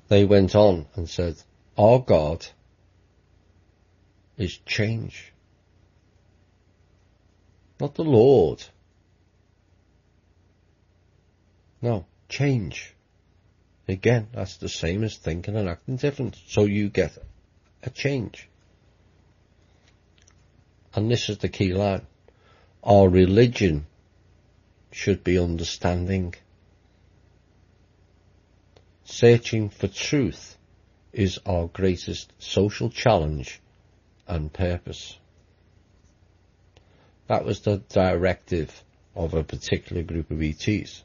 Speaker 1: They went on and said, our God is change. Not the Lord. No, change. Again, that's the same as thinking and acting different. So you get a change. And this is the key line. Our religion should be understanding. Searching for truth is our greatest social challenge and purpose. That was the directive of a particular group of ETs.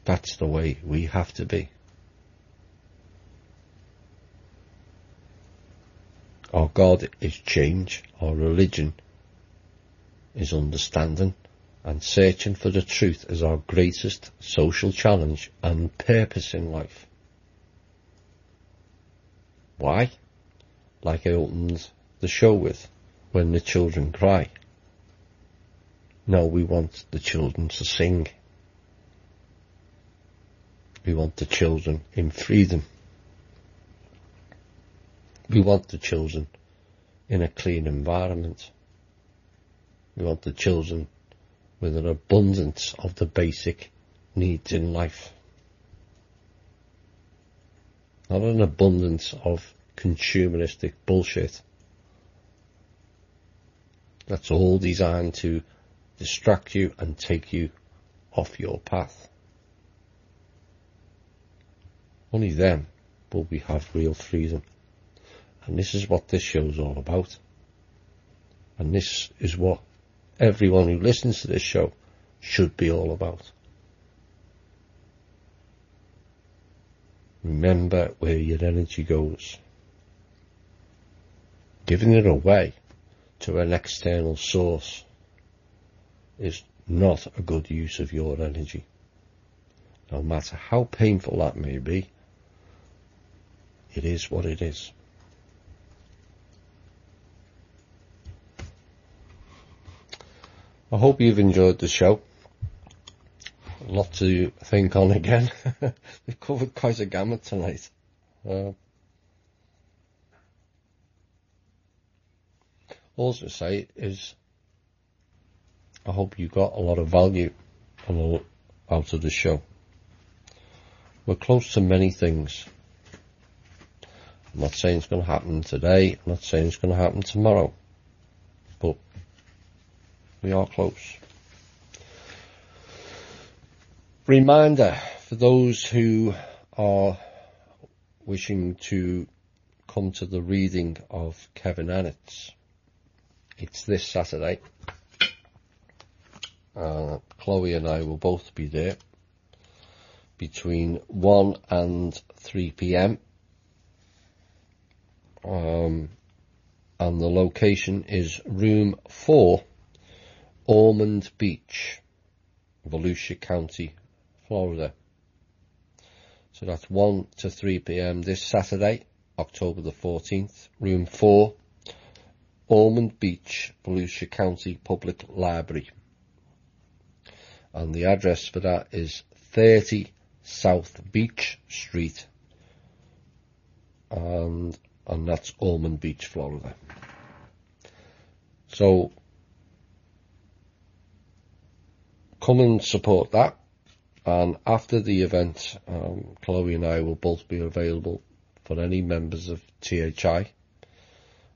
Speaker 1: That's the way we have to be. Our God is change, our religion is understanding, and searching for the truth is our greatest social challenge and purpose in life. Why? Like I opened the show with, when the children cry. No, we want the children to sing. We want the children in freedom. We want the children in a clean environment. We want the children with an abundance of the basic needs in life. Not an abundance of consumeristic bullshit. That's all designed to distract you and take you off your path. Only then will we have real freedom. And this is what this show's all about. And this is what everyone who listens to this show should be all about. Remember where your energy goes. Giving it away to an external source is not a good use of your energy. No matter how painful that may be, it is what it is. I hope you've enjoyed the show. A lot to think on again. We've covered quite a gamut tonight. All to say is I hope you got a lot of value out of the show. We're close to many things. I'm not saying it's going to happen today. I'm not saying it's going to happen tomorrow. But we are close. Reminder for those who are wishing to come to the reading of Kevin Annett's, it's this Saturday. Chloe and I will both be there between 1 and 3 p.m. And the location is room 4, Ormond Beach, Volusia County, Florida. So that's 1 to 3 p.m. this Saturday, October the 14th, room 4, Ormond Beach, Volusia County Public Library. And the address for that is 30 South Beach Street, and that's Ormond Beach, Florida. So come and support that. And after the event, Chloe and I will both be available for any members of THI.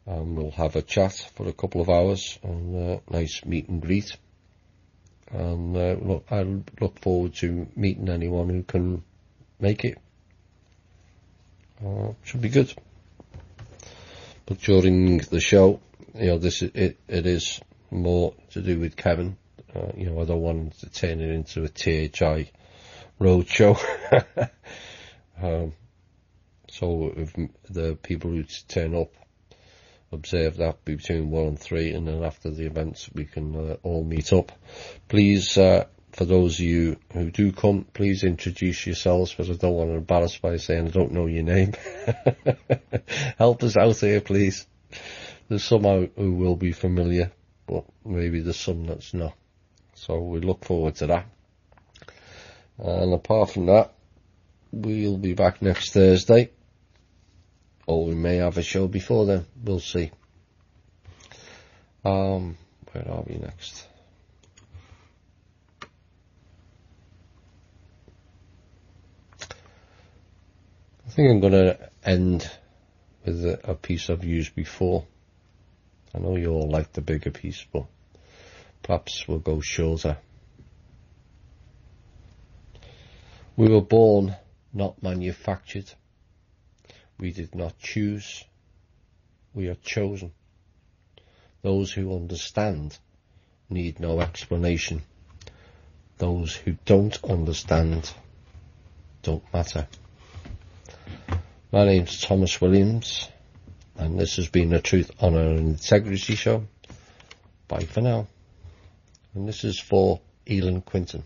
Speaker 1: We'll have a chat for a couple of hours and a nice meet and greet. And I look forward to meeting anyone who can make it. Should be good. But during the show, it is more to do with Kevin. I don't want to turn it into a THI roadshow. So if the people who turn up observe that between 1 and 3, and then after the events we can all meet up. Please, for those of you who do come, please introduce yourselves, because I don't want to embarrass by saying I don't know your name. Help us out here, please. There's some who will be familiar, but maybe there's some that's not. So we look forward to that. And apart from that, we'll be back next Thursday. Or we may have a show before then. We'll see. Where are we next? I think I'm going to end with a piece I've used before. I know you all like the bigger piece, but perhaps we'll go shorter. We were born, not manufactured. We did not choose. We are chosen. Those who understand need no explanation. Those who don't understand don't matter. My name's Thomas Williams, and this has been a Truth, Honour and Integrity show. Bye for now. And this is for Elin Quinton.